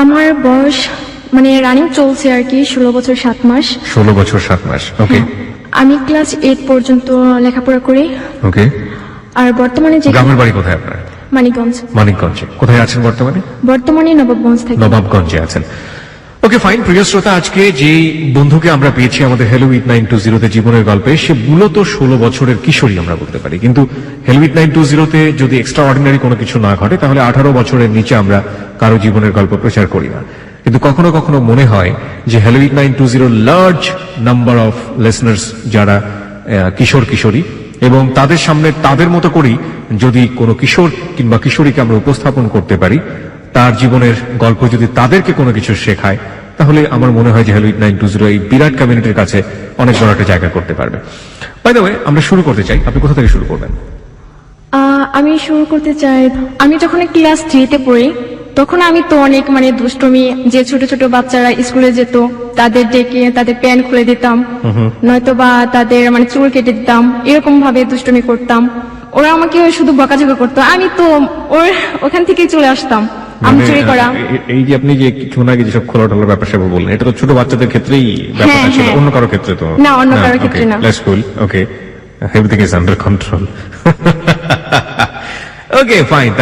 আমার বয়স মানে রানিং চলছে আর কি 16 বছর 7 মাস। 16 বছর 7 মাস। ওকে। আমি ক্লাস 8 পর্যন্ত লেখাপড়া করি। ওকে। আর বর্তমানে যে গ্রামের বাড়ি কোথায় আপনার? মানিকগঞ্জ। মানিকগঞ্জে। কোথায় আছেন বর্তমানে? বর্তমানে নবাবগঞ্জ থাকি। নবাবগঞ্জে আছেন। Okay fine. প্রিয় শ্রোতা, আজকে যে বন্ধুকে আমরা পেয়েছি আমাদের হেলো উইথ 920 তে জীবনের গল্পে, সে মূলত 16 বছরের কিশোরী আমরা বলতে পারি। কিন্তু হেলো উইথ 920 তে যদি এক্সট্রা অর্ডিনারি কোনো কিছু না ঘটে তাহলে 18 বছরের নিচে আমরা কারো জীবনের গল্প প্রচার করি না। কিন্তু কখনো কখনো মনে হয় যে hello with 920 large number of listeners যারা কিশোর কিশোরী, এবং তাদের সামনে তাদের মতো করেই যদি কোনো কিশোর কিংবা কিশোরীকে আমরা উপস্থাপন করতে পারি, তার জীবনের গল্প যদি তাদেরকে কোনো কিছু শেখায়, তাহলে আমার মনে হয় যে হেলো উইথ 920 এই বিরাট কমিউনিটির কাছে অনেক বড় একটা জায়গা করতে পারবে। বাই দ্য ওয়ে, আমরা শুরু করতে চাই। আপনি কোথা থেকে শুরু করবেন? আমি শুরু করতে চাই, আমি যখন ক্লাস 3 তে পড়ি তখন আমি তো অনেক মানে দুষ্টমি, যে ছোট ছোট বাচ্চারা স্কুলে যেত তাদের ডেকে তাদের প্যান্ট খুলে দিতাম, নয়তো বা তাদের মানে চুল কেটে দিতাম, এরকম ভাবে দুষ্টমি করতাম। ওরা আমাকে শুধু বকাঝকা করতো, আমি তো ওখান থেকে চলে আসতাম। আমি চুরি করা, এই যে আপনি যে কিছু না যেসব খোলাঢালার ব্যাপার সেবা বললেন, এটা তো ছোট বাচ্চাদের ক্ষেত্রেই ব্যাপারটা ছিল, অন্য কারো ক্ষেত্রে তো না, অন্য কারো ক্ষেত্রে না। That's cool. Okay, everything is under control. Okay fine.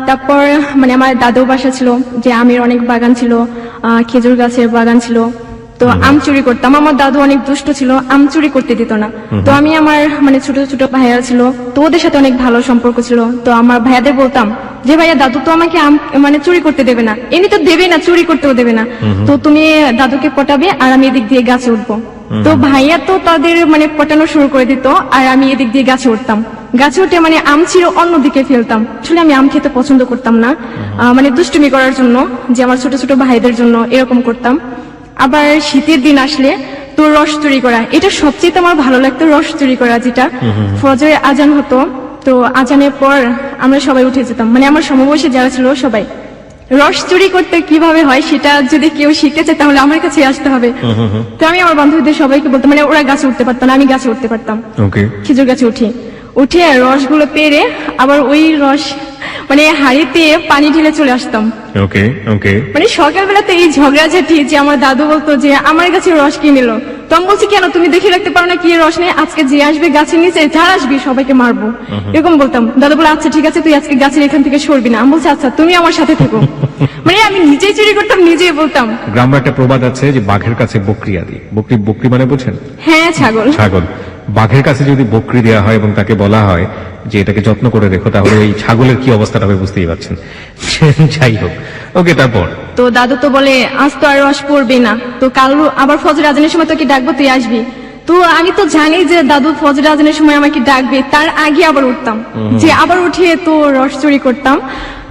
তারপর মানে আমার দাদুর বাসা ছিল, যে আমের অনেক বাগান ছিল, খেজুর গাছের বাগান ছিল, তো আম চুরি করতাম। আমার দাদু অনেক দুষ্ট ছিল, আম চুরি করতে দিত না। তো আমি আমার মানে ছোট ছোট ভাইয়া ছিল, তো ওদের সাথে অনেক ভালো সম্পর্ক ছিল। তো আমার ভাইয়াদের বলতাম যে ভাইয়া দাদু তো আমাকে আম মানে চুরি করতে দেবে না, এমনি তো দেবে না, চুরি করতেও দেবে না, তো তুমি দাদুকে পটাবে আর আমি এদিক দিয়ে গাছে উঠবো। তো ভাইয়া তো তাদের মানে পটানো শুরু করে দিত, আর আমি এদিক দিয়ে গাছে উঠতাম। গাছে উঠে মানে আম ছিল অন্যদিকে ফেলতাম। আসলে আমি আম খেতে পছন্দ করতাম না, মানে দুষ্টুমি করার জন্য, যে আমার ছোট ছোট ভাইদের জন্য এরকম করতাম। আবার শীতের দিন আসলে তো রস চুরি করা, এটা সবচেয়ে আমার ভালো লাগতো, রস চুরি করা। যেটা ফজরে আজান হতো, তো আজানের পর আমরা সবাই উঠে যেতাম, মানে আমার সমবয়সী যারা ছিল সবাই। রস চুরি করতে কিভাবে হয় সেটা যদি কেউ শিখতে চায় তাহলে আমার কাছে আসতে হবে। তো আমি আমার বান্ধবীদের সবাইকে বলতাম, মানে ওরা গাছে উঠতে পারতাম না, আমি গাছে উঠতে পারতাম। খেজুর গাছে উঠে রসগুলো পেরে আবার ওই রস মানে হাড়িতে পানি ঢেলে চলে আসতাম। ওকে ওকে। মানে সকালবেলাতে এই ঝগড়াঝাটি, যে আমার দাদু বলতো যে আমার কাছে রস কি নিল, তো আমি বলছি কেন, তুমি দেখে রাখতে পারো না কি রস নেই, আজকে যে আসবে গাছের নিচে যার আসবি সবাইকে মারবো, এরকম বলতাম। দাদু বলে আচ্ছা ঠিক আছে, তুই আজকে গাছের এখান থেকে সরবি না। আমি বলছি আচ্ছা তুমি আমার সাথে থেকো। মানে আমি নিজেই চুরি করতাম, নিজেই বলতাম। গ্রামে একটা প্রবাদ আছে যে বাঘের কাছে বকরি আদি। বকরি মানে বোঝেন? হ্যাঁ, ছাগল। বাঘের কাছে যদি বকরি দেওয়া হয় এবং তাকে বলা হয় যে এটাকে যত্ন করে রেখো, তাহলে এই ছাগলের কি অবস্থাটা হবে বুঝতেই পারছেন। যাই হোক, ওকে। তারপর তো দাদু তো বলে আজ তো আর রস পড়বে না, তো কাল আবার ফজর আজানের সময় তোকে ডাকবো, তুই আসবি। তো আমি তো জানি যে দাদু ফজর আজানের সময় আমাকে ডাকবে, তার আগে আবার উঠতাম, যে আবার উঠে তো রস চুরি করতাম।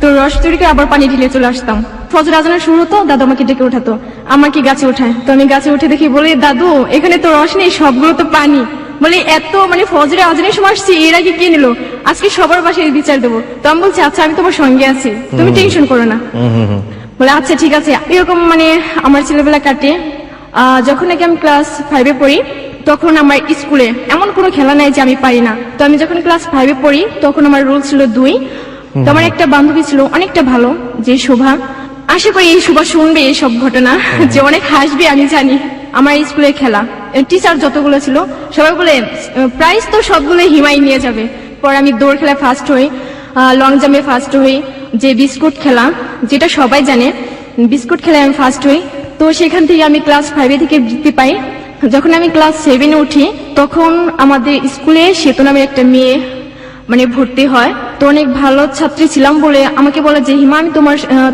তো রস চুরি করে আবার পানি ঢেলে চলে আসতাম। ফজর আজানের শুরু হতো, দাদু আমাকে ডেকে উঠাতো, আমাকে গাছে উঠায়। তো আমি গাছে উঠে দেখি, বলে দাদু এখানে তো রস নেই, সবগুলো তো পানি। বলে এত মানে ফজরে আজানের সময় আসছি, এর আগে কে নিল, আজকে সবার বাসায় বিচার দেবো। তো আমি বলছি আচ্ছা আমি তোমার সঙ্গে আছি, তুমি টেনশন করো না। বলে আচ্ছা ঠিক আছে। এরকম মানে আমার ছেলেবেলা কাটে। যখন নাকি আমি ক্লাস 5-এ পড়ি, তখন আমার স্কুলে এমন কোনো খেলা নাই যে আমি পারি না। তো আমি যখন ক্লাস 5-এ পড়ি তখন আমার রুল ছিল 2। তো আমার একটা বান্ধবী ছিল অনেকটা ভালো, যে শোভা। আশা করি এই শোভা শুনবে এইসব ঘটনা, যে অনেক হাসবে আমি জানি। আমার স্কুলের খেলা টিচার যতগুলো ছিল সবাই বলে প্রাইজ তো সবগুলো হিমাই নিয়ে যাবে। পর আমি দৌড় খেলায় ফার্স্ট হই, লং জাম্পে ফার্স্ট হই, যে বিস্কুট খেলা যেটা সবাই জানে, বিস্কুট খেলায় আমি ফার্স্ট হই। তো সেখান থেকে আমি ক্লাস 5 থেকে বৃত্তি পাই। যখন আমি ক্লাস 7-এ উঠি তখন আমাদের স্কুলে সেতু নামের একটা মেয়ে মানে ভর্তি হয়। তো অনেক ভালো ছাত্রী ছিলাম বলে আমাকে বলে যে হিমা আমি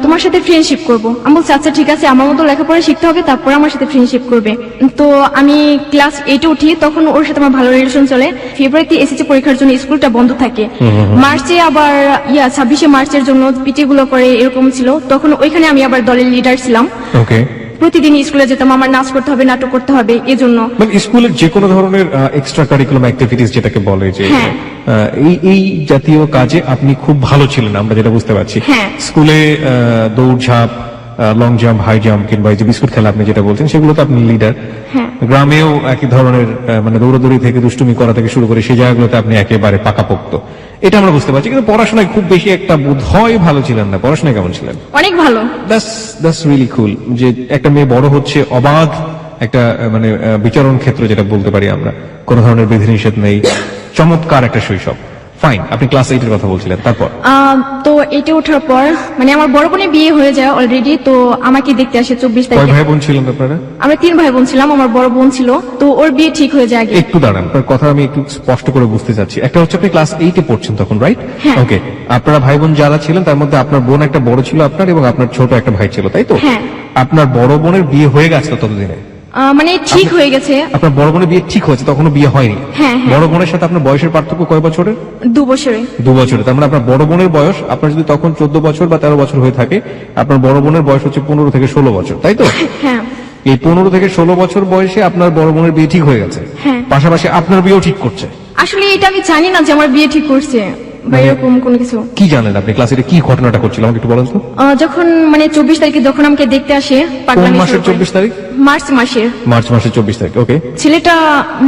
তোমার সাথে ফ্রেন্ডশিপ করবো। আমি বলছি আচ্ছা ঠিক আছে, আমার মতো লেখাপড়া শিখতে হবে, তারপর আমার সাথে ফ্রেন্ডশিপ করবে। তো আমি ক্লাস 8-এ উঠি, তখন ওর সাথে আমার ভালো রিলেশন চলে। ফেব্রুয়ারিতে এসএসসি পরীক্ষার জন্য স্কুলটা বন্ধ থাকে, মার্চে আবার 26শে মার্চের জন্য পিটি গুলো করে এরকম ছিল। তখন ওইখানে আমি আবার দলের লিডার ছিলাম। প্রতিদিন স্কুলে যেতাম, আমার নাচ করতে হবে, নাটক করতে হবে, এজন্য মানে স্কুলের যে কোনো ধরনের এক্সট্রা কারিকুলাম অ্যাক্টিভিটিস যেটাকে বলে, যে এই জাতীয় কাজে আপনি খুব ভালো ছিলেন, আমরা যেটা বুঝতে পারছি। স্কুলে দৌড়ঝাঁপ, লং জাম্প, হাই জাম্প কিংবা এই যে বিস্কুট খেলা আপনি যেটা বলছেন, সেগুলো তো আপনি লিডার। হ্যাঁ। গ্রামেও একই ধরনের মানে দৌড়াদৌড়ি থেকে দুষ্টুমি করা থেকে শুরু করে সেই জায়গাগুলোতে আপনি একেবারে পাকাপোক্ত, এটা আমরা বুঝতে পারছি। কিন্তু পড়াশোনায় খুব বেশি একটা বোধ হয় ভালো ছিলেন না। পড়াশোনায় কেমন ছিলেন? অনেক ভালো। দ্যাটস রিয়েলি কুল যে একটা মেয়ে বড় হচ্ছে অবাধ একটা মানে বিচরণ ক্ষেত্র যেটা বলতে পারি আমরা, কোনো ধরনের বিধিনিষেধ নেই, চমৎকার একটা শৈশব। ফাইন, আপনি ক্লাস 8 এর কথা বলছিলেন, তারপর? তো এইটা ওঠার পর মানে আমার বড় বোনের বিয়ে হয়ে যায় অলরেডি, তো আমাকে দেখতে আসে 24 কয় তারিখে। ভাই বোন ছিলেন আপনারা? আমরা 3 ভাই বোন ছিলাম, আমার বড় বোন ছিল, তো ওর বিয়ে ঠিক হয়ে যায় আগে। একটু দাঁড়ান, আপনার কথা আমি একটু স্পষ্ট করে বুঝতে চাচ্ছি। একটা হচ্ছে আপনি ক্লাস 8 এ পড়ছেন তখন, রাইট? হ্যাঁ। ওকে, আপনারা ভাই বোন যারা ছিলেন তার মধ্যে আপনার বোন একটা বড় ছিল আপনার, এবং আপনার ছোট একটা ভাই ছিল, তাই তো? হ্যাঁ। আপনার বড় বোনের বিয়ে হয়ে গেছে ততদিনে? মানে ঠিক হয়ে গেছে। আপনার বড় বোনের বিয়ে ঠিক হয়েছে, তখনও বিয়ে হয়নি? হ্যাঁ, হ্যাঁ। বড় বোনের সাথে আপনার বয়সের পার্থক্য কয় বছরের? 2 বছরে। 2 বছরে। তার মানে আপনার বড় বোনের বয়স, আপনার যদি তখন 14 বছর বা 13 বছর হয়ে থাকে, আপনার বড় বোনের বয়স হচ্ছে 15 থেকে 16 বছর, তাই তো? হ্যাঁ। এই 15 থেকে 16 বছর বয়সে আপনার বড় বোনের বিয়ে ঠিক হয়ে গেছে, হ্যাঁ। পাশাপাশি আপনার বিয়েও ঠিক করছে। আসলে এটা আমি জানি না যে আমার বিয়ে ঠিক করছে বা এরকম কোনো কিছু। কি জানেন আপনি? ক্লাসে কি ঘটনাটা করছিল আমাকে একটু বলেন তো। যখন মানে 24 তারিখে যখন আমাকে দেখতে আসে, কোন পাগলামি মাসের শুরু করে। 24 তারিখ? মার্চ মাসের। মার্চ মাসের 24 তারিখ, ওকে। ছেলেটা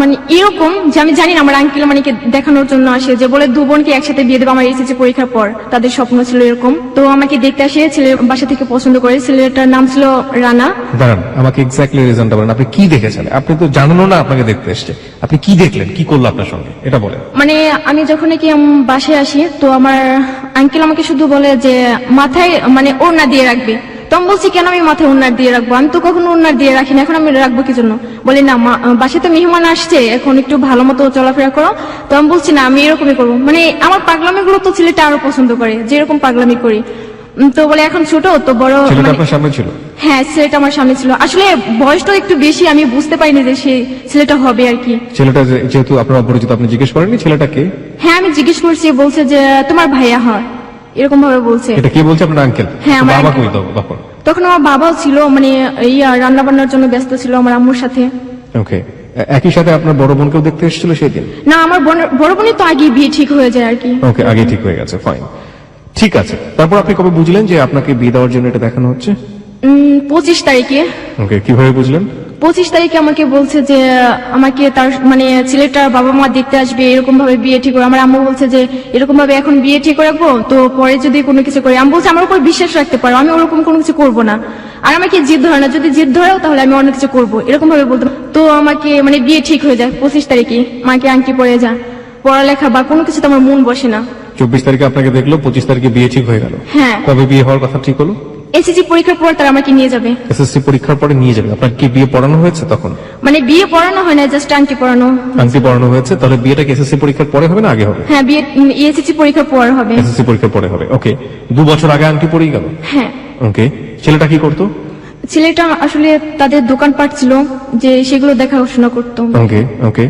মানে এরকম যে আমি জানি না, আমার আঙ্কেল মানিকে দেখানোর জন্য আসে, যে বলে 2 বোনকে একসাথে বিয়ে দেবো আমার এসএসসি পরীক্ষার পর, তাদের স্বপ্ন ছিল এরকম। তো আমাকে দেখতে আসে, ছেলে বাসা থেকে পছন্দ করে, ছেলেটার নাম ছিল রানা। দাঁড়ান, আমাকে এক্স্যাক্টলি রিজনটা বলেন, আপনি কি দেখেছেন? আপনি তো জানেনও না আপনাকে দেখতে এসেছে, আপনি কি দেখলেন, কি করলো আপনার সঙ্গে, এটা বলেন। মানে আমি যখন নাকি বাসায় আসি, তো আমার আঙ্কেল আমাকে শুধু বলে যে মাথায় মানে ওড়না দিয়ে রাখবে। তো আমি বলছি কেন আমি মাথায় ওড়না দিয়ে রাখবো, আমি তো কখনো ওড়না দিয়ে রাখি না, এখন আমি রাখবো কি জন্য? বলে না, বাসায় তো মেহমান আসছে, এখন একটু ভালো মতো চলাফেরা করো। তো আমি বলছি না, আমি এরকমই করবো। মানে আমার পাগলামি গুলো তো ছেলেটা আরো পছন্দ করে, যেরকম পাগলামি করি। তো বলে এখন ছোট তো বড়। ছেলেটা মানে- আপনার সামনে ছিল? হ্যাঁ, ছেলেটা আমার সামনে ছিল। আসলে বয়সটা একটু বেশি, আমি বুঝতে পারিনি যে সে ছেলেটা হবে আর কি। ছেলেটা যেহেতু আপনার অপরিচিত, আপনি জিজ্ঞেস করেননি ছেলেটা কে? হ্যাঁ, আমি জিজ্ঞেস করছি, বলছে যে তোমার ভাইয়া হয়, এরকম ভাবে বলছে। এটা কে বলছে? আপনার আঙ্কেল? হ্যাঁ, আমার বাবা uncle। কই তখন? তখন আমার বাবাও ছিল, মানে রান্না বান্নার জন্য ব্যস্ত ছিল আমার আম্মুর সাথে। ওকে, একই সাথে আপনার বড় বোনকেও দেখতে এসেছিল সেই দিন? না, আমার বড় বোনের তো আগে বিয়ে ঠিক হয়ে যায় আর কি। ওকে, আগে ঠিক হয়ে গেছে, ফাইন, ঠিক আছে। তারপর আপনি কবে বুঝলেন যে আপনাকে বিয়ে দেওয়ার জন্য এটা দেখানো হচ্ছে? 25 তারিখে। ওকে, কিভাবে বুঝলেন? 25 তারিখে আমাকে বলছে যে আমাকে তার মানে ছেলেটার বাবা মা দেখতে আসবে, এরকম ভাবে বিয়ে ঠিক করে। আমার আম্মু বলছে যে এরকম ভাবে এখন বিয়ে ঠিক রাখবো, তো পরে যদি কোনো কিছু করি। আমি বলছি আমার উপর বিশ্বাস রাখতে পারো, আমি ওরকম কোনো কিছু করবো না। আর আমাকে জিদ ধরে না, যদি জিদ ধরেও তাহলে আমি অন্য কিছু করবো, এরকম ভাবে বলতাম। তো আমাকে মানে বিয়ে ঠিক হয়ে যায় 25 তারিখে, মাকে আংটি পরে যা, পড়ালেখা বা কোনো কিছু তো আমার মন বসে না। 24 তারিখে আপনাকে দেখলো, 25 তারিখে বিয়ে ঠিক হয়ে গেল। হ্যাঁ। কবে বিয়ে হওয়ার কথা ঠিক হলো? এসএসসি পরীক্ষার পর তারা আমাকে নিয়ে যাবে। এসএসসি পরীক্ষার পরে নিয়ে যাবে। আপনার কি বিয়ে পড়ানো হয়েছে তখন? মানে বিয়ে পড়ানো হয় না, জাস্ট আংটি পড়ানো। আংটি পড়ানো হয়েছে, তাহলে বিয়েটা কি এসএসসি পরীক্ষার পরে হবে না আগে হবে? হ্যাঁ, বিয়ে এসএসসি পরীক্ষার পর হবে। এসএসসি পরীক্ষার পরে হবে, ওকে। 2 বছর আগে আংটি পরেই গেল। হ্যাঁ। ওকে, ছেলেটা কি করতো? ছেলেটা আসলে তাদের দোকানপাট ছিল, যে সেগুলো দেখাশোনা করতো। ওকে ওকে,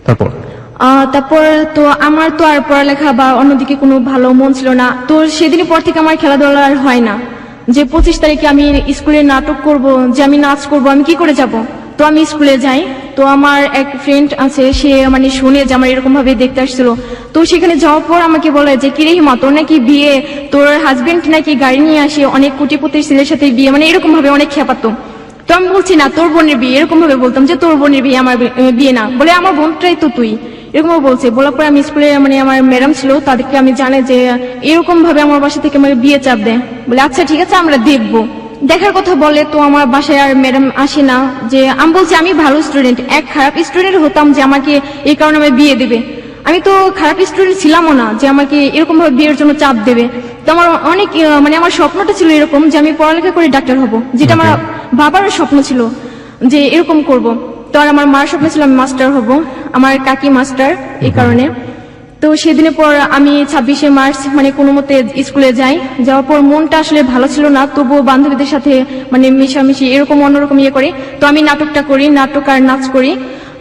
তারপর? তারপর তো আমার তো আর পড়ালেখা বা অন্যদিকে কোনো ভালো মন ছিল না। তো সেদিনের পর থেকে আমার খেলাধুলা আর হয় না। যে 25 তারিখে আমি স্কুলে নাটক করব, যে আমি নাচ করব, আমি কি করে যাব? তো আমি স্কুলে যাই, তো আমার এক ফ্রেন্ড আছে, সে মানে শুনে যে আমার এরকম ভাবে দেখতে আসছিল। তো সেখানে যাওয়ার পর আমাকে বলে যে কিরে হিমা, তোর নাকি বিয়ে, তোর হাজবেন্ড নাকি গাড়ি নিয়ে আসে, অনেক কোটিপতির ছেলের সাথে বিয়ে, মানে এরকম ভাবে অনেক খেপাতো। তো আমি বলছি না, তোর বোনের বিয়ে, এরকম ভাবে বলতাম যে তোর বোনের বিয়ে, আমার বিয়ে না। বলে আমার বোনটাই তো তুই, এরকম বলছে। বলার পরে আমি স্কুলে মানে আমার ম্যাডাম ছিল, তাদেরকে আমি জানাই যে এরকম ভাবে আমার বাসা থেকে আমার বিয়ে চাপ দেয়। বলে আচ্ছা ঠিক আছে, আমরা দেখবো। দেখার কথা বলে, তো আমার বাসায় আর ম্যাডাম আসে না। যে আমি বলছি আমি ভালো স্টুডেন্ট, এক খারাপ স্টুডেন্ট হতাম যে আমাকে এই কারণে আমার বিয়ে দেবে। আমি তো খারাপ স্টুডেন্ট ছিলামও না যে আমাকে এরকম ভাবে বিয়ের জন্য চাপ দেবে। তো আমার অনেক মানে আমার স্বপ্নটা ছিল এরকম যে আমি পড়ালেখা করে ডাক্তার হব, যেটা আমার বাবারও স্বপ্ন ছিল যে এরকম করব। তো আর আমার মার স্বপ্ন ছিল আমি মাস্টার হব, আমার কাকি মাস্টার, এই কারণে। তো সেদিনের পর আমি 26শে মার্চ মানে কোনো মতে স্কুলে যাই। যাওয়ার পর মনটা আসলে ভালো ছিল না, তবুও বান্ধবীদের সাথে মানে মিশামিশি এরকম অন্যরকম ইয়ে করি। তো আমি নাটকটা করি, নাটক আর নাচ করি।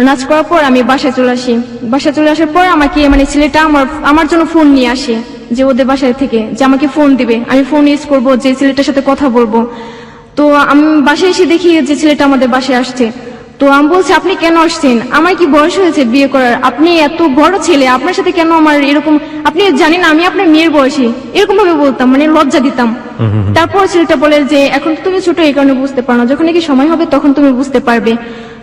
নাচ করার পর আমি বাসায় চলে আসি। বাসায় চলে আসার পর আমাকে মানে ছেলেটা আমার জন্য ফোন নিয়ে আসে, যে ওদের বাসায় থেকে যে আমাকে ফোন দিবে, আমি ফোন ইউজ করবো, যে ছেলেটার সাথে কথা বলবো। তো আমি বাসায় এসে দেখি যে ছেলেটা আমাদের বাসায় আসছে। তো আমি বলছি আপনি কেন আসছেন, আমার কি বয়স হয়েছে বিয়ে করার, আপনি এত বড় ছেলে, আপনার সাথে কেন আমার এরকম, আপনি জানেন আমি আপনার মেয়ের বয়সী, এরকম ভাবে বলতাম, মানে লজ্জা দিতাম। তারপর ছেলেটা বলে যে এখন তো তুমি ছোট, এই কারণে বুঝতে পারো না, যখন নাকি সময় হবে তখন তুমি বুঝতে পারবে।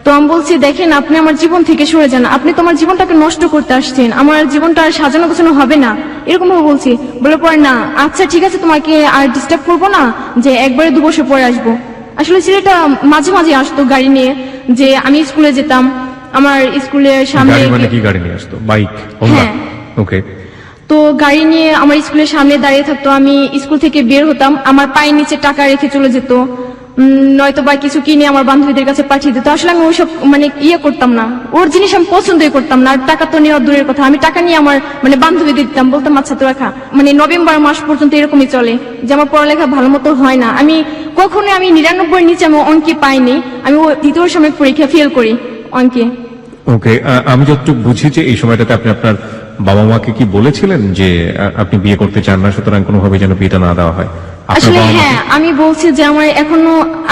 তো আমি বলছি দেখেন আপনি আমার জীবন থেকে সরে যান, আপনি তো আমার জীবনটাকে নষ্ট করতে আসছেন, আমার জীবনটা আর সাজানো গোছানো হবে না, এরকম ভাবে বলছি। বলে পরে না আচ্ছা ঠিক আছে তোমাকে আর ডিস্টার্ব করবো না, যে একবারে 2 বছর পরে আসবো। আসলে ছেলেটা মাঝে মাঝে আসতো গাড়ি নিয়ে, যে আমি স্কুলে যেতাম, আমার স্কুলের সামনে গাড়ি মানে কি গাড়ি নিয়ে আসতো? বাইক? হ্যাঁ। ওকে। তো গাড়ি নিয়ে আমার স্কুলের সামনে দাঁড়িয়ে থাকতো, আমি স্কুল থেকে বের হতাম, আমার পায়ের নিচে টাকা রেখে চলে যেত, নয়তো বা কিছু কিনে আমার বান্ধবীদের কাছে পাঠিয়ে দিত। আসলে আমি ওইসব মানে করতাম না, ওর জিনিস আমি পছন্দই করতাম না, আর টাকা তো নেওয়া দূরের কথা, আমি টাকা নিয়ে আমার মানে বান্ধবীদের দিতাম, বলতাম আচ্ছা তোরা খা। মানে নভেম্বর মাস পর্যন্ত এরকমই চলে যে আমার পড়ালেখা ভালো মতো হয় না, আমি কখনো আমি 99 নিচে আমি অঙ্কে পাইনি, আমি ও দ্বিতীয় সময় পরীক্ষা ফেল করি অঙ্কে। ওকে, আমি যতটুকু বুঝি যে এই সময়টাতে আপনি আপনার বাবা মাকে কি বলেছিলেন যে আপনি বিয়ে করতে চান না, সুতরাং কোনোভাবে যেন বিয়েটা না দেওয়া হয়? আপনার আসলে বাবা মা হ্যাঁ, আমি বলছি যে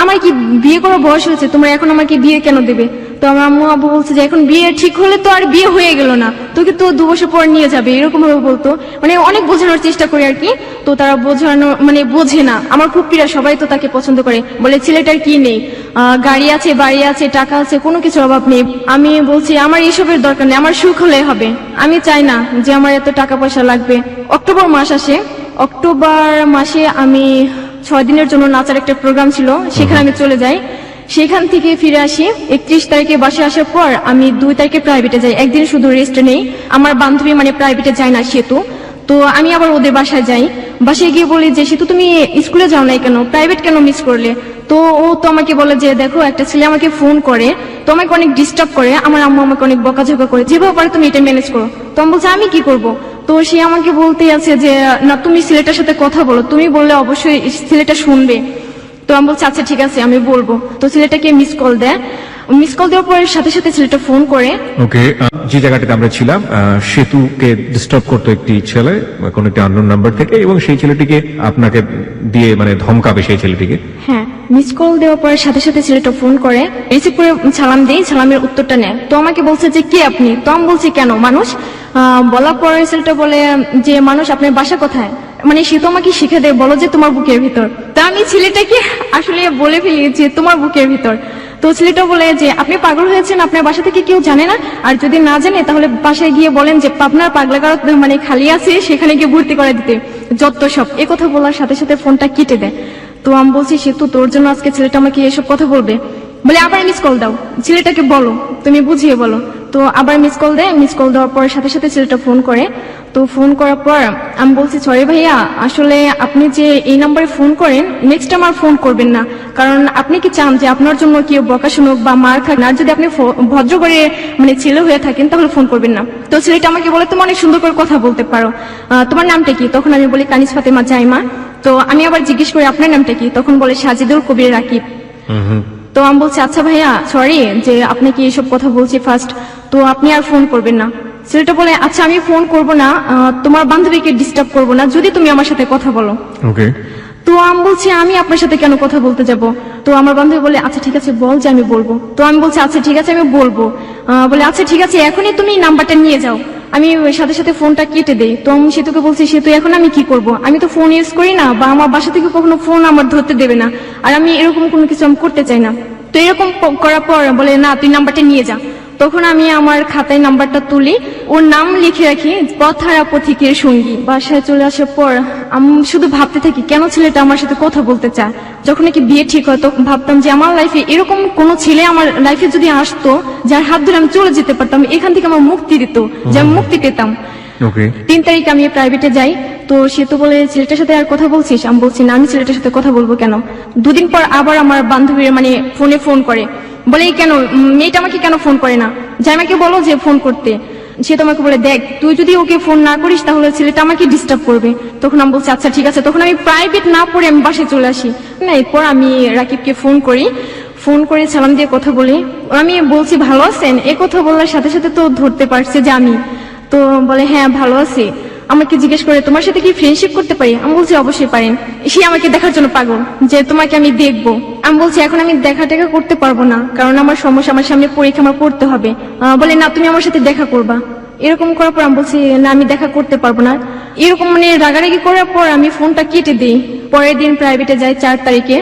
আমার কি বিয়ে করার বয়স হয়েছে, তোমরা এখন আমাকে বিয়ে কেন দেবে? তো আমার আম্মু আব্বু বলছে যে এখন বিয়ে ঠিক হলে তো আর বিয়ে হয়ে গেল না, তোকে তো 2 বছর পর নিয়ে যাবে, এরকম ভাবে বলতো, মানে অনেক বোঝানোর চেষ্টা করে আর কি। তো তারা বোঝানো মানে বোঝে না, আমার ফুপ্পিরা সবাই তো তাকে পছন্দ করে, বলে ছেলেটার কি নেই, গাড়ি আছে, বাড়ি আছে, টাকা আছে, কোনো কিছুর অভাব নেই। আমি বলছি আমার এইসবের দরকার নেই, আমার সুখ হলে হবে, আমি চাই না যে আমার এত টাকা পয়সা লাগবে। অক্টোবর মাস আসে, অক্টোবর মাসে আমি 6 দিনের জন্য নাচার একটা প্রোগ্রাম ছিল, সেখানে আমি চলে যাই, সেখান থেকে ফিরে আসি। 31 তারিখে বাসে আসার পর আমি 2 তারিখে প্রাইভেটে যাই, একদিন শুধু রেস্ট নেই। আমার বান্ধবী মানে প্রাইভেটে যায় না সেতু, তো আমি আবার ওদের বাসায় যাই, বাসায় গিয়ে বলি যে সেতু তুমি স্কুলে যাও নাই কেন, প্রাইভেট কেন মিস করলে? তো ও তো আমাকে বলে যে দেখো একটা ছেলে আমাকে ফোন করে, তো আমাকে অনেক ডিস্টার্ব করে, আমার আম্মু আমাকে অনেক বকাঝকা করে, যেভাবে পারে তুমি এটা ম্যানেজ করো। তো আমি বলছি আমি কি করব? তো সে আমাকে বলতে আছে যে না তুমি ছেলেটার সাথে কথা বলো, তুমি বললে অবশ্যই ছেলেটা শুনবে। তো আমি বলছি আচ্ছা ঠিক আছে আমি বলবো। তো ছেলেটাকে মিস কল দেয়, মিস কল দেওয়ার পরে সাথে সাথে ছেলেটা ফোন করে। ওকে, যে জায়গাটাতে আমরা ছিলাম, সেতুকে ডিস্টার্ব করতো একটি ছেলে কোন একটি আননোন নাম্বার থেকে, এবং সেই ছেলেটিকে আপনাকে দিয়ে মানে ধমকাবে সেই ছেলেটিকে। হ্যাঁ, মিস কল দেওয়ার পরে সাথে সাথে ছেলেটা ফোন করে, রিসিভ করে সালাম দেই, সালামের উত্তরটা নেয়। তো আমাকে বলছে যে কে আপনি? তো আমি বলছি কেন মানুষ? বলার পরে ছেলেটা বলে যে মানুষ আপনার বাসা কোথায়? মানে সে তো আমাকে শিখে দেয়, বলো যে তোমার বুকের ভিতর। তা আমি ছেলেটাকে আসলে বলে ফেলি যে তোমার বুকের ভিতর। তো ছেলেটা বলে যে আপনি পাগল হয়েছেন, আপনার বাসা থেকে কেউ জানে না, আর যদি না জানে তাহলে বাসায় গিয়ে বলেন যে পাবনার পাগলাগার মানে খালি আছে, সেখানে গিয়ে ভর্তি করে দিতে, যত সব। এ কথা বলার সাথে সাথে ফোনটা কেটে দেয়। তো আমি বলছি সেতু তোর জন্য আজকে ছেলেটা আমাকে এসব কথা বলবে, বলে আবার মিস কল দাও, ছেলেটাকে বলো, তুমি বুঝিয়ে বলো। তো আবার মিস কল দেয়, মিস কল দেওয়ার পর সাথে সাথে ছেলেটা ফোন করে। তো ফোন করার পর আমি বলছি সরি ভাইয়া, আসলে আপনি যে এই নাম্বারে ফোন করেন নেক্সট টাইম আর ফোন করবেন না, কারণ আপনি কি চান যে আপনার জন্য কেউ বকা শুনুক বা মার খাক? আর যদি আপনি ভদ্র করে মানে ছেলে হয়ে থাকেন তাহলে ফোন করবেন না। তো ছেলেটা আমাকে বলে তুমি অনেক সুন্দর করে কথা বলতে পারো, তোমার নামটা কি? তখন আমি বলি কানিজ ফাতেমা জাইমা। তো আমি আবার জিজ্ঞেস করি আপনার নামটা কি? তখন বলে সাজিদুল কবির রাকিব। তো আমি বলছি আচ্ছা ভাইয়া সরি যে আপনাকে এইসব কথা বলছি ফার্স্ট, তো আপনি আর ফোন করবেন না। ছেলেটা বলে আচ্ছা আমি ফোন করব না, তোমার বান্ধবীকে ডিস্টার্ব করব না, যদি তুমি আমার সাথে কথা বলো। ওকে। তো আমি বলছি আমি আপনার সাথে কেন কথা বলতে যাব? তো আমার বান্ধবী বলে আচ্ছা ঠিক আছে বল যে আমি বলবো। তো আমি বলছি আচ্ছা ঠিক আছে আমি বলবো। বলে আচ্ছা ঠিক আছে এখনই তুমি নাম্বারটা নিয়ে যাও। আমি সাথে সাথে ফোনটা কেটে দেই। তো আমি সেতুকে বলছি সেতু এখন আমি কি করব? আমি তো ফোন ইউজ করি না, বা আমার বাসা থেকে কখনো ফোন আমার ধরতে দেবে না, আর আমি এরকম কোনো কিছু আমি করতে চাই না। তো এরকম করার পর বলে না তুই নাম্বারটা নিয়ে যা। তখন আমি আমার খাতায় নাম্বারটা তুলি, ওর নাম লিখে রাখি পথহারা পথিকের সঙ্গী। বাসায় চলে আসার পর আমি শুধু ভাবতে থাকি কেন ছেলেটা আমার সাথে কথা বলতে চায়। যখন নাকি বিয়ে ঠিক হয় তখন ভাবতাম যে আমার লাইফে এরকম কোনো ছেলে আমার লাইফে যদি আসতো যার হাত ধরে আমি চলে যেতে পারতাম, এখান থেকে আমার মুক্তি দিত, যে আমি মুক্তি পেতাম। 3 তারিখ আমি প্রাইভেটে যাই। তো সে তো বলে ছেলেটার সাথে আর কথা বলছিস? আমি বলছি না আমি ছেলেটার সাথে কথা বলবো কেন। 2 দিন পর আবার আমার বান্ধবীরা মানে ফোন করে, বলে কেন মেয়েটা আমাকে কেন ফোন করে না, জামাইকে বলো যে ফোন করতে। সে তোমাকে বলে দেখ তুই যদি ওকে ফোন না করিস তাহলে ছেলেটা আমাকে ডিস্টার্ব করবে। তখন আমি বলছি আচ্ছা ঠিক আছে। তখন আমি প্রাইভেট না পড়ে আমি বাসায় চলে আসি। না এরপর আমি রাকিবকে ফোন করি, ফোন করে সালাম দিয়ে কথা বলি। আমি বলছি ভালো আছেন, এ কথা বলার সাথে সাথে তো ধরতে পারছে যে আমি। তো বলে হ্যাঁ ভালো আছি। আমাকে জিজ্ঞেস করে তোমার সাথে কি ফ্রেন্ডশিপ করতে পারি? আমি বলছি অবশ্যই পারেন। সে আমাকে দেখার জন্য পাগল, যে তোমাকে আমি দেখবো। আমি বলছি এখন আমি দেখা টেকা করতে পারবো না, কারণ আমার সমস্যা, আমার সামনে পরীক্ষা, আমার পড়তে হবে। বলে না, তুমি আমার সাথে দেখা করবা। এরকম করার পর আমি বলছি না, আমি দেখা করতে পারবো না। এরকম মানে রাগারাগি করার পর আমি ফোনটা কেটে দিই। পরের দিন প্রাইভেটে যাই 4 তারিখে।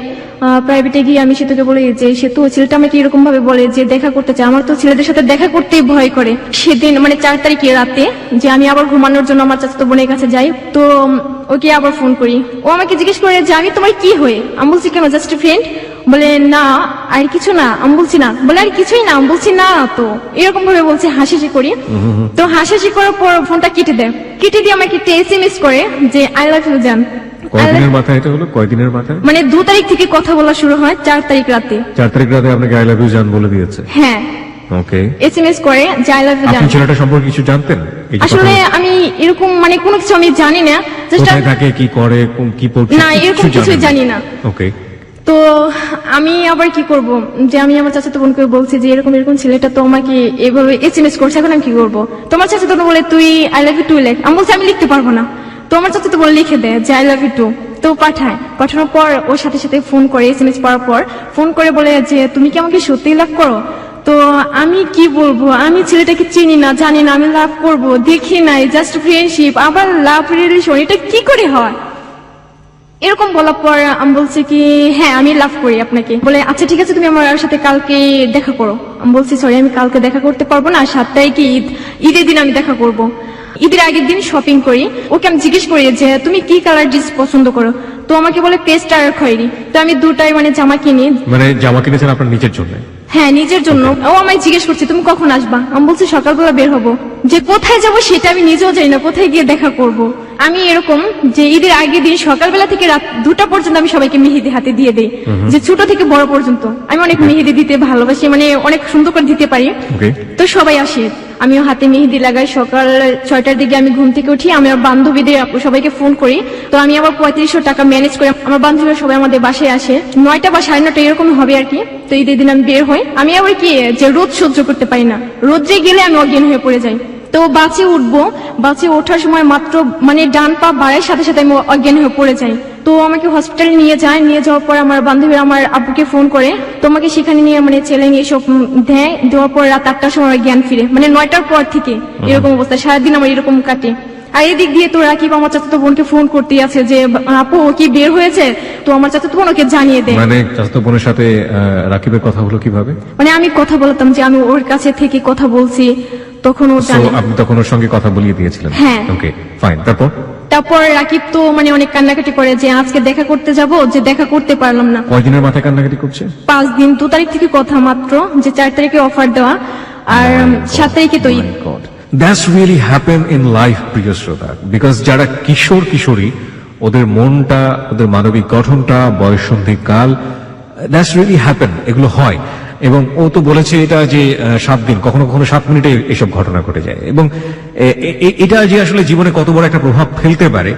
প্রাইভেটে গিয়ে আমি সেতুকে বলি যে সেতু, ছেলেটা আমাকে এরকম ভাবে বলে যে দেখা করতে চায়। আমার তো ছেলেদের সাথে দেখা করতেই ভয় করে। সেদিন মানে 4 তারিখে রাতে যে আমি আবার ঘুমানোর জন্য আমার চাচাতো বোনের কাছে যাই, তো ওকে আবার ফোন করি। ও আমাকে জিজ্ঞেস করে যে আমি তোমার কি হয়ে? আমি বলছি কেন, জাস্ট ফ্রেন্ড। বলে না আর কিছু না। আমি বলছি না। বলে আর কিছুই না। আমি বলছি না। তো এরকম ভাবে বলছে, হাসাহাসি করি। তো হাসাহাসি করার পর ফোনটা কেটে দেয়। কেটে দিয়ে আমাকে একটা SMS করে যে আই লাভ ইউ জান। কয়দিনের মাথায় এটা হলো? কয়দিনের মাথায়? মানে 2 তারিখ থেকে কথা বলা শুরু হয়, 4 তারিখ রাতে। 4 তারিখ রাতে আপনাকে আই লাভ ইউ জান বলে দিয়েছে? হ্যাঁ, ওকে। SMS করে যে আই লাভ ইউ জান। আপনি ছেলেটা সম্পর্কে কিছু জানতেন? এই যে আসলে কথা- আমি এরকম মানে কোনো কিছু আমি জানি না, জাস্ট কোথায় থাকে, কি করে, কি পড়ছে, না, এরকম কিছু জানি না। ওকে। তো আমি আবার কি করব, যে আমি আমার চাচাতো বোনকে বলছি যে এরকম এরকম ছেলেটা তো আমাকে এভাবে SMS করছে, এখন আমি কি করবো? তোমার চাচাতো বোন বলে তুই আই লাভ ইউ টু লেখ। আমি বলছি আমি লিখতে পারবো না। তো আমার চাচাতো বোন লিখে দেয় যে আই লাভ ইউ টু। তো পাঠায়। পাঠানোর পর ওর সাথে সাথে ফোন করে, SMS পাওয়ার পর ফোন করে বলে যে তুমি কি আমাকে সত্যিই লাভ করো? তো আমি কি বলবো, আমি ছেলেটাকে চিনি না, জানি না, আমি লাভ করব দেখি নাই, জাস্ট ফ্রেন্ডশিপ, আবার লাভ রিলেশন, এটা কি করে হয়? এরকম বলার পর আমি বলছি কি হ্যাঁ আমি লাভ করি আপনাকে। বলে আচ্ছা ঠিক আছে, তুমি আমার সাথে কালকে দেখা করো। আমি বলছি সরি, আমি কালকে দেখা করতে পারবো না, 7 তারিখে ঈদ, ঈদের দিন আমি দেখা করব। ঈদের আগের দিন শপিং করি। ওকে আমি জিজ্ঞেস করি যে তুমি কি কালার ড্রেস পছন্দ করো? তো আমাকে বলে পেস্ট আর খয়েরি। তো আমি দুটাই মানে জামা কিনি। মানে জামা কিনেছেন আপনার নিজের জন্য? হ্যাঁ, নিজের জন্য। ও আমায় জিজ্ঞেস করছে তুমি কখন আসবা? আমি বলছি সকালবেলা বের হবো। যে কোথায় যাব সেটা আমি নিজেও জানি না, কোথায় গিয়ে দেখা করব। আমি এরকম যে ঈদের আগের দিন সকালবেলা থেকে রাত 2টা পর্যন্ত আমি সবাইকে মেহেদি হাতে দিয়ে দেই, যে ছোট থেকে বড় পর্যন্ত। আমি অনেক মেহেদি দিতে ভালোবাসি, মানে অনেক সুন্দর করে দিতে পারি। ওকে। তো সবাই আসে, আমিও হাতে মেহেদি লাগাই। সকাল 6টার দিকে আমি ঘুম থেকে উঠি, আমি আমার বান্ধবীদের সবাইকে ফোন করি। তো আমি আবার 3500 টাকা ম্যানেজ করে আমার বান্ধবীরা সবাই আমাদের বাসায় আসে। 9টা বা 9:30 এরকম হবে আর কি। তো ঈদের দিন আমি বের হই। আমি আবার কি যে রোদ সহ্য করতে পারি না, রোদ্রে গেলে আমি অজ্ঞান হয়ে পড়ে যাই। তো বাসে উঠবো, বাসে ওঠার সময় মাত্র মানে ডান পা বাড়ায় সাথে সাথে আমি অজ্ঞান হয়ে পড়ে যাই। তো আমাকে হসপিটালে নিয়ে যায়। নিয়ে যাওয়ার পর আমার বান্ধবীরা আমার আব্বুকে ফোন করে, তোমাকে সেখানে নিয়ে মানে ছেলে নিয়ে সব দেয়। দেওয়ার পর রাত 8টার সময় আমার জ্ঞান ফিরে, মানে 9টার পর থেকে এরকম অবস্থা। সারাদিন আমার এরকম কাটে। আর এদিক দিয়ে তো রাকিব আমার চাচাতো বোনকে ফোন করতে আছে যে আপু ও কি বের হয়েছে? তো আমার চাচাতো বোন ওকে জানিয়ে দেয়। মানে চাচাতো বোনের সাথে রাকিবের কথা হলো কিভাবে? মানে আমি কথা বলতাম যে আমি ওর কাছে থেকে কথা বলছি, তখন ও So, জানে। আপনি তখন ওর সঙ্গে কথা বলিয়ে দিয়েছিলেন? হ্যাঁ। ওকে, ফাইন। তারপর তারপর রাকিব তো মানে অনেক কান্নাকাটি করে যে আজকে দেখা করতে যাব, যে দেখা করতে পারলাম না। কয়দিনের মাথায় কান্নাকাটি করছে? 5 দিন। 2 তারিখ থেকে কথা মাত্র, যে 4 তারিখে অফার দেওয়া, আর 7 তারিখে তো Eid. That's really happen in life, প্রিয় শ্রোতা, বিকজ যারা কিশোর কিশোরী, ওদের মনটা, ওদের মানবিক গঠনটা, বয়ঃসন্ধি কাল, দ্যাটস রিয়েলি হ্যাপেন, এগুলো হয়। এবং ও তো বলেছে এটা যে 7 দিন, কখনো কখনো 7 মিনিটে এসব ঘটনা ঘটে যায়। এবং এটা যে আসলে জীবনে কত বড় একটা প্রভাব ফেলতে পারে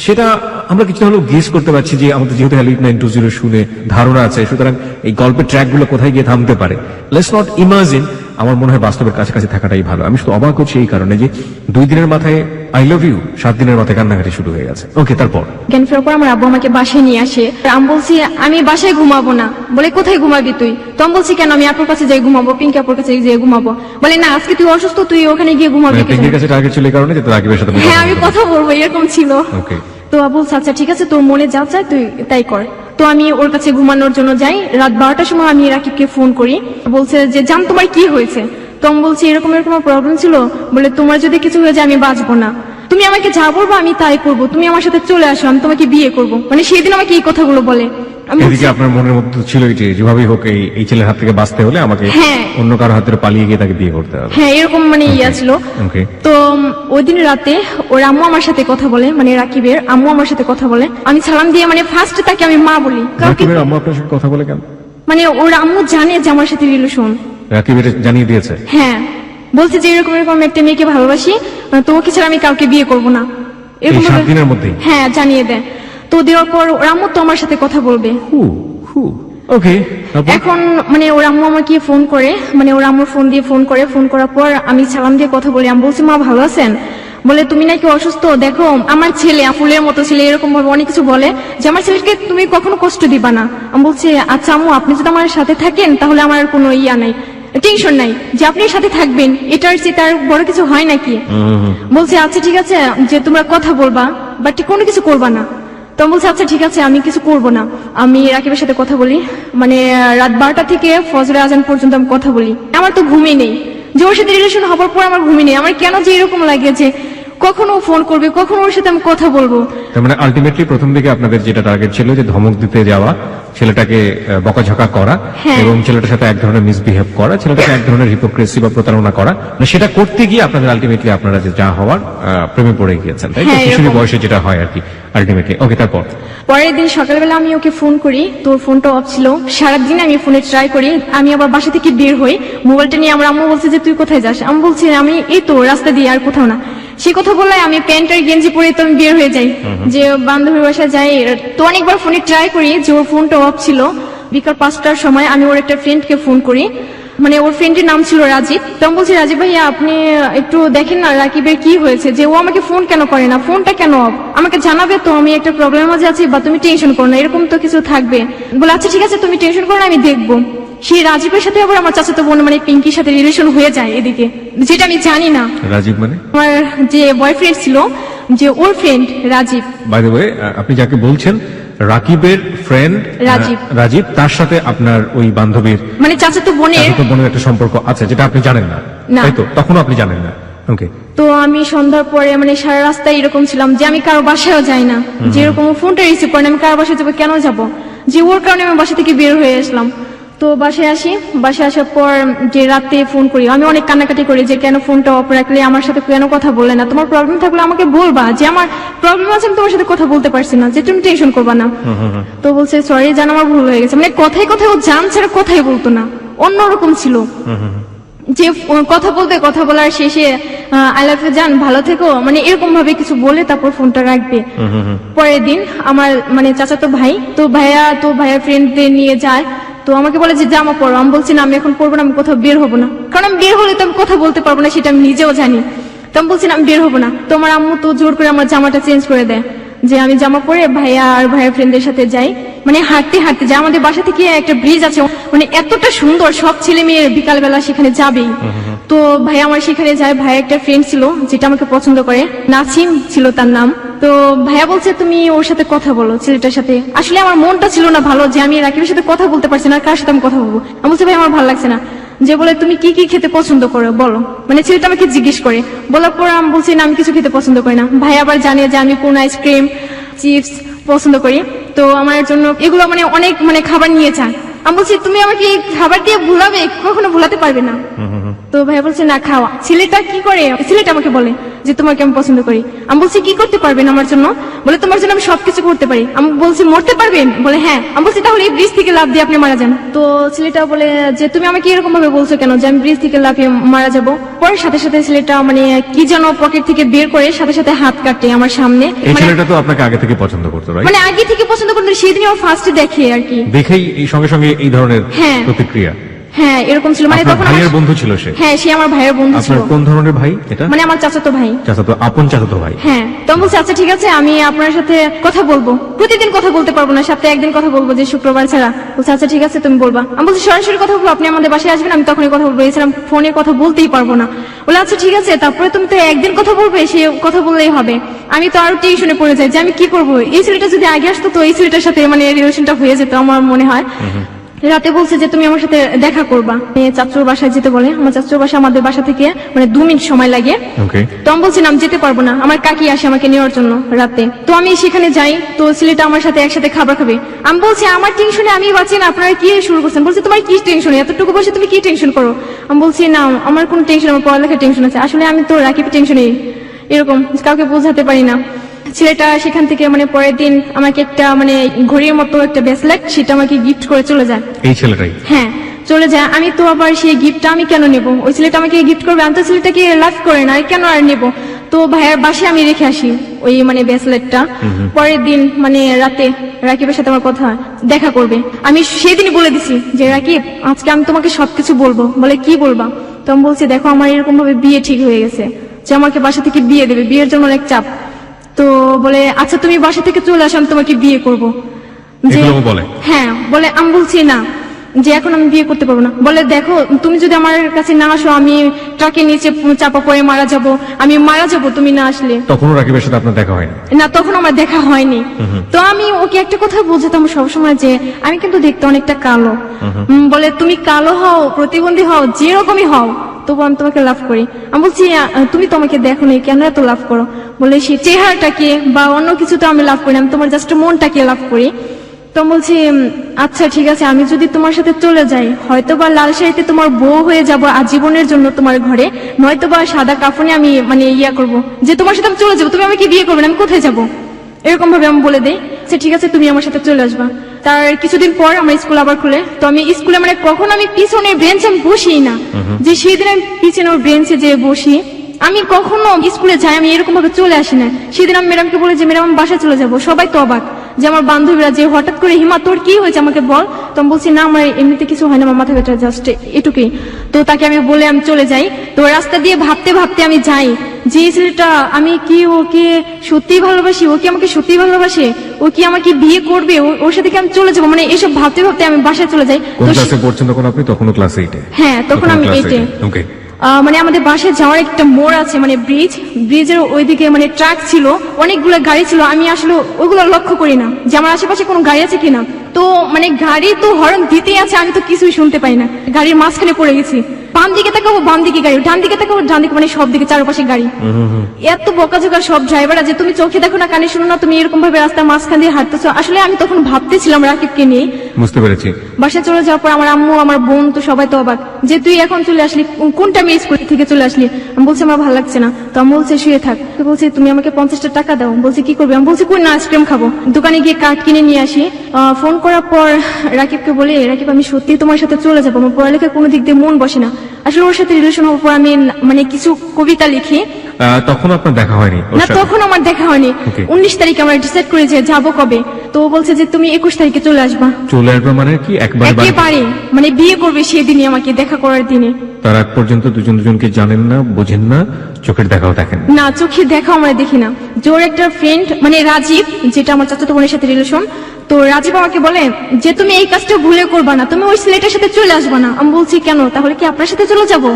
সেটা আমরা কিছুটা হলেও গেস করতে পারছি, যে আমাদের যেহেতু হ্যালিউড 920 শুনে ধারণা আছে, সুতরাং এই গল্পের ট্র্যাকগুলো কোথায় গিয়ে থামতে পারে। Let's not imagine. আমার মনে হয় বাস্তবের কাছাকাছি থাকাটাই ভালো। আমি শুধু অবাক হচ্ছি এই কারণে যে 2 দিনের মাথায় আই লাভ ইউ, 7 দিনের মাথায় কান্নাকাটি শুরু হয়ে গেছে। ওকে, তারপর? জ্ঞান ফেরার পর আমার আব্বু আমাকে বাসায় নিয়ে আসে। আমি বলছি আমি বাসায় ঘুমাবো না। বলে কোথায় ঘুমাবি তুই? তো আমি বলছি কেন, আমি আপুর কাছে যাই ঘুমাবো, পিঙ্কি আপুর কাছে যাই ঘুমাবো। বলে না, আজকে তুই অসুস্থ, তুই ওখানে গিয়ে ঘুমাবি। পিঙ্কির কাছে টার্গেট ছিল এই কারণে যে রাকিবের সাথে হ্যাঁ, আমি কথা বলবো, এরকম ছিল। ওকে। তো আব্বু বলছে আচ্ছা ঠিক আছে, তোর মনে যা চায় তুই তাই কর। তো আমি ওর কাছে ঘুমানোর জন্য যাই। রাত 12টার সময় আমি রাকিবকে ফোন করি। বলছে যে জান তোমার কি হয়েছে? তো আমি বলছি এরকম এরকম প্রবলেম ছিল। বলে তোমার যদি কিছু হয়ে যায় আমি বাঁচবো না, তুমি আমাকে যা বলবো আমি তাই করবো, তুমি আমার সাথে চলে আসো, আমি তোমাকে বিয়ে করবো। মানে সেদিন আমাকে এই কথাগুলো বলে। আমি এদিকে আপনার মনের মধ্যে ছিল যে যেভাবেই হোক এই ছেলের হাত থেকে বাঁচতে হলে আমাকে হ্যাঁ। অন্য কারো হাত থেকে পালিয়ে গিয়ে তাকে বিয়ে করতে হবে। হ্যাঁ, এরকম মানে ইয়া ছিল। ওকে। তো ওই দিন রাতে ওর আম্মু আমার সাথে কথা বলে, মানে রাকিবের আম্মু আমার সাথে কথা বলে। আমি সালাম দিয়ে মানে ফার্স্ট তাকে আমি মা বলি, কারণ কি রাকিবের আম্মা আপনার সাথে কথা বলে কেন? মানে ওর আম্মু জানে যে আমার সাথে রিলেশন। রাকিবের জানিয়ে দিয়েছে? হ্যাঁ, বলছে যে এরকম এরকম একটা মেয়েকে ভালোবাসি, তো ওকে ছাড়া আমি কাউকে বিয়ে করব না, এরকম এই 7 ভাবে- দিনের মধ্যেই? হ্যাঁ, জানিয়ে দেয়। তো দেওয়ার পর ওর আম্মু তো আমার সাথে কথা বলবে। ওকে। এখন মানে ওর আম্মু আমাকে ফোন করে, মানে ওর আম্মুর ফোন দিয়ে ফোন করার পর আমি সালাম দিয়ে কথা বলি। আমি বলছি মা ভালো আছেন? বলে তুমি নাকি অসুস্থ, দেখো আমার ছেলে ফুলের মতো ছেলে, এরকম ভাবে অনেক কিছু বলে যে আমার ছেলেকে তুমি কখনো কষ্ট দিবা না। আমি বলছি আচ্ছা আম্মু, আপনি যদি আমার সাথে থাকেন তাহলে আমার আর কোনো ইয়া নাই, টেনশন নাই, যে আপনি সাথে থাকবেন এটার চেয়ে তার বড় কিছু হয় নাকি। বলছে আচ্ছা ঠিক আছে, যে তোমরা কথা বলবা বাট কোনো কিছু করবা না। তো আমি বলছি আচ্ছা ঠিক আছে, আমি কিছু করব না, আমি রাকিবের সাথে কথা বলি, মানে রাত 12টা থেকে ফজরের আজান পর্যন্ত আমি কথা বলি। আমার তো ঘুমই নেই, যে ওর সাথে রিলেশন হবার পর আমার ঘুমই নেই। আমার কেন যে এরকম লাগে যে কখনো ফোন করবে, কখনো ওর সাথে আমি কথা বলবো। তার মানে আলটিমেটলি প্রথম দিকে আপনাদের যেটা টার্গেট ছিল যে ধমক দিতে যাওয়া, ছেলেটাকে বকাঝকা করা, হ্যাঁ। এবং ছেলেটার সাথে এক ধরনের মিসবিহেভ করা, ছেলেটাকে এক ধরনের হিপোক্রেসি বা প্রতারণা করা, মানে সেটা করতে গিয়ে আপনাদের আলটিমেটলি আপনারা যে যা হওয়ার প্রেমে পড়ে গিয়েছেন, তাই তো? হ্যাঁ, কিশোরী এরকম। বয়সে যেটা হয় আর কি আলটিমেটলি। ওকে, তারপর? পরের দিন সকালবেলা আমি ওকে ফোন করি, তোর ফোনটা অফ ছিল। সারাদিন আমি ফোনে ট্রাই করি, আমি আবার বাসা থেকে বের হই, মোবাইলটা নিয়ে আমার আম্মু বলছে যে তুই কোথায় যাস। আমি বলছি আমি এই তো রাস্তা দিয়ে, আর কোথাও না। সে কথা বললে আমি প্যান্ট আর গেঞ্জি পরে তো আমি বের হয়ে যাই, যে বান্ধবীর বাসায় যাই। তো অনেকবার ফোনে ট্রাই করি, যে ওর ফোনটা অফ ছিল। বিকাল 5টার সময় আমি ওর একটা ফ্রেন্ডকে ফোন করি, মানে ওর ফ্রেন্ডের নাম ছিল রাজীব। তো আমি বলছি রাজীব ভাইয়া আপনি একটু দেখেন না রাকিবের কি হয়েছে, যে ও আমাকে ফোন কেন করে না, ফোনটা কেন অফ, আমাকে জানাবে তো, আমি একটা প্রবলেমের মাঝে আছি, বা তুমি টেনশন করো না, এরকম তো কিছু থাকবে। বলে আচ্ছা ঠিক আছে তুমি টেনশন করো না, আমি দেখবো। সেই রাজীবের সাথে আবার আমার চাচাতো বোন মানে পিঙ্কির সাথে রিলেশন হয়ে যায় এদিকে, যেটা আমি জানি না। রাজীব মানে? আমার যে বয়ফ্রেন্ড ছিল, যে ওর friend Rajib. By the way, আপনি যাকে বলছেন রাকিবের ফ্রেন্ড রাজীব। রাজীব, তার সাথে আপনার ওই বান্ধবীর মানে চাচাতো বোনের। চাচাতো বোনের একটা সম্পর্ক আছে যেটা আপনি জানেন না, না। তাই তো? তখনও আপনি জানেন না। ওকে। তো আমি সন্ধ্যার পরে মানে সারা রাস্তায় এরকম ছিলাম যে আমি কারো বাসায়ও যাই না, যেরকম ফোনটা রিসিভ করে না, আমি কারো বাসায় যাবো, কেন যাব, যে ওর কারণে আমি বাসা থেকে বের হয়ে আসলাম। তো বাসায় আসি, বাসায় আসার পর যে রাতে ফোন করি, আমি অনেক কান্নাকাটি করি যে কেন ফোনটা অফ রাখলে, আমার সাথে কেন কথা বললে না, তোমার প্রবলেম থাকলে আমাকে বলবা, যে আমার প্রবলেম আছে আমি তোমার সাথে কথা বলতে পারছি না, যে তুমি টেনশন করবা না। তো বলছে সরি জান, আমার ভুল হয়ে গেছে। মানে কথায় কথায় ও জান ছাড়া কথাই বলতো না, অন্যরকম ছিল, যে কথা বলতে, কথা বলার শেষে আই লাভ ইউ জান, ভালো থেকো, মানে এরকম ভাবে কিছু বলে তারপর ফোনটা রাখবে। পরের দিন আমার মানে চাচাতো ভাই, তো ভাইয়া ফ্রেন্ডদের নিয়ে যায়, তো আমাকে বলে যে জামা পরো। আমি বলছি না আমি এখন পরবো না, আমি কোথাও বের হবো না, কারণ আমি বের হলে তো আমি কথা বলতে পারবো না, সেটা আমি নিজেও জানি। তো আমি বলছি না আমি বের হবো না। তো আমার আম্মু তো জোর করে আমার জামাটা চেঞ্জ করে দেয়, যে আমি জামা পরে ভাইয়া আর ভাইয়া ফ্রেন্ডদের সাথে যাই, মানে হাঁটতে হাঁটতে যাই। আমাদের বাসা থেকে একটা ব্রিজ আছে, মানে এতটা সুন্দর, সব ছেলে মেয়ে বিকালবেলা সেখানে যাবেই। তো ভাইয়া আমার সেখানে যায়, ভাইয়া একটা ফ্রেন্ড ছিল যেটা আমাকে পছন্দ করে, নাসিম ছিল তার নাম। তো ভাইয়া বলছে তুমি ওর সাথে কথা বলো, ছেলেটার সাথে। আসলে আমার মনটা ছিল না ভালো, যে আমি রাকিবের সাথে কথা বলতে পারছি না, কার সাথে আমি কথা বলবো। আমি বলছি ভাই আমার ভালো লাগছে না। যে বলে তুমি কি কি খেতে পছন্দ করো বলো, মানে ছেলেটা আমাকে জিজ্ঞেস করে। বলার পর আমি বলছি না আমি কিছু খেতে পছন্দ করি না। ভাই আবার জানে যে আমি কোন আইসক্রিম, চিপস পছন্দ করি, তো আমার জন্য এগুলো মানে অনেক মানে খাবার নিয়ে যান। আমি বলছি তুমি আমাকে এই খাবার দিয়ে ভুলাবে, কখনো ভুলাতে পারবে না। তো ভাইয়া বলছে না খাওয়া। ছেলেটা কি করে, ছেলেটা আমাকে বলে যে তোমাকে আমি পছন্দ করি। আমি বলছি কি করতে পারবেন আমার জন্য, বলে তোমার জন্য আমি সবকিছু করতে পারি। আমি বলছি মরতে পারবেন, বলে হ্যাঁ। আমি বলছি তাহলে এই ব্রিজ থেকে লাফ দিয়ে আপনি মারা যান। তো ছেলেটা বলে যে তুমি আমাকে এরকম ভাবে বলছো কেন, যে আমি ব্রিজ থেকে লাফিয়ে মারা যাবো। পরে সাথে সাথে ছেলেটা মানে কি যেন পকেট থেকে বের করে সাথে সাথে হাত কাটে আমার সামনে। এই মানে ছেলেটা তো আপনাকে আগে থেকে পছন্দ করতো, রাইট? মানে আগে থেকে পছন্দ করতো, সেদিনই আমার ফার্স্টে দেখে আর কি। দেখেই এই সঙ্গে সঙ্গে এই ধরনের হ্যাঁ। প্রতিক্রিয়া। হ্যাঁ এরকম ছিল, মানে আপনার তখন ভাইয়ের আমার- বন্ধু ছিল সে? হ্যাঁ সে আমার ভাইয়ের বন্ধু ছিল, আপনার কোন ধরনের ভাই এটা? মানে আমার চাচাতো ভাই। চাচাতো, আপন চাচাতো ভাই? হ্যাঁ। তো আমি বলছি আচ্ছা ঠিক আছে আমি আপনার সাথে কথা বলবো, প্রতিদিন কথা বলতে পারবো না, সপ্তাহে একদিন কথা বলবো, যে শুক্রবার ছাড়া। বলছে আচ্ছা ঠিক আছে তুমি বলবা। আমি বলছি সরাসরি কথা বলবো, আপনি আমাদের বাসায় আসবেন, আমি তখনই কথা বলবো, এছাড়া ফোনে কথা বলতেই পারবো না। বলে আচ্ছা ঠিক আছে, তারপরে তুমি তো একদিন কথা বলবে, সে কথা বললেই হবে। আমি তো আরো টেনশনে পড়ে যাই যে আমি কি করবো, এই ছেলেটা যদি আগে আসতো তো এই ছেলেটার সাথে মানে রিলেশনটা হয়ে যেত আমার মনে হয়। রাতে বলছে যে তুমি আমার সাথে দেখা করবা, চাচুর বাসায় যেতে বলে। আমার চাচুর বাসা আমাদের বাসা থেকে মানে 2 মিনিট সময় লাগে। ওকে। তো আমি বলছি না আমি যেতে পারবো না, আমার কাকি আসে আমাকে নেওয়ার জন্য রাতে। তো আমি সেখানে যাই, তো ছেলেটা আমার সাথে একসাথে খাবার খাবে। আমি বলছি আমার টেনশনে আমি বাঁচি না, আপনারা কি শুরু করছেন। বলছে তোমার কি টেনশন, এতটুকু বসে তুমি কি টেনশন করো। আমি বলছি না আমার কোনো টেনশন, আমার পড়ালেখার টেনশন আছে। আসলে আমি তো রাকিবের টেনশনে এরকম কাউকে বোঝাতে পারি না। ছেলেটা সেখান থেকে মানে পরের দিন আমাকে একটা মানে ঘড়ির মতো একটা ব্রেসলেট, সেটা আমাকে গিফট করে চলে যায়। এই ছেলেটাই? হ্যাঁ চলে যায়। আমি তো আবার সেই গিফটটা আমি কেন নেব, ওই ছেলেটা আমাকে গিফট করবে, আমি তো ছেলেটাকে লাভ করে না, কেন আর নেব। তো ভাইয়ের বাসায় আমি রেখে আসি ওই মানে ব্রেসলেটটা। পরের দিন মানে রাতে রাকিবের সাথে আমার কথা দেখা করবে, আমি সেদিনই বলে দিছি যে রাকিব আজকে আমি তোমাকে সবকিছু বলবো। বলে কি বলবা। তো আমি বলছি দেখো আমার এরকম ভাবে বিয়ে ঠিক হয়ে গেছে, যে আমাকে বাসা থেকে বিয়ে দেবে, বিয়ের জন্য অনেক চাপ। তো বলে আচ্ছা তুমি বাসা থেকে চলে আসো, আমি তোমাকে বিয়ে করবো। এগুলো বলে? হ্যাঁ বলে। আমি বলছি না, যে এখন আমি বিয়ে করতে পারবো না। বলে দেখো তুমি যদি আমার কাছে না আসো, আমি ট্রাকের নিচে চাপা পড়ে মারা যাব, আমি মারা যাব তুমি না আসলে। তখনও রাকিবের সাথে আপনার দেখা হয়নি? না, তখন আমার দেখা হয়নি। তো আমি ওকে একটা কথা বোঝাতাম সবসময় যে আমি কিন্তু দেখতে অনেকটা কালো। বলে তুমি কালো হও, প্রতিবন্ধী হও, যেরকমই হও, তবু আমি তোমাকে লাভ করি। আমি বলছি তুমি তো আমাকে দেখো নি, কেন এত লাভ করো? বলে সে চেহারাটাকে বা অন্য কিছু তো আমি লাভ করি না, আমি তোমার জাস্ট মনটাকে লাভ করি। তো বলছি আচ্ছা ঠিক আছে, আমি যদি তোমার সাথে চলে যাই, হয়তো বা লাল শাড়িতে তোমার বউ হয়ে যাব আজীবনের জন্য তোমার ঘরে, নয়তো বা সাদা কাফনে আমি মানে ইয়া করব, যে তোমার সাথে আমি চলে যাবো, তুমি আমাকে বিয়ে করবে না, আমি কোথায় যাব? এরকম ভাবে আমি বলে দেই। আচ্ছা ঠিক আছে, তুমি আমার সাথে চলে আসবা। তার কিছুদিন পর আমার স্কুল আবার খুলে। তো আমি স্কুলে মানে কখনো আমি পিছনে বেঞ্চে আমি বসি না, যে সেদিন আমি পিছনে বেঞ্চে যে বসি, আমি কখনো স্কুলে যাই আমি এরকম ভাবে চলে আসি না। সেদিন আমি ম্যাডামকে বলে যে ম্যাডাম আমি বাসায় চলে যাবো। সবাই তো অবাক, যে আমার বান্ধবীরা যে হঠাৎ করে হিমা তোর কি হয়েছে আমাকে বল। তো আমি বলছি না আমার এমনিতে কিছু হয় না, আমার মাথা ব্যথা জাস্ট এটুকুই। তো তাকে আমি বলে আমি চলে যাই। তো রাস্তা দিয়ে ভাবতে ভাবতে আমি যাই যে এই ছেলেটা আমি কি ওকে সত্যিই ভালোবাসি, ও কি আমাকে সত্যিই ভালোবাসে, ও কি আমাকে বিয়ে করবে, ওর সাথে কি আমি চলে যাবো, মানে এসব ভাবতে ভাবতে আমি বাসায় চলে যাই। কোন তো ক্লাসে পড়ছেন তখন আপনি? তখনও ক্লাস 8 এ? হ্যাঁ তখন আমি 8 এ। ওকে। মানে আমাদের বাসায় যাওয়ার একটা মোড় আছে, মানে ব্রিজের ওইদিকে মানে ট্রাক ছিল, অনেকগুলো গাড়ি ছিল। আমি আসলে ওইগুলো লক্ষ্য করি না যে আমার আশেপাশে কোনো গাড়ি আছে কিনা। তো মানে গাড়ি তো হর্ন দিতেই আছে, আমি তো কিছুই শুনতে পাই না। গাড়ির মাঝখানে পড়ে গেছি। বাম দিকে তাকাবো বাম দিকে গাড়ি, ডান দিকে তাকাবো ডান দিকে, মানে সব দিকে চারপাশে গাড়ি। এত বকাঝকা সব ড্রাইভাররা যে তুমি চোখে দেখো না কানে শুনো না, তুমি এরকম ভাবে রাস্তার মাঝখান দিয়ে হাঁটতেছো। আসলে আমি তখন ভাবতেছিলাম রাকিবকে নিয়ে। বুঝতে পেরেছি। বাসায় চলে যাওয়ার পর আমার আম্মু আমার বোন তো সবাই তো অবাক, যে তুই এখন চলে আসলি, কোনটা আমি স্কুল থেকে চলে আসলি। আমি বলছি আমার ভালো লাগছে না। তো আমি বলছে শুয়ে থাক। তো বলছে তুমি আমাকে 50টা টাকা দাও। বলছি কি করবে? আমি বলছি কই না আইসক্রিম খাবো, দোকানে গিয়ে কাঠ কিনে নিয়ে আসি। ফোন করার পর রাকিবকে বলি রাকিব আমি সত্যি তোমার সাথে চলে যাবো, আমার পড়ালেখার কোনো দিক দিয়ে মন বসে না। আসলে ওর সাথে রিলেশন হওয়ার পর আমি মানে কিছু কবিতা লিখি। তখন আপনার দেখা হয়নি ওর না, সাথে? তখন আমার দেখা হয়নি। Okay. 19 তারিখে আমরা ডিসাইড করে যে যাবো কবে। তো ও বলছে যে তুমি 21 তারিখে চলে আসবা। চলে আসবে মানে কি একবারে বাড়ি? একেবারে মানে বিয়ে করবে সেদিনই, আমাকে দেখা করার দিনে। তার আগ পর্যন্ত দুজন দুজনকে জানেন না, বোঝেন না, চোখের দেখাও দেখেন না? না, চোখে দেখা আমরা দেখি না। জোর একটা ফ্রেন্ড মানে রাজীব, যেটা আমার চাচাতো বোনের সাথে রিলেশন, তো রাজীব আমাকে বলে যে তুমি এই কাজটা ভুলে করবা না, তুমি ওই ছেলেটার সাথে চলে আসবা না। আমি বলছি কেন? তাহলে কি আপনার সাথে চলে যাবো?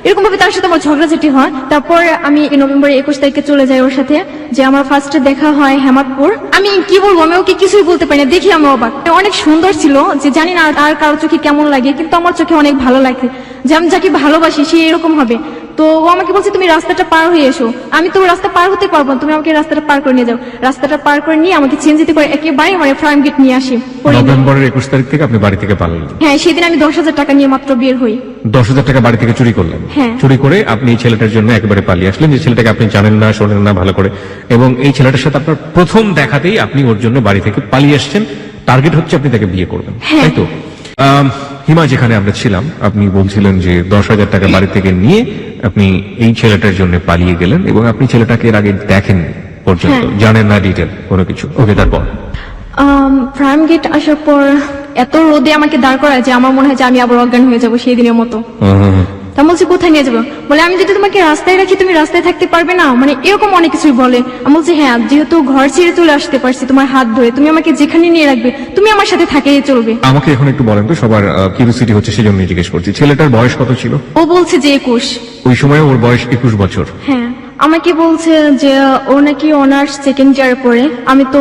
এরকম ভাবে তার সাথে আমার ঝগড়াঝাটি হয়। তারপর আমি নভেম্বরের 21 তারিখে চলে যাই ওর সাথে। যে আমার ফার্স্টে দেখা হয় হেমাদপুর। আমি কি বলবো, আমি ওকে কিছুই বলতে পারি না, দেখি আমি অবাক। অনেক সুন্দর ছিল, যে জানি না আর কারো চোখে কেমন লাগে, কিন্তু আমার চোখে অনেক ভালো লাগে, যে আমি যাকে ভালোবাসি সে এরকম হবে। তো ও আমাকে বলছে তুমি রাস্তাটা পার হয়ে এসো। আমি তো রাস্তা পার হতে পারবো না, তুমি আমাকে রাস্তাটা পার করে নিয়ে যাও। রাস্তাটা পার করে নিয়ে আমাকে চেঞ্জিতে করে একেবারে মানে ফার্ম গেট নিয়ে আসি। নভেম্বরের 21 তারিখ থেকে আপনি বাড়ি থেকে পালালেন? হ্যাঁ, সেদিন আমি 10,000 টাকা নিয়ে মাত্র বের হই। 10,000 টাকা বাড়ি থেকে চুরি করলেন? হ্যাঁ। চুরি করে আপনি এই ছেলেটার জন্য একেবারে পালিয়ে আসলেন, যে ছেলেটাকে আপনি জানেন না, শোনেন না ভালো করে, এবং এই ছেলেটার সাথে আপনার প্রথম দেখাতেই আপনি ওর জন্য বাড়ি থেকে পালিয়ে আসছেন। টার্গেট হচ্ছে আপনি তাকে বিয়ে করবেন, হ্যাঁ। তাই তো? হিমা, যেখানে আমরা ছিলাম, আপনি বলছিলেন যে 10,000 টাকা বাড়ি থেকে নিয়ে আপনি এই ছেলেটার জন্য পালিয়ে গেলেন, এবং আপনি ছেলেটাকে এর আগে দেখেন পর্যন্ত, হ্যাঁ। জানেন না ডিটেল কোনো কিছু। ওকে, তারপর? ফার্ম গেট আসার পর এত রোদে আমাকে দাঁড় করায় যে আমার মনে হয় যে আমি আবার অজ্ঞান হয়ে যাবো সেই দিনের মতো। তা বলছি কোথায় নিয়ে যাবো? বলে আমি যদি তোমাকে রাস্তায় রাখি তুমি রাস্তায় থাকতে পারবে না, মানে এরকম অনেক কিছুই বলে। আমি বলছি হ্যাঁ, যেহেতু ঘর ছেড়ে চলে আসতে পারছি তোমার হাত ধরে, তুমি আমাকে যেখানে নিয়ে রাখবে তুমি আমার সাথে থাকলেই চলবে। আমাকে এখন একটু বলেন তো, সবার কিউরিওসিটি হচ্ছে সেজন্য জিজ্ঞেস করছি, ছেলেটার বয়স কত ছিল? ও বলছে যে 21। ওই সময় ওর বয়স 21 বছর? হ্যাঁ, আমাকে বলছে যে ও নাকি অনার্স সেকেন্ড ইয়ারে পড়ে। আমি তো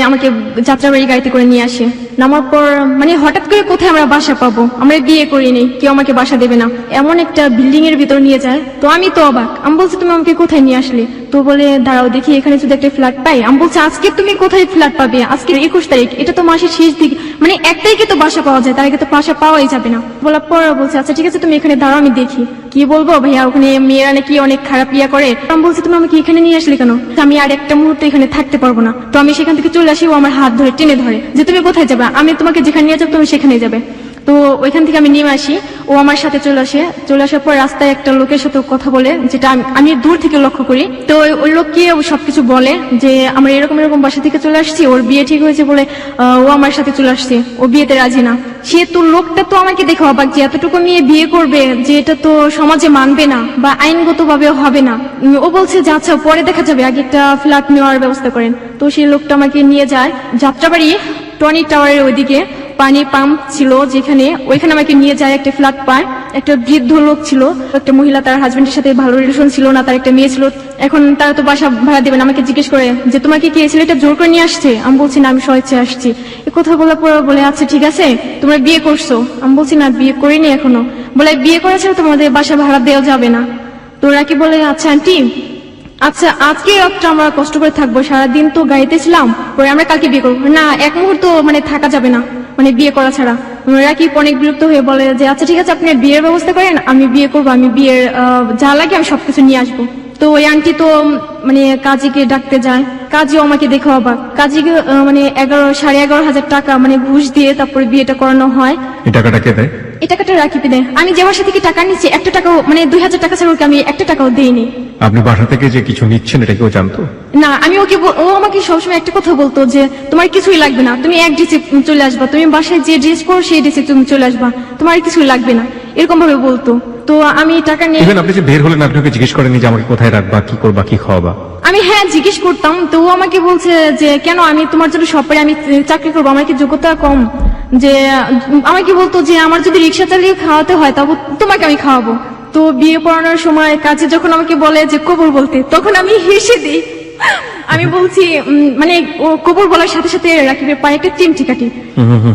আমাকে যাত্রাবাড়ি গাড়িতে করে নিয়ে আসে। নামার পর মানে হঠাৎ করে কোথায় আমরা বাসা পাবো, আমরা বিয়ে করিনি, কেউ আমাকে বাসা দেবে না, এমন একটা বিল্ডিং এর ভিতর নিয়ে যায়। তো আমি তো অবাক, আমি বলছি তুমি আমাকে কোথায় নিয়ে আসলে? তো বলে দাঁড়াও দেখি এখানে যদি একটা ফ্ল্যাট পাই। আমি বলছি আজকে তুমি কোথায় ফ্ল্যাট পাবে? আজকে 21 তারিখ, এটা তো মাসের শেষ দিকে, মানে 1 তারিখে তো বাসা পাওয়া যায়, তার আগে তো বাসা পাওয়াই যাবে না। বলার পর বলছে আচ্ছা ঠিক আছে তুমি এখানে দাঁড়াও আমি দেখি। কি বলবো ভাইয়া, ওখানে মেয়েরা নাকি অনেক খারাপ ইয়া করে। আমি বলছি তুমি আমাকে এখানে নিয়ে আসলে কেন? আমি আর একটা মুহূর্তে এখানে থাকতে পারবো না। তো আমি সেখান থেকে চলে আসি, ও আমার হাত ধরে টেনে ধরে যে তুমি কোথায় যাবে, আমি তোমাকে যেখানে নিয়ে যাবো তুমি সেখানে যাবে। তো ওইখান থেকে আমি নেমে আসি, ও আমার সাথে চলে আসার পর রাস্তায় একটা লোকের সাথে কথা বলে, যেটা আমি দূর থেকে লক্ষ্য করি। তো ওই লোককে সবকিছু বলে যে আমরা এরকম বাসা থেকে চলে আসছি, ওর বিয়ে ঠিক হয়েছে বলে ও আমার সাথে চলে আসছে, ও বিয়েতে রাজি না। সে তো লোকটা তো আমাকে দেখে অবাক যে এতটুকু মেয়ে বিয়ে করবে, যে এটা তো সমাজে মানবে না বা আইনগত ভাবে হবে না। ও বলছে যে আচ্ছা পরে দেখা যাবে, আগে একটা ফ্ল্যাট নেওয়ার ব্যবস্থা করেন। তো সেই লোকটা আমাকে নিয়ে যায় যাত্রাবাড়ি টনি টাওয়ারের ওইদিকে, পানি পাম্প ছিল যেখানে, ওইখানে আমাকে নিয়ে যায়। একটা ফ্ল্যাট পায়, একটা বৃদ্ধ লোক ছিল, একটা মহিলা, তার হাজবেন্ডের সাথে ভালো রিলেশন ছিল না, তার একটা মেয়ে ছিল। এখন তারা তো বাসা ভাড়া দেবেন, আমাকে জিজ্ঞেস করে যে তোমাকে কি এই ছেলেটা জোর করে নিয়ে আসছে? আমি বলছি না, আমি স্বেচ্ছায় আসছি। এ কথা বলার পর বলে আচ্ছা ঠিক আছে, তোমরা বিয়ে করছো? আমি বলছি না, বিয়ে করিনি এখনো। বলে বিয়ে করেছে তোমাদের বাসা ভাড়া দেওয়া যাবে না। তো রাকিব বলে আচ্ছা আন্টি, আচ্ছা আজকে রাতটা আমরা কষ্ট করে থাকবো, সারাদিন তো গাড়িতে ছিলাম, পরে আমরা কালকে বিয়ে করবো। না, এক মুহূর্ত মানে থাকা যাবে না, মানে বিয়ে করা ছাড়া। রাকিব অনেক বিরক্ত হয়ে বলে যে আচ্ছা ঠিক আছে, আপনি বিয়ের ব্যবস্থা করেন, আমি বিয়ে করবো, আমি বিয়ের যা লাগে আমি সবকিছু নিয়ে আসবো। তো ওই আন্টি তো মানে কাজীকে ডাকতে যায়, কাজীও আমাকে দেখে অবাক। কাজীকে মানে 11,500 টাকা মানে ঘুষ দিয়ে তারপরে বিয়েটা করানো হয়। এই টাকাটা কে দেয়? এই টাকাটা রাকিব দেয়। আমি যে বাসা থেকে টাকা নিচ্ছি, একটা টাকাও মানে 2,000 টাকা ছাড়া ওকে আমি একটা টাকাও দিইনি। আপনি বাসা থেকে যে কিছু নিচ্ছেন এটা কেউ জানতো? না, আমি ওকে ও আমাকে সবসময় একটা কথা বলতো যে তোমার কিছুই লাগবে না, তুমি এক ড্রেসে চলে আসবা, তুমি বাসায় যে ড্রেস করো সেই ড্রেসে তুমি চলে আসবা, তোমার কিছুই লাগবে না, এরকম ভাবে বলতো। তো আমি টাকা নিয়ে, ইভেন আপনি যে বের হলেন আপনি ওকে জিজ্ঞেস করেননি যে আমাকে কোথায় রাখবা, কি করবা, কি খাওয়াবা? আমি হ্যাঁ জিজ্ঞেস করতাম। তো ও আমাকে বলছে যে কেন, আমি তোমার জন্য সব পারি, আমি চাকরি করবো, আমার কি যোগ্যতা কম? যে আমাকে বলতো যে আমার যদি রিক্সা চালিয়ে খাওয়াতে হয় তবে তোমাকে আমি খাওয়াবো। তো বিয়ে পড়ানোর সময় কাজে যখন আমাকে বলে যে কবুল বলতে, তখন আমি হেসে দিই। আমি বলছি মানে ও কবুল বলার সাথে সাথে রাকিবের পায়ে একটা চিমটি কাটি।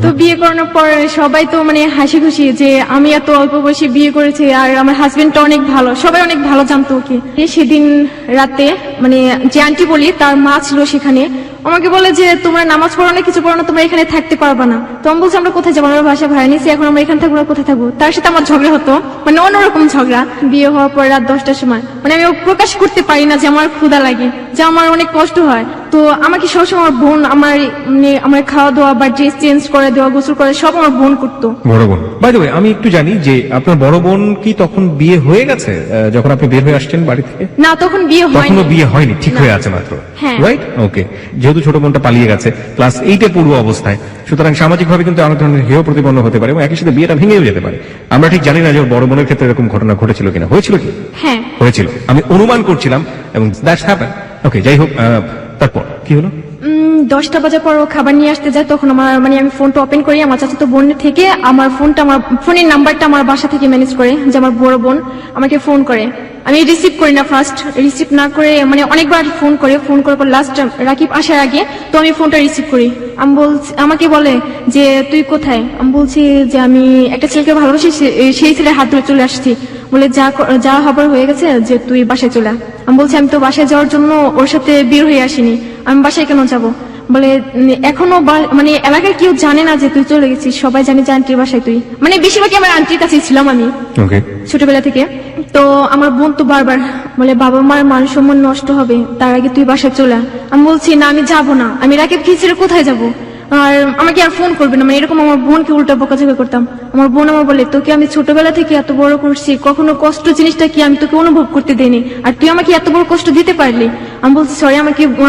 তো বিয়ে করানোর পর সবাই তো মানে হাসি খুশি যে আমি এত অল্প বয়সে বিয়ে করেছি, আর আমার হাজবেন্ডটা অনেক ভালো, সবাই অনেক ভালো জানতো ওকে। সেদিন রাতে মানে যে আন্টি বলি তার মা ছিল সেখানে, আমাকে বলে যে তোমরা নামাজ পড়ো না, কিছু পড়ো না, তোমরা এখানে থাকতে পারবা না। তো আমি বলছি আমরা কোথায় যাবো, আমরা বাসা ভাড়া নিয়েছি, এখন আমরা এখানে থাকবো না, কোথায় থাকবো? তার সাথে আমার ঝগড়া হতো, মানে অন্যরকম ঝগড়া। বিয়ে হওয়ার পর রাত 10টার সময় মানে আমি প্রকাশ করতে পারি না যে আমার ক্ষুধা লাগে, যে আমার অনেক কষ্ট হয়। তো আমাকে সবসময় আমার বোন আমার খাওয়া দাওয়া বা ড্রেস চেঞ্জ করে দেওয়া, গোসল করে সব আমার বোন করতো। বড় বোন, বাই দ্য ওয়ে আমি একটু জানি যে আপনার বড় বোন কি তখন বিয়ে হয়ে গেছে যখন আপনি বের হয়ে আসছেন বাড়ি থেকে? না, তখন বিয়ে হয়নি। তখনও বিয়ে হয়নি, ঠিক না। হয়ে আছে মাত্র, হ্যাঁ। রাইট? ওকে। যেহেতু ছোট বোনটা পালিয়ে গেছে ক্লাস 8-এ পড়ুয়া অবস্থায়, সুতরাং সামাজিক ভাবে কিন্তু অনেক ধরনের হেয় প্রতিপন্ন হতে পারে এবং একই সাথে বিয়েটা ভেঙেও যেতে পারে। আমরা ঠিক জানি না যে ওর বড় বোনের ক্ষেত্রে এরকম ঘটনা ঘটেছিল কিনা। হয়েছিল কি? হ্যাঁ হয়েছিল, আমি অনুমান করছিলাম এবং দ্যাটস হ্যাপেন। ওকে, যাই হোক, তারপর কি হলো? 10টা বাজার পর ও খাবার নিয়ে আসতে যায়, তখন আমার মানে আমি ফোনটা ওপেন করি, আমার চাচাতো বোন থেকে আমার ফোনটা, আমার ফোনের নাম্বারটা আমার বাসা থেকে ম্যানেজ করে যে আমার বড় বোন আমাকে ফোন করে। আমি রিসিভ করি না, ফার্স্ট রিসিভ না করে মানে অনেকবার ফোন করার পর লাস্ট রাকিব আসার আগে তো আমি ফোনটা রিসিভ করি। আমাকে বলে যে তুই কোথায়? আমি বলছি যে আমি একটা ছেলেকে ভালোবাসি, সেই ছেলের হাত ধরে চলে আসছি। বলে যা হবার হয়ে গেছে, যে তুই বাসায় চলে আয়। আমি বলছি আমি তো বাসায় যাওয়ার জন্য ওর সাথে বের হয়ে আসিনি, আমি বাসায় কেন যাবো? বলে এখনো মানে এলাকায় কেউ জানে না যে তুই চলে গেছিস, সবাই জানে যে আন্টির বাসায় তুই, মানে বেশিরভাগই আমার আন্টির কাছেই ছিলাম আমি ওকে। ছোটবেলা থেকে। তো আমার বোন তো বারবার বলে বাবা মার মান সম্মান নষ্ট হবে, তার আগে তুই বাসায় চলে আয়। আমি বলছি না, আমি যাবো না, আমি রাকিব ছেড়ে কোথায় যাবো, আর আমাকে আর ফোন করবে না, মানে এরকম আমার বোনকে উল্টা বকাঝকা করতাম। আমার বোন আমার বলে তোকে আমি ছোটবেলা থেকে এত বড় করছি, কখনো কষ্ট জিনিসটা কি আমি তোকে অনুভব করতে দেইনি, আর তুই আমাকে এত বড় কষ্ট দিতে পারলি। আমি বলছি সরি,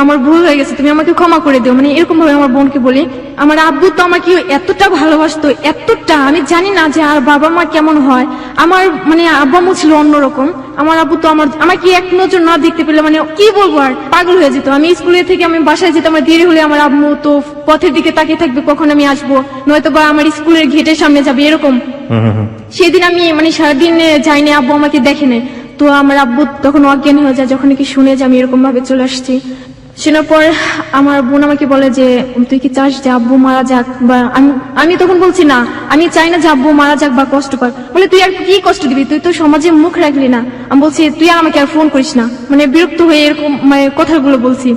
আমার ভুল হয়ে গেছে, তুমি আমাকে ক্ষমা করে দিও, মানে এরকম ভাবে আমার বোনকে বলি। আমার আব্বু তো আমাকে এতটা ভালোবাসতো, এতটা, আমি জানি না যে আর বাবা মা কেমন হয়। আমার মানে আব্বা আম্মু ছিল অন্যরকম। আমার আব্বু তো আমাকে এক নজর না দেখতে পেলে মানে কি বলবো, আর পাগল হয়ে যেত। আমি স্কুলে থেকে আমি বাসায় যেতাম, আমার দেরি হলে আমার আম্মু তো পথের দিকে তাকিয়ে থাকবে কখন আমি আসবো, নয়তো বা আমার স্কুলের গেটের সামনে যাবে এরকম। সেদিন আমি মানে সারাদিন যাইনি, আব্বু আমাকে দেখে নেয়। তো আমার আব্বু তখন অজ্ঞান হয়ে যায় যখন কি শুনে যে আমি এরকম ভাবে চলে আসছি। শোনার পর আমার বোন আমাকে বলে যে তুই কি চাস যে আব্বু মারা যাক? বা আমি তখন বলছি না, আমি চাই না যে আব্বু মারা যাক বা কষ্ট পাক। বলে তুই আর কি কষ্ট দিবি, তুই তো সমাজে মুখ রাখলি না। আমি বলছি তুই আর আমাকে আর ফোন করিস না, মানে বিরক্ত হয়ে এরকম মানে কথাগুলো বলছি।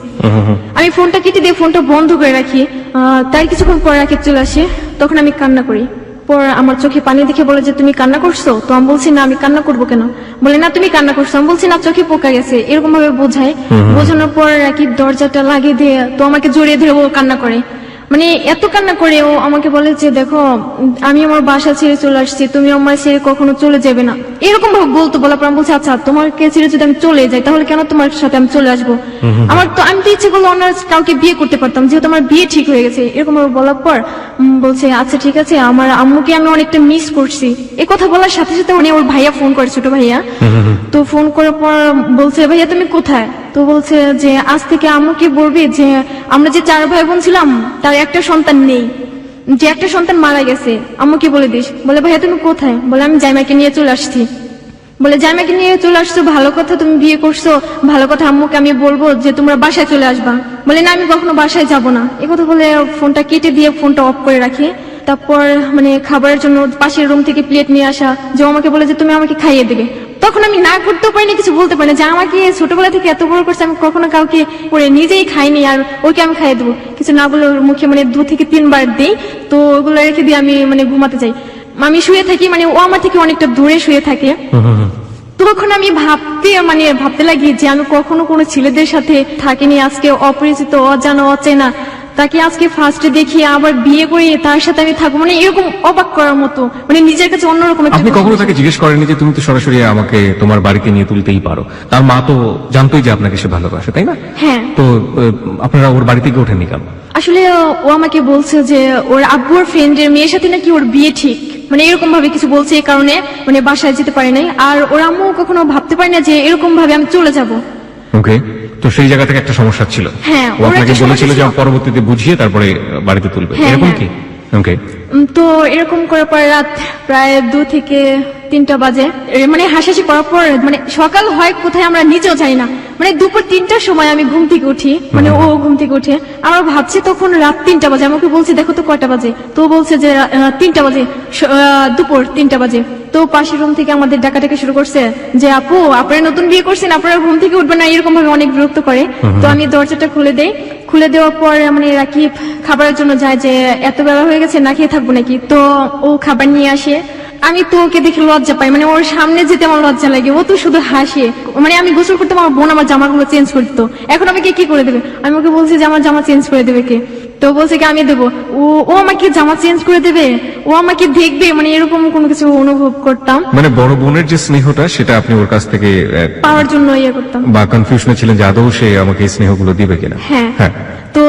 আমি ফোনটা কেটে দিয়ে ফোনটা বন্ধ করে রাখি। তাই কিছুক্ষণ পর রাকিব চলে আসে, তখন আমি কান্না করি। পর আমার চোখে পানি দেখে বলে যে তুমি কান্না করছো? তো আমি বলছি না, আমি কান্না করবো কেন? বলে না তুমি কান্না করছো। আমি বলছি না, চোখে পোকা গেছে, এরকম ভাবে বোঝায়। বোঝানোর পর রাকিব দরজাটা লাগিয়ে দিয়ে তো আমাকে জড়িয়ে ধরে ও কান্না করে। মানে এত কান্না করে ও আমাকে বলে যে দেখো আমি আমার বাসা ছেড়ে চলে আসছি, তুমি আমার ছেড়ে কখনো চলে যাবে না, এরকম ভাবে বলতো। বলার পর আমি বলছি আচ্ছা তোমাকে ছেড়ে যদি আমি চলে যাই তাহলে কেন তোমার সাথে আমি চলে আসবো? আমি তো ইচ্ছে করলো অন্য কাউকে বিয়ে করতে পারতাম, যেহেতু আমার বিয়ে ঠিক হয়ে গেছে। এরকম ভাবে বলার পর বলছে আচ্ছা ঠিক আছে, আমার আম্মুকে আমি অনেকটা মিস করছি। এই কথা বলার সাথে সাথে উনি ওর ভাইয়া ফোন করে, ছোট ভাইয়া। তো ফোন করার পর বলছে ভাইয়া তুমি কোথায়? তো বলছে যে আজ থেকে আম্মুকে বলবি যে আমরা যে 4 ভাই বোন ছিলাম তার একটা সন্তান নেই, যে একটা সন্তান মারা গেছে, আম্মুকে বলে দিস। বলে ভাইয়া তুমি কোথায়? বলে আমি জামাইকে নিয়ে চলে আসছি। বলে জামাইকে নিয়ে চলে আসছো, ভালো কথা, তুমি বিয়ে করছো, ভালো কথা, আম্মুকে আমি বলবো যে তোমরা বাসায় চলে আসবা। বলে না আমি কখনো বাসায় যাব না। এই কথা বলে ফোনটা কেটে দিয়ে ফোনটা অফ করে রাখি। তারপর মানে খাবারের জন্য পাশের রুম থেকে প্লেট নিয়ে আসা, যে আমাকে বলে যে তুমি আমাকে খাইয়ে দেবে। তখন আমি না করতেও পারিনি, কিছু বলতে পারি না, যে আমাকে ছোটবেলা থেকে এত বড় করছে, আমি কখনো কাউকে করে নিজেই খাইনি, আর ওকে আমি খাইয়ে দেবো। কিছু না বলে ওর মুখে মানে 2 থেকে 3 বার দিই। তো ওগুলো রেখে দিয়ে আমি মানে ঘুমাতে যাই। আমি শুয়ে থাকি, মানে ও আমার থেকে অনেকটা দূরে শুয়ে থাকে। তখন আমি ভাবতে লাগি যে আমি কখনো কোনো ছেলেদের সাথে থাকিনি, আজকে অপরিচিত, অজানা, অচেনা তাকে আজকে ফার্স্টে দেখি, আবার বিয়ে করে তার সাথে আমি থাকবো, মানে এরকম অবাক করার মতো, মানে নিজের কাছে অন্যরকম একটা। আপনি কখনো তাকে জিজ্ঞেস করেননি যে তুমি তো সরাসরি আমাকে তোমার বাড়িতে নিয়ে তুলতেই পারো? তার মা তো জানতোই যে আপনাকে সে ভালোবাসে, তাই না? হ্যাঁ। তো আপনারা ওর বাড়িতে গিয়ে ওঠেননি কেন? আসলে ও আমাকে বলছে যে ওর আব্বুর ফ্রেন্ডের মেয়ের সাথে নাকি ওর বিয়ে ঠিক, মানে এরকম ভাবে কিছু বলছে, এই কারণে মানে বাসায় যেতে পারে নাই। আর ওর আম্মু কখনো ভাবতে পারে না যে এরকম ভাবে আমি চলে যাব। ওকে, তো সেই জায়গা থেকে একটা সমস্যা ছিল। হ্যাঁ, ও ওর আপনাকে একটা বলেছিল সমস্যা যে ছিল। পরবর্তীতে বুঝিয়ে তারপরে বাড়িতে তুলবে, হ্যাঁ, এরকম হ্যাঁ। কি? ওকে, তো এরকম করার পর রাত প্রায় 2 থেকে 3টা বাজে, মানে হাসাহাসি করার পর মানে সকাল হয় কোথায় আমরা নিজেও জানি না, মানে দুপুর 3টার সময় আমি ঘুম থেকে উঠি, মানে ও ঘুম থেকে উঠে, আমরা ভাবছি তখন রাত 3টা বাজে। আমাকে বলছে দেখো তো কয়টা বাজে, তো ও বলছে যে 3টা বাজে, দুপুর 3টা বাজে। তো পাশের রুম থেকে আমাদের ডাকাডাকি শুরু করছে যে আপু আপনারা নতুন বিয়ে করছেন, আপনারা ঘুম থেকে উঠবেন না, এরকম ভাবে অনেক বিরক্ত করে। তো আমি দরজাটা খুলে দেই, খুলে দেওয়ার পর মানে রাকিব খাবারের জন্য যায়, যে এত বেলা হয়ে গেছে না খেয়ে থাকবো নাকি। তো ও খাবার নিয়ে আসে, আমি তো ওকে দেখে লজ্জা পাই, মানে ওর সামনে যেতে আমার লজ্জা লাগে। ও তো শুধু হাসে, মানে আমি গোসল করতে আমার বোন আমার জামাগুলো চেঞ্জ করে দিত, এখন আমাকে কি করে দেবে? আমি ওকে বলছি যে আমার জামা চেঞ্জ করে দেবে কে? তো বলছে কি আমি দেবো। ও আমাকে জামা চেঞ্জ করে দেবে, ও আমাকে দেখবে, মানে এরকম কোনো কিছু অনুভব করতাম, মানে বড় বোনের যে স্নেহটা সেটা আপনি ওর কাছ থেকে পাওয়ার জন্য ইয়ে করতাম। বা কনফিউশনে ছিলেন যে আদৌ সে আমাকে এই স্নেহগুলো দিবে কিনা। হ্যাঁ। হ্যাঁ, তো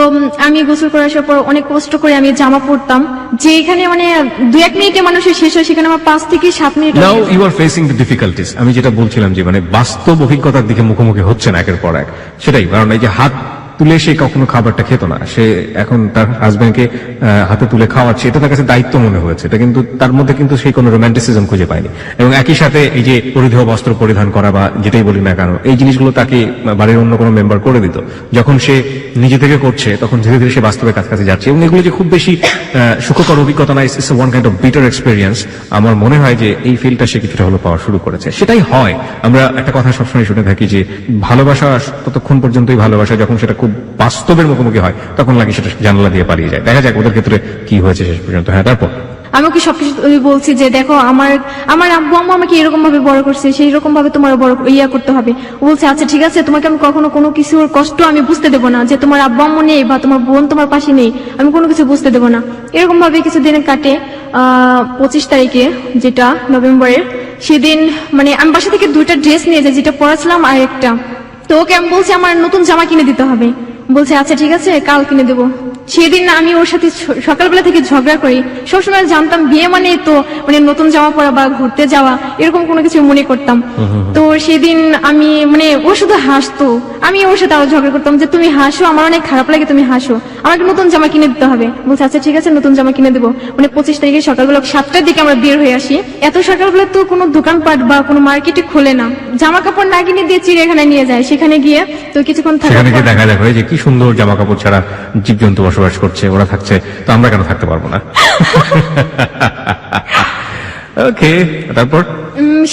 আমি গোসল করে আসার পর অনেক কষ্ট করে আমি জামা পরতাম, যে এখানে মানে 2-1 মিনিটে মানুষের শেষ হয়, সেখানে আমার 5 থেকে 7 minute. Now you are facing the difficulties. আমি যেটা বলছিলাম যে মানে বাস্তব অভিজ্ঞতার দিকে মুখোমুখি হচ্ছে না একের পর এক, সেটাই। কারণ এই যে হাত তুলে সে কখনো খাবারটা খেত না, সে এখন তার হাজবেন্ডকে হাতে তুলে খাওয়াচ্ছে, এটা তার কাছে দায়িত্ব মনে হয়েছে। এটা কিন্তু তার মধ্যে কিন্তু সেই কোনো রোম্যান্টিসিজম খুঁজে পায়নি। এবং একই সাথে এই যে পরিধেয় বস্ত্র পরিধান করা বা যেটাই বলি না কেন, এই জিনিসগুলো তাকে বাড়ির অন্য কোনো মেম্বার করে দিত। যখন সে নিজে থেকে করছে তখন ধীরে ধীরে সে বাস্তবের কাছাকাছি যাচ্ছে। এবং এগুলো যে খুব বেশি সুখকর অভিজ্ঞতা না, it's one kind of bitter experience. আমার মনে হয় যে এই ফিলটা সে কিছুটা হলো পাওয়া শুরু করেছে। সেটাই হয়, আমরা একটা কথা সবসময় শুনে থাকি যে ভালোবাসা ততক্ষণ পর্যন্তই ভালোবাসা, যখন সেটা খুব বাস্তবের মুখোমুখি হয় তখন লাগে সেটা জানালা দিয়ে পালিয়ে যায়। দেখা যাক ওদের ক্ষেত্রে কি হয়েছে শেষ পর্যন্ত। হ্যাঁ, তারপর আমি ওকে সবকিছু বলছি যে দেখো আমার আব্বু আম্মু আমাকে এরকম ভাবে বড় করছে, সেই রকম ভাবে তোমার বড় করতে হবে। ও বলছে আচ্ছা ঠিক আছে, তোমাকে আমি কখনো কোনো কিছুর কষ্ট আমি বুঝতে দেবো না, যে তোমার আব্বু আম্মু নেই বা তোমার বোন তোমার পাশে নেই, আমি কোনো কিছু বুঝতে দেবো না। এরকম ভাবে কিছুদিন কাটে। 25 তারিখে, যেটা নভেম্বরের, সেদিন মানে আমি বাসা থেকে 2টা ড্রেস নিয়ে যাই, যেটা পরাছিলাম আর একটা। তো ওকে আমি বলছি আমার নতুন জামা কিনে দিতে হবে। বলছে আচ্ছা ঠিক আছে কাল কিনে দেবো। সেদিন আমি ওর সাথে সকালবেলা থেকে ঝগড়া করি। সবসময় জানতাম বিয়ে মানে তো মানে নতুন জামা পরা বা ঘুরতে যাওয়া, এরকম কোনো কিছু মনে করতাম। তো সেদিন আমি মানে ও শুধু হাসতো, আমি ওর সাথে আরো ঝগড়া করতাম যে তুমি হাসো, আমার অনেক খারাপ লাগে তুমি হাসো, আমাকে নতুন জামা কিনে দিতে হবে। বলছে আচ্ছা ঠিক আছে নতুন জামা কিনে দেবো। মানে 25 তারিখে সকালবেলা 7টার দিকে আমরা বের হয়ে আসি। এত সকালবেলা তো কোনো দোকানপাট বা কোনো মার্কেটে খোলে না, জামা কাপড় না কিনে দিয়ে চিড়িয়াখানায় নিয়ে যায়। সেখানে গিয়ে তো কিছুক্ষণ সেখানে গিয়ে থাকার দেখা যাবে যে কি সুন্দর জামা কাপড় ছাড়া জীবজন্তু বসবাস করছে, ওরা থাকছে, তো আমরা কেন থাকতে পারবো না? ওকে, তারপর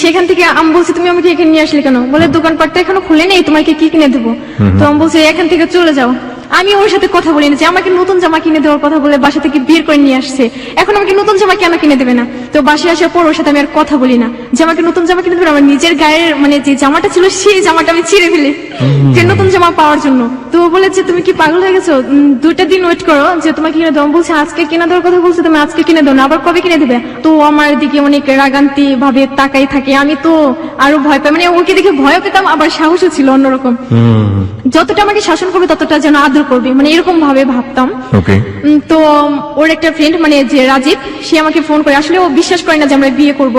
সেখান থেকে আমি বলছি তুমি আমাকে এখানে নিয়ে আসলে কেন? বলে দোকানপাটটা এখনো খুলে নেই, তোমাকে কি কিনে দেবো? তো আমি বলছি এখান থেকে চলে যাও। আমি ওর সাথে কথা বলি না যে আমাকে নতুন জামা কিনে দেওয়ার কথা বলে বাসা থেকে বের করে নিয়ে আসছে, এখন আমাকে নতুন জামা কেন কিনে দেবে না? তো বাসায় আসার পর ওর সাথে আমি আর কথা বলি না, যে আমাকে নতুন জামা কিনে দেবে, আমার নিজের গায়ের মানে যে জামাটা ছিল সেই জামাটা আমি ছিঁড়ে ফেলি যে নতুন জামা পাওয়ার জন্য। তো ও বলেছে তুমি কি পাগল হয়ে গেছো, 2টা দিন ওয়েট করো যে তোমাকে কিনে দেবো। বলছে আজকে কিনে দেওয়ার কথা বলছে, তুমি আজকে কিনে দাও না, আবার কবে কিনে দেবে। তো ও আমার দিকে অনেক রাগান্তি ভাবে তাকাই থাকে, আমি তো আরো ভয় পাই, মানে ওকে দেখে ভয় পেতাম, আবার সাহসও ছিল অন্যরকম। যতটা আমাকে শাসন করবে ততটা যেন আদর করবে, মানে এরকম ভাবে ভাবতাম। ওকে, তো ওর একটা ফ্রেন্ড মানে যে রাজীব, সে আমাকে ফোন করে, আসলে ও বিশ্বাস করে না যে আমরা বিয়ে করব।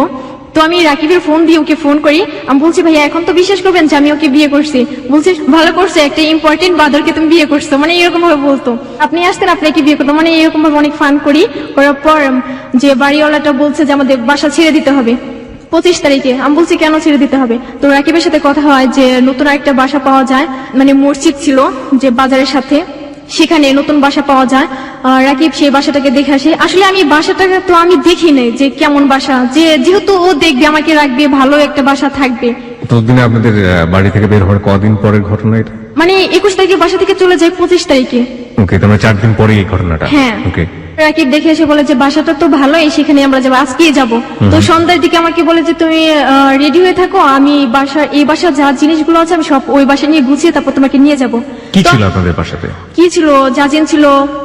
তো আমি রাকিবের ফোন দিয়ে ওকে ফোন করি, আমি বলছি ভাইয়া এখন তো বিশ্বাস করবেন যে আমি ওকে বিয়ে করছি। বলছে ভালো করছে, একটা ইম্পর্টেন্ট বাদরকে তুমি বিয়ে করছো, মানে এরকম ভাবে বলতো। আপনি আসতেন আপনাকে বিয়ে করতো, মানে এরকম ভাবে অনেক ফান করি। করার পর যে বাড়িওয়ালাটা বলছে যে আমাদের বাসা ছেড়ে দিতে হবে 25 তারিখে। আমি বলছি কেন ছেড়ে দিতে হবে। তো রাকিবের সাথে কথা হয় যে নতুন একটা বাসা পাওয়া যায়, মানে মসজিদ ছিল যে বাজারের সাথে, সেখানে নতুন বাসা পাওয়া যায়। রাকিব সেই বাসাটাকে দেখে আসে। আসলে আমি বাসাটাকে তো আমি দেখি নাই যে কেমন বাসা, যে যেহেতু ও দেখবে আমাকে রাখবে, ভালো একটা বাসা থাকবে। ততদিনে আপনাদের বাড়ি থেকে বের হওয়ার কদিন পরের ঘটনা এটা? মানে 21 তারিখে বাসা থেকে চলে যায় 25 তারিখে। ওকে, তার মানে 4 দিন পরে এই ঘটনাটা। হ্যাঁ। ওকে, রাকিব দেখে এসে বলে যে বাসাটা তো ভালোই, সেখানে আমরা যাবো, আজকেই যাবো। তো সন্ধ্যার দিকে আমাকে বলে যে তুমি রেডি হয়ে থাকো, আমি এই বাসা যা জিনিসগুলো আছে আমি সব ওই বাসা নিয়ে গুছিয়ে তারপর তোমাকে নিয়ে যাবো। কি তো ছিল আপনাদের বাসাতে? কি ছিল, জাজিন ছিল,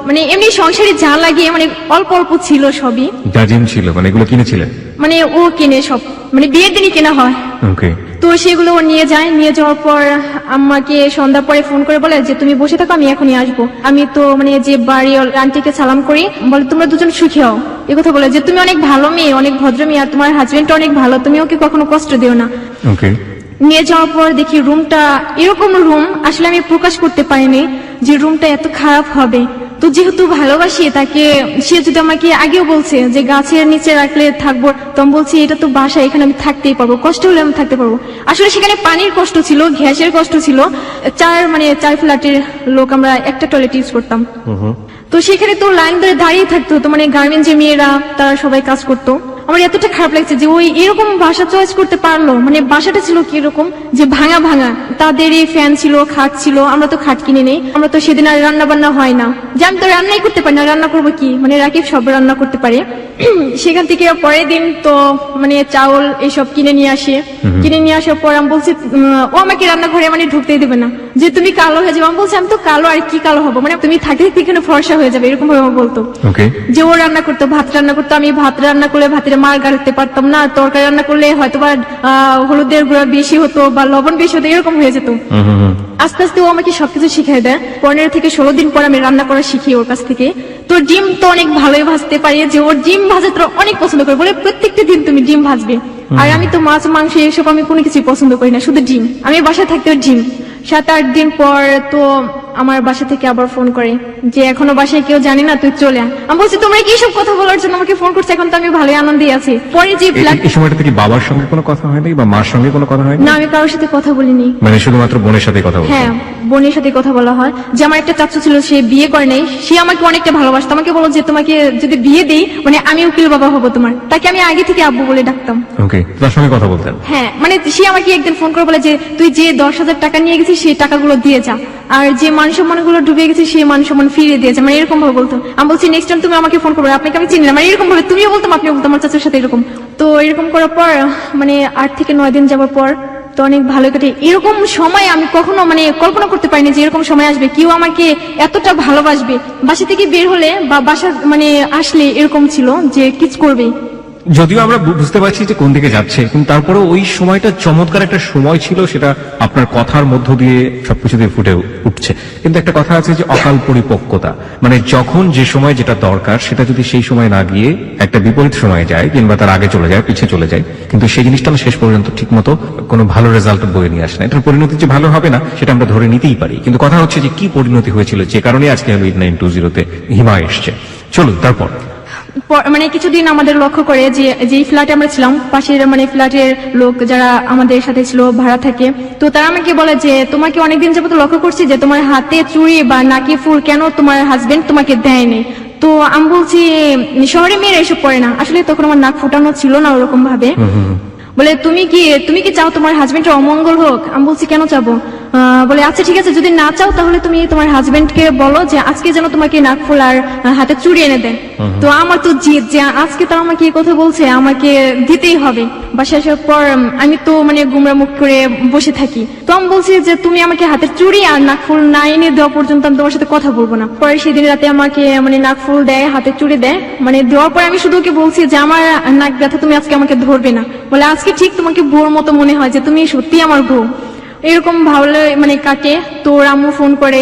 মানে এমনি সংসারে যা লাগে মানে অল্প অল্প ছিল সবই। জাজিম ছিল, মানে এগুলো কিনেছিলেন? মানে ও কিনে সব, মানে বিয়ের দিনই কেনা হয়। ওকে, তো সেগুলো ও নিয়ে যায়, নিয়ে যাওয়ার পর আমাকে সন্ধ্যা পরে ফোন করে বলে যে তুমি বসে থাকো, আমি এখনই আসবো। আমি তো মানে যে বাড়ি আন্টিকে সালাম করি, বলে তোমরা দুজন সুখী হও, এ কথা বলে যে তুমি অনেক ভালো মেয়ে, অনেক ভদ্র মেয়ে, আর তোমার হাজবেন্ড অনেক ভালো, তুমি ওকে কখনো কষ্ট দিও না। ওকে। নিয়ে যাওয়ার পর দেখি রুমটা এরকম রুম, আসলে আমি প্রকাশ করতে পারিনি যে রুমটা এত খারাপ হবে। তো যেহেতু ভালোবাসি তাকে, সে যদি আমাকে আগেও বলছে যে গাছের নিচে রাখলে থাকবো, তো আমি বলছি এটা তো বাসা, এখানে আমি থাকতেই পারবো, কষ্ট হলে আমি থাকতে পারবো। আসলে সেখানে পানির কষ্ট ছিল, গ্যাসের কষ্ট ছিল। 4 ফ্ল্যাটের লোক, আমরা একটা টয়লেট ইউজ করতাম। তো সেখানে তো লাইন ধরে দাঁড়িয়ে থাকতো, তো মানে গার্মেন্টসের মেয়েরা তারা সবাই কাজ করতো। আমার এতটা খারাপ লাগছে যে ওই এরকম বাসা চয়েস করতে পারলো, মানে বাসাটা ছিল কি রকম যে ভাঙা ভাঙা, তাদের এই ফ্যান ছিল, খাট ছিল, আমরা তো খাট কিনে নেই, আমরা তো সেদিন আর রান্না বান্না হয় না, যে আমি তো রান্নাই করতে পারি না, রান্না করবো কি, মানে রাকিব সব রান্না করতে পারে। সেখান থেকে পরের দিন তো মানে চাউল এইসব কিনে নিয়ে আসে, কিনে নিয়ে আসার পর আমি বলছি ও আমাকে রান্নাঘরে মানে ঢুকতেই দেবে না, যে তুমি কালো হয়ে যাবে। আমি বলছি আমি তো কালো, আর কি কালো হবো, মানে তুমি থাকতে থাকতে এখানে ফর্সা হয়ে যাবে, এরকম ভাবে বলতো। যে ও রান্না করতো, ভাত রান্না করতো, আমি ভাত রান্না করলে ভাতের মার গাড়তে পারতাম না, তরকারি রান্না করলে হয়তো বা হলুদের গুঁড়া বেশি হতো বা লবণ বেশি হতো, এরকম হয়ে যেত। আস্তে আস্তে ও আমাকে সবকিছু শিখিয়ে দেয়। 15 থেকে 16 দিন পর আমি রান্না করা শিখি ওর কাছ থেকে। তো ডিম তো অনেক ভালোই ভাজতে পারি, যে ওর ডিম ভাজা তো অনেক পছন্দ করে, বলে প্রত্যেকটা দিন তুমি ডিম ভাজবে। আর আমি তো মাছ মাংস এসব আমি কোনো কিছু পছন্দ করি না, শুধু ডিম। আমি বাসায় থাকতে ডিম। 7-8 দিন পর তো আমার বাসা থেকে আবার ফোন করে যে এখনো বাসায় কেউ জানে না, তুই চলে আয়। আমি বলছি তোমরা কি সব কথা বলার জন্য আমাকে ফোন করছে, এখন তো আমি ভালোই আনন্দে আছি। পরে যে এই সময়টা থেকে বাবার সঙ্গে কোনো কথা হয়নি বা মার সঙ্গে কোনো কথা হয়নি? না, আমি কারোর সাথে কথা বলিনি, মানে শুধুমাত্র বোনের সাথে কথা বলতেন? হ্যাঁ, বোনের সাথে কথা বলা হয়। যে আমার একটা চাচু ছিল, সে বিয়ে করে নাই, সে আমাকে অনেকটা ভালোবাসতো। আমাকে বলো যে তোমাকে যদি বিয়ে দেই মানে আমি উকিল বাবা হবো তোমার, তাকে আমি আগে থেকে আব্বু বলে ডাকতাম। ওকে, তার সঙ্গে কথা বলতেন? হ্যাঁ, মানে সে আমাকে একদিন ফোন করে বলে যে তুই যে 10,000 টাকা নিয়ে গেছিস সেই টাকাগুলো দিয়ে যা, আর যে মান সম্মান গুলো ডুবে গেছে সেই মান সম্মান ফিরিয়ে দিয়ে যা, মানে এরকম ভাবে বলতো। আমি বলছি নেক্সট টাইম তুমি আমাকে ফোন করবে, আপনাকে আমি চিনি না, মানে এরকম ভাবে তুমিও বলতাম, আপনিও বলতাম আমার চাচুর সাথে এরকম। তো এরকম করার পর মানে 8 থেকে 9 দিন যাওয়ার পর তো অনেক ভালো কাটে। এরকম সময় আমি কখনো মানে কল্পনা করতে পারিনি যে এরকম সময় আসবে, কেউ আমাকে এতটা ভালোবাসবে। বাসা থেকে বের হলে বা বাসা মানে আসলে এরকম ছিল যে কিছু করবে। যদিও আমরা বুঝতে পারছি যে কোন দিকে যাচ্ছে, কিন্তু তারপরে ওই সময়টা চমৎকার একটা সময় ছিল, সেটা আপনার কথার মধ্য দিয়ে সবকিছু দিয়ে ফুটে উঠছে। কিন্তু একটা কথা আছে যে অকাল পরিপক্কতা, মানে যখন যে সময় যেটা দরকার সেটা যদি সেই সময় না গিয়ে একটা বিপরীত সময়ে যায় কিংবা তার আগে চলে যায়, পিছিয়ে চলে যায়, কিন্তু সেই জিনিসটা না শেষ পর্যন্ত ঠিক মতো কোনো ভালো রেজাল্ট বয়ে নিয়ে আসে না। এটার পরিণতি যে ভালো হবে না সেটা আমরা ধরে নিতেই পারি, কিন্তু কথা হচ্ছে যে কি পরিণতি হয়েছিল, যে কারণে আজকে Halloween 920-তে হিমা এসছে। চলুন তারপর। মানে কিছুদিন আমাদের লক্ষ্য করে যে ফ্ল্যাটে আমরা ছিলাম, পাশের মানে ফ্ল্যাটের লোক যারা আমাদের সাথে ছিল ভাড়া থাকে, তো তারা আমাকে বলে যে তোমাকে অনেকদিন যাবত লক্ষ্য করছি যে তোমার হাতে চুড়ি বা নাকে ফুল কেন তোমার হাজবেন্ড তোমাকে দেয়নি। তো আমি বলছি শহরে মেয়েরা এসব পড়ে না, আসলে তখন আমার নাক ফুটানো ছিল না ওরকম ভাবে। বলে তুমি কি চাও তোমার হাজবেন্ডের অমঙ্গল হোক? আমি বলছি কেন চাবো? বলে আচ্ছা ঠিক আছে, যদি না চাও তাহলে তুমি তোমার হাজবেন্ডকে বলো যে আজকে যেন তোমাকে নাকফুল আর হাতে চুড়ি এনে দেয়। তো আমার তো জিদ যে আজকে তো আমাকে এই কথা বলছে, আমাকে দিতেই হবে। বাসায় আসার পর আমি তো মানে গুমরা মুখ করে বসে থাকি। তো আমি বলছি যে তুমি আমাকে হাতের চুড়ি আর নাকফুল না এনে দেওয়া পর্যন্ত আমি তোমার সাথে কথা বলবো না। পরে সেদিন রাতে আমাকে মানে নাকফুল দেয়, হাতের চুড়ি দেয়, মানে দেওয়ার পরে আমি শুধু ওকে বলছি যে আমার নাক ব্যথা, তুমি আজকে আমাকে ধরবে না। বলে আজকে ঠিক তোমাকে বউর মতো মনে হয় যে তুমি সত্যি আমার বউ। এরকম ভাবলে মানে কাটে। তো ওর আম্মু ফোন করে,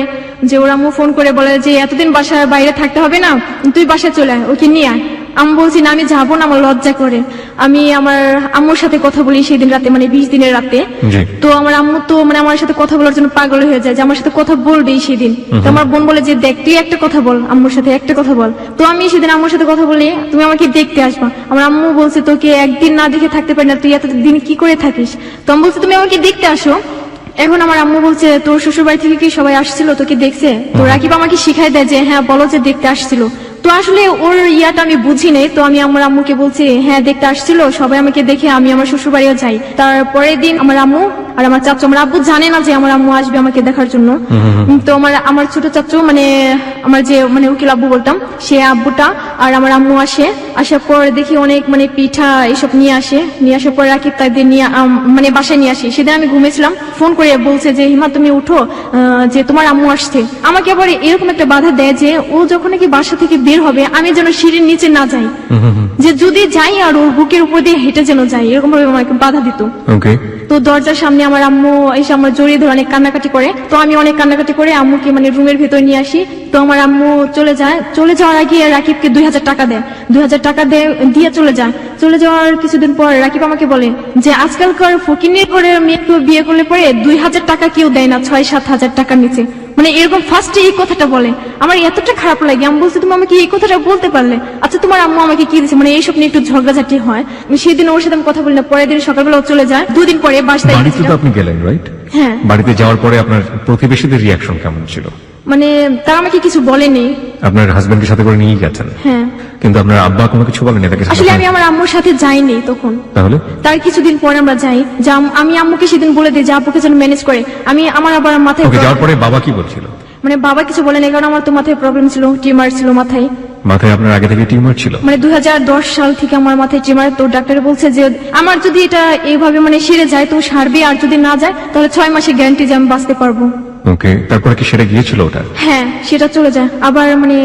যে ওর আম্মু ফোন করে বলে যে এতদিন বাসার বাইরে থাকতে হবে না, তুই বাসায় চলে আয়, ওকে নিয়ে আয়। আমি বলছি না, আমি যাবো না, আমার লজ্জা করে। আমি আমার আম্মুর সাথে কথা বলি সেদিন রাতে, মানে 20 দিনের রাতে। জি। তো আমার আম্মু তো মানে আমার সাথে কথা বলার জন্য পাগল হয়ে যায় যে আমার সাথে কথা বলবেই সেদিন। তো আমার বোন বলে যে দেখ তুই একটা কথা বল, আম্মুর সাথে একটা কথা বল। তো আমি সেদিন আম্মুর সাথে কথা বলি, তুমি আমাকে দেখতে আসবা। আমার আম্মু বলছে তোকে একদিন না দেখে থাকতে পারি না, তুই এতদিন কি করে থাকিস। তো আমি বলছি তুমি আমাকে দেখতে আসো। এখন আমার আম্মু বলছে তোর শ্বশুর বাড়ি থেকে কি সবাই আসছিল, তোকে দেখছে? তো রাকিব আমাকে শিখাই দেয় যে হ্যাঁ বলো যে দেখতে আসছিল। তো আসলে ওর ইয়াটা আমি বুঝি নাই। তো আমি আমার আম্মুকে বলছি হ্যাঁ দেখতে আসছিল, সবাই আমাকে দেখে আমি আমার শ্বশুর বাড়িও যাই। তারপরের দিন আমার আম্মু আর আমার চাচু, আমার আব্বু জানে না যে আমার আম্মু আসবে আমাকে দেখার জন্য। তো আমার ছোট চাচু মানে আমার যে মানে উকিল আব্বু বলতাম, সে আব্বুটা আর আমার আম্মু আসে। আসার পর দেখি অনেক মানে পিঠা এইসব নিয়ে আসে। নিয়ে আসার পর রাকিব তাদের নিয়ে মানে বাসায় নিয়ে আসি। সেদিন আমি ঘুমেছিলাম, ফোন করে বলছে যে হিমা তুমি উঠো, যে তোমার আম্মু আসছে। আমাকে আবার এরকম একটা বাধা দেয় যে ও যখন নাকি বাসা থেকে বের হবে আমি যেন সিঁড়ির নিচে না যাই, যে যদি যাই আর ওর বুকের উপর দিয়ে হেঁটে যেন যাই, এরকম ভাবে আমাকে বাধা দিত। ওকে। তো দরজার সামনে আমার আম্মু এসে আমার জড়িয়ে ধরে অনেক কান্নাকাটি করে। তো আমি অনেক কান্নাকাটি করে আম্মুকে মানে রুমের ভেতর নিয়ে আসি। তো আমার আম্মু চলে যায়। চলে যাওয়ার আগে রাকিবকে 2000 টাকা দেয়। 2000 টাকা দিয়ে চলে যায়। চলে যাওয়ার কিছুদিন পর রাকিব আমাকে বলে যে আজকালকার ফকিনের করে মেয়ে বিয়ে করলে পরে 2000 টাকা কেউ দেয় না, 6-7 হাজার টাকার নিচে। মানে এরকম ফার্স্টে এই কথাটা বলে, আমার এতটা খারাপ লাগে। আমি বলছি তুমি আমাকে এই কথাটা বলতে পারলে? আচ্ছা তোমার আম্মু আমাকে কি দিচ্ছে, মানে এইসব নিয়ে একটু ঝগড়াঝাটি হয়। সেদিন ওর সাথে আমি কথা বলি না। পরের দিন সকালবেলা ও চলে যায়। 2 দিন পরে বাসায় বাড়িতে তো আপনি গেলেন, রাইট? হ্যাঁ। বাড়িতে যাওয়ার পরে আপনার প্রতিবেশীদের রিয়াকশন কেমন ছিল? মানে তারা আমাকে কিছু বলেনি। আপনার হাজবেন্ডের সাথে করে নিয়ে গেছেন, হ্যাঁ। কিন্তু আপনার আব্বা কোনো কিছু বলেনি তাকে? আসলে আমি আমার আম্মুর সাথে যাইনি তখন। তাহলে তার কিছুদিন পরে আমরা যাই। আমি আম্মুকে সেদিন বলে দিই যে আব্বুকে যেন ম্যানেজ করে। আমার আবার মাথায় ওকে, যাওয়ার পরে বাবা কি বলছিল? মানে বাবা কিছু বলেনি, কারণ আমার তো মাথায় প্রবলেম ছিল, টিউমার ছিল মাথায়। মাথায় আপনার আগে থেকে টিউমার ছিল? মানে 2010 সাল থেকে আমার মাথায় টিউমার। তো ডাক্তার বলছে যে আমার যদি এটা এইভাবে মানে সেরে যায় তো সারবে, আর যদি না যায় তাহলে 6 মাসের গ্যারান্টি যে আমি বাঁচতে পারবো। ওকে, তারপরে কি সেরে গিয়েছিল ওটা? হ্যাঁ, সেটা চলে যায়। আবার মানে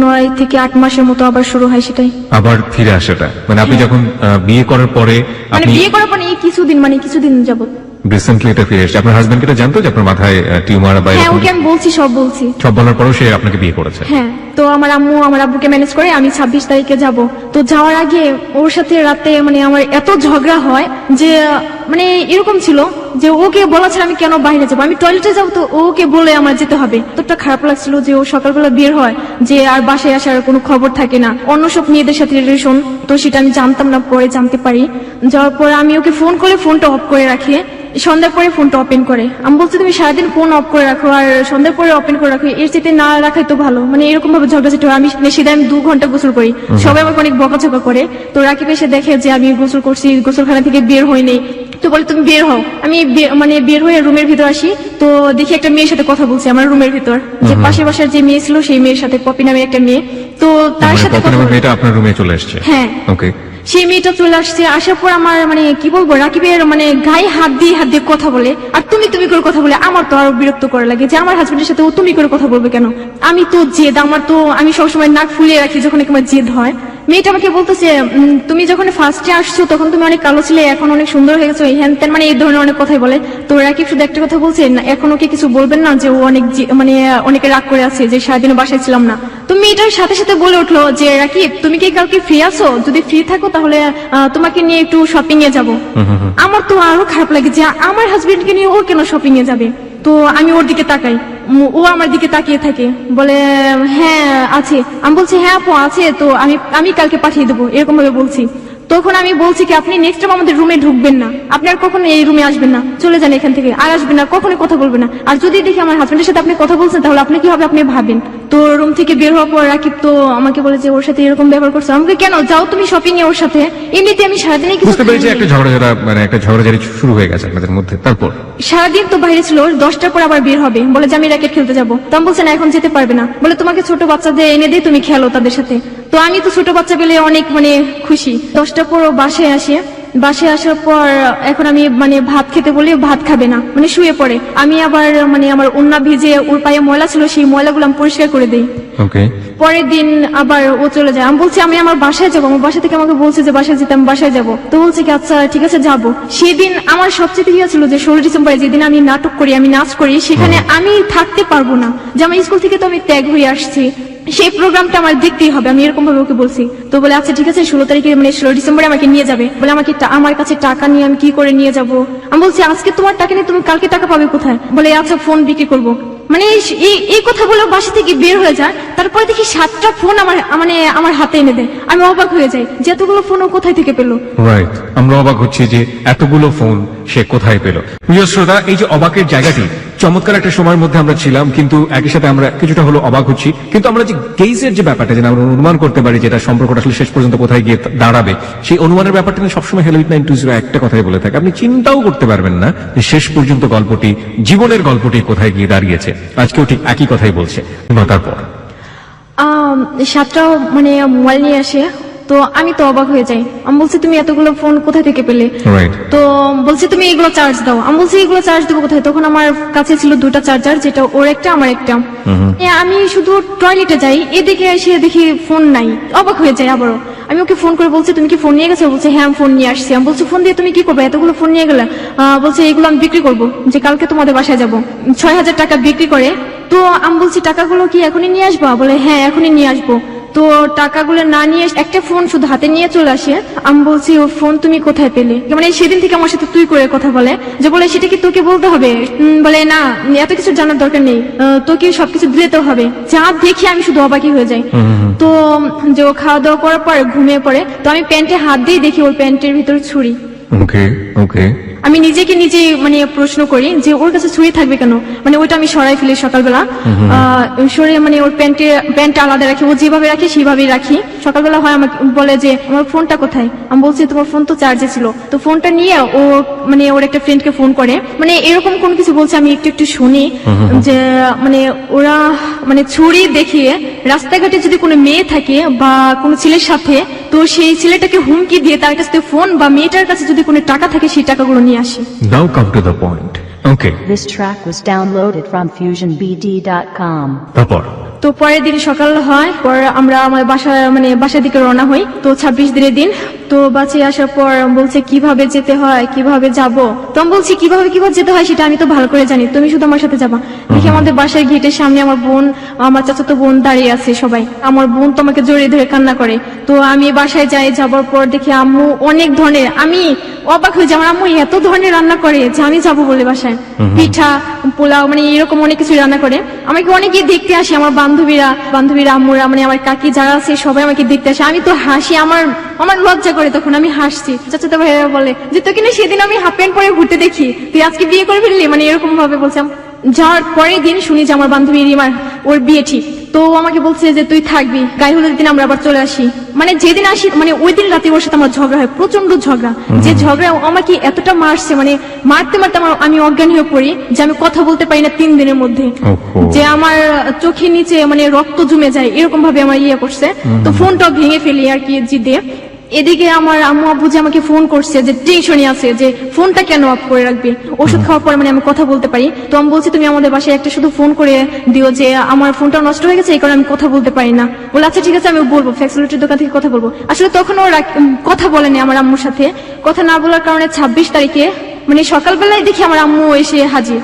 9 থেকে 8 মাসের মতো আবার শুরু হয় সেটাই। আবার ফিরে আসাটা মানে আপনি যখন বিয়ে করার পরে মানে আপনি বিয়ে করার পরে এই কিছুদিন যাবত রিসেন্টলি এটা ফিরে এসেছে। আপনার হাজবেন্ড এটা জানতো যে আপনার মাথায় টিউমার বা হ্যাঁ, এরকম? ওকে আমি বলছি, সব বলছি। সব বলার পরেও সে আপনাকে বিয়ে করেছে? হ্যাঁ। তো আমার আম্মু আমার আব্বুকে ম্যানেজ করে আমি 26 তারিখে যাব। তো যাওয়ার আগে ওর সাথে রাতে মানে আমার এত ঝগড়া হয় যে মানে এরকম ছিল যে ওকে বলা ছাড়া আমি কেন বাইরে যাবো, আমি টয়লেটে যাবো তো ওকে বলে আমার যেতে হবে। তোরটা খারাপ লাগছিল যে ও সকালবেলা বের হয়, যে আর বাসায় আসার কোনো খবর থাকে না, অন্য সব মেয়েদের সাথে রিলেশন। তো সেটা আমি জানতাম না, পরে জানতে পারি। যাওয়ার পরে আমি ওকে ফোন করে ফোনটা অফ করে রাখি। সন্ধ্যার পরে ফোনটা ওপেন করে। আমি বলছি তুমি সারাদিন ফোন অফ করে রাখো আর সন্ধ্যার পরে ওপেন করে রাখো, এর চেয়ে না রাখাই তো ভালো। মানে এরকম ভাবে ঝগড়াঝাটি হয়। আমি সেদিন 2 ঘন্টা গোসল করি, সবাই আমাকে অনেক বকাঝকা করে। তো রাকিব এসে দেখে যে আমি গোসল করছি, গোসলখানা থেকে বের হইনি। তো বলে তুমি বের হও। আমি মানে বের হয়ে রুমের ভিতর আসি। তো দেখি একটা মেয়ের সাথে কথা বলছে আমার রুমের ভিতর, যে পাশের বাসার যে মেয়ে ছিল সেই মেয়ের সাথে, পপি নামে একটা মেয়ে। তো তার সাথে কথা বলে- মেয়েটা আপনার রুমে চলে এসেছে? হ্যাঁ। ওকে। সেই মেয়েটা চলে আসছে। আসার পর আমার মানে কি বলবো, রাকিবের মানে গায়ে হাত দিয়ে কথা বলে, আর তুমি করে কথা বলে। আমার তো আরো বিরক্ত করা লাগে যে আমার হাজবেন্ডের সাথে ও তুমি করে কথা বলবে কেন? আমি তো জেদ, আমার তো আমি সবসময় নাক ফুলিয়ে রাখি যখন আমার জেদ হয়। মেয়েটা আমাকে বলতেছে তুমি যখন ফার্স্টে আসছো তখন তুমি অনেক কালো ছিলে, এখন অনেক সুন্দর হয়ে গেছো, হ্যান ত্যান, মানে এই ধরনের অনেক কথাই বলে। তো রাকিব শুধু একটা কথা বলছে, এখন ওকে কিছু বলবেন না যে ও অনেক মানে অনেকে রাগ করে আছে যে সারাদিন বাসায় ছিলাম না। তো মেয়েটার সাথে সাথে বলে উঠলো যে রাকিব তুমি কি কালকে ফ্রি আছো? যদি ফ্রি থাকো তাহলে তোমাকে নিয়ে একটু শপিং এ যাবো। আমার তো আরো খারাপ লাগে যে আমার হাজবেন্ডকে নিয়ে ও কেন শপিং এ যাবে। তো আমি ওর দিকে তাকাই, ও আমার দিকে তাকিয়ে থাকে, বলে হ্যাঁ আছে। আমি বলছি হ্যাঁ আপু আছে, তো আমি কালকে পাঠিয়ে দেবো, এরকম ভাবে বলছি। তখন আমি বলছি কি আপনি নেক্সট টাইম আমাদের রুমে ঢুকবেন না, আপনি আর কখনো এই রুমে আসবেন না, চলে যান এখান থেকে, আর আসবেন না, কখনো কথা বলবেন না। আর যদি দেখি আমার হাজবেন্ডের সাথে আপনি কথা বলছেন তাহলে আপনি কি হবে আপনি ভাবেন। তো রুম থেকে বের হওয়ার পর রাকিব তো আমাকে বলে যে ওর সাথে এরকম ব্যবহার করছো। আমাকে কেন, যাও তুমি শপিং এ ওর সাথে, এমনিতে আমি সারাদিনই কিছু বুঝতে পেরেছি খাইনি। একটা ঝগড়াঝাড়ি শুরু হয়ে গেছে আপনাদের মধ্যে। তারপর সারাদিন তো বাইরে ছিল, 10টার পর আবার বের হবে, বলে যে আমি র্যাকেট খেলতে যাবো। তো আমি বলছি না, এখন যেতে পারবে না, বলে তোমাকে ছোট বাচ্চাদের এনে দিয়ে তুমি খেলো তাদের সাথে। তো আমি তো ছোট বাচ্চা পেলে অনেক খুশি। 10টার পর ও বাসায় আসে, বাসায় আসার পর এখন আমি ভাত খেতে বলি, ভাত খাবে না, শুয়ে পড়ে। আমি আবার আমার ওন্না ভিজে ওর পায়ে ময়লা ছিল, সেই ময়লাগুলো আমি পরিষ্কার করে দিই। ওকে, পরের দিন আবার ও চলে যায়। আমি বলছি আমি আমার বাসায় যাবো, আমার বাসা থেকে আমাকে বলছে যে বাসায় যেতে, আমি বাসায় যাবো। তো বলছে কি আচ্ছা ঠিক আছে যাবো। সেদিন আমার সবচেয়ে ইয়ে ছিল যে 16 ডিসেম্বরে যেদিন আমি নাটক করি, আমি নাচ করি, সেখানে আমি থাকতে পারবো না, যে আমার স্কুল থেকে তো আমি ত্যাগ হয়ে আসছি, সেই প্রোগ্রামটা আমার দেখতেই হবে, আমি এরকম ভাবে ওকে বলছি। তো বলে আচ্ছা ঠিক আছে 16 তারিখে 16 ডিসেম্বরে আমাকে নিয়ে যাবে। বলে আমাকে আমার কাছে টাকা নিয়ে আমি কি করে নিয়ে যাব। আমি বলছি আজকে তোমার টাকা নিয়ে তুমি কালকে টাকা পাবে কোথায়। বলে আচ্ছা ফোন বিক্রি করবো। এই কথা বলে বাসা থেকে বের হয়ে যায়। তারপরে দেখি 7টা ফোন আমার হাতে এনে দেয়। আমি অবাক হয়ে যাই যে এতগুলো ফোন ও কোথায় থেকে পেলো। রাইট, আমরা অবাক হচ্ছি যে এতগুলো ফোন সে কোথায় পেল। প্রিয় শ্রোতা, এই যে অবাকের জায়গাটি, চমৎকার একটা সময়ের মধ্যে আমরা ছিলাম, কিন্তু একই সাথে আমরা কিছুটা হলো অবাক হচ্ছি। কিন্তু আমরা যে গেজের যে ব্যাপারটা, যেটা আমরা অনুমান করতে পারি যেটা সম্পর্কটা আসলে শেষ পর্যন্ত কোথায় গিয়ে দাঁড়াবে, সেই অনুমানের ব্যাপারটা নিয়ে সবসময় হেলো 920 একটা কথাই বলে থাকে, আপনি চিন্তাও করতে পারবেন না যে শেষ পর্যন্ত গল্পটি, জীবনের গল্পটি কোথায় গিয়ে দাঁড়িয়েছে। আজকেও ঠিক একই কথাই বলছে। 9টার পর 7টা মোবাইল নিয়ে আসে। তো আমি তো অবাক হয়ে যাই। আমি বলছি তুমি এতগুলো ফোন কোথা থেকে পেলে। রাইট, তো বলছি তুমি এগুলো চার্জ দাও। আমি বলছি এগুলো চার্জ দেবো কোথায়। তখন আমার কাছে ছিল 2টা চার্জার, যেটা ওর একটা আমার একটা। আমি শুধু টয়লেটে যাই, এদিকে এসে দেখি ফোন নাই, অবাক হয়ে যাই আবারও। আমি ওকে ফোন করে বলছি তুমি কি ফোন নিয়ে গেছো। বলছে হ্যাঁ আমি ফোন নিয়ে আসছি। আমি বলছি ফোন দিয়ে তুমি কি করবে, এতগুলো ফোন নিয়ে গেলে। বলছে এগুলো আমি বিক্রি করবো, যে কালকে তোমাদের বাসায় যাবো। 6000 টাকা বিক্রি করে। তো আমি বলছি টাকাগুলো কি এখনই নিয়ে আসবো। বলে হ্যাঁ এখনই নিয়ে আসবো। তো টাকাগুলো না নিয়ে একটা ফোন শুধু হাতে নিয়ে চলে আসে। আমি বলছি ও ফোন তুমি কোথায় পেলে। সেদিন থেকে আমার সাথে তুই করে কথা বলে, যে বলে সেটা কি তোকে বলতে হবে। বলে না এত কিছু জানার দরকার নেই, তোকে সবকিছু দিলে তো হবে। যা দেখি আমি শুধু অবাকই হয়ে যাই। তো যে ও খাওয়া দাওয়া করার পর ঘুমিয়ে পড়ে। তো আমি প্যান্টে হাত দিয়ে দেখি ওর প্যান্টের ভিতরে ছুরি। ওকে ওকে, আমি নিজেকে নিজে প্রশ্ন করি যে ওর কাছে ছুরি থাকবে কেন। ওইটা আমি সরাই ফেলি সকালবেলা। সরে ওর প্যান্ট আলাদা রাখি, ও যেভাবে রাখি সেভাবেই রাখি। সকালবেলা হয় আমাকে বলে যে আমার ফোনটা কোথায়। আমি বলছি তোমার ফোন তো চার্জে ছিল। তো ফোনটা নিয়ে ও ওর একটা ফ্রেন্ডকে ফোন করে, এরকম কোন কিছু বলছে। আমি একটু একটু শুনি যে ওরা ছুরি দেখিয়ে রাস্তাঘাটে যদি কোনো মেয়ে থাকে বা কোনো ছেলের সাথে, তো সেই ছেলেটাকে হুমকি দিয়ে তার কাছে ফোন বা মেয়েটার কাছে যদি কোনো টাকা থাকে সেই টাকাগুলো নিয়ে আসে। Now come to the point. Okay, This track was downloaded from FusionBD.com. তারপর তো পরের দিন সকাল হয়, পর আমরা আমার বাসার দিকে রওনা হই। তো 26 দিনের দিন। তো বাসায় আসার পর বলছে কিভাবে যেতে হয়, কিভাবে যাব। তো আমি বলছি কিভাবে যেতে হয় সেটা আমি তো ভালো করে জানি, তুমি শুধু আমার সাথে যাবা। দেখি আমাদের বাসার গেটের সামনে আমার বোন, আমার চাচাতো বোন দাঁড়িয়ে আছে সবাই। আমার বোন তো আমাকে জড়িয়ে ধরে কান্না করে। তো আমি বাসায় যাই, যাবার পর দেখি আম্মু অনেক ধরনের, আমি অবাক হয়ে যাই আমার আম্মু এত ধরনের রান্না করে যে আমি যাবো বলে বাসায়। পিঠা, পোলাও, এরকম অনেক কিছু রান্না করে। আমাকে অনেকে দেখতে আসে, আমার বান্ধবীরা আম্মুরা, আমার কাকি যারা আছে সবাই আমাকে দেখতে আসে। আমি তো হাসি, আমার লজ্জা করে, তখন আমি হাসছি। চাচাতো ভাইয়েরা বলে যে তোকে না সেদিন আমি হাফ প্যান্ট পরে ঘুরতে দেখি, তুই আজকে বিয়ে করে ফেললি, এরকম ভাবে বলছিলাম। যাওয়ার পরের দিন শুনি যে আমার বান্ধবী রিমার ওর বিয়ে ঠিক। তো ও আমাকে বলছে যে তুই থাকবি, গায়ে হলুদের দিন আমরা আবার চলে আসি। যেদিন আসি ওই দিন রাতে ওর সাথে আমার ঝগড়া হয়, প্রচন্ড ঝগড়া। যে ঝগড়া ও আমাকে এতটা মারছে, মারতে মারতে আমি অজ্ঞান হয়ে পড়ি, যে আমি কথা বলতে পারি না 3 দিনের মধ্যে। যে আমার চোখের নিচে রক্ত জমে যায়, এরকম ভাবে আমার ইয়ে করছে। তো ফোনটাও ভেঙে ফেলি আর কি জিদে। এদিকে আমার আম্মু আব্বু যে আমাকে ফোন করছে, যে টেনশনই আছে যে ফোনটা কেন অফ করে রাখবে। ওষুধ খাওয়ার পর আমি কথা বলতে পারি। তো আমি বলছি তুমি আমাদের বাসায় একটা শুধু ফোন করে দিও, যে আমার ফোনটা নষ্ট হয়ে গেছে, এই কারণে আমি কথা বলতে পারি না। বলে আচ্ছা ঠিক আছে আমি বলবো, ফ্যাক্সিলিটির দোকান থেকে কথা বলবো। আসলে তখন ওরা কথা বলেনি আমার আম্মুর সাথে। কথা না বলার কারণে 26 তারিখে সকালবেলায় দেখি আমার আম্মু এসে হাজির।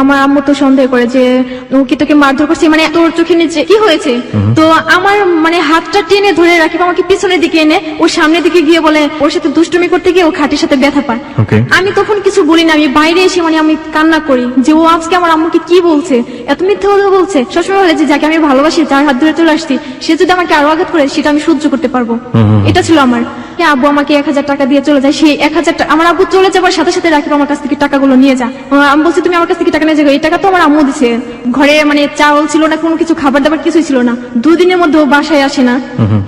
আমার আম্মু তো সন্দেহ করে যে ও কি তোকে মারধর করছে, তোর চোখের নিচে কি হয়েছে। তো আমার হাতটা টেনে ধরে রাখি, আমাকে পিছনের দিকে এনে ওর সামনের দিকে গিয়ে বলে ওর সাথে দুষ্টুমি করতে গিয়ে ও খাটের সাথে ব্যথা পায়। আমি তখন কিছু বলি না, আমি বাইরে এসে আমি কান্না করি যে ও আজকে আমার আম্মুকে কি বলছে, এত মিথ্যে কথা বলছে। সবসময় বলে যে যাকে আমি ভালোবাসি, যার হাত ধরে চলে আসছি, সে যদি আমাকে আরো আঘাত করে সেটা আমি সহ্য করতে পারবো। এটা ছিল আমার। আব্বু আমাকে 1000 টাকা দিয়ে চলে যায়। সেই 1000 টাকা আমার আব্বু চলে যাবার সাথে সাথে রাকিব আমার কাছ থেকে টাকাগুলো নিয়ে যায়। আমি বলছি তুমি আমার কাছ থেকে টাকা নিয়ে যাও, এই টাকা তো আমার আম্মু দিছে। ঘরে মানে চাউল ছিল না, কোনো কিছু খাবার দাবার কিছুই ছিল না। 2 দিনের মধ্যে ও বাসায় আসে না।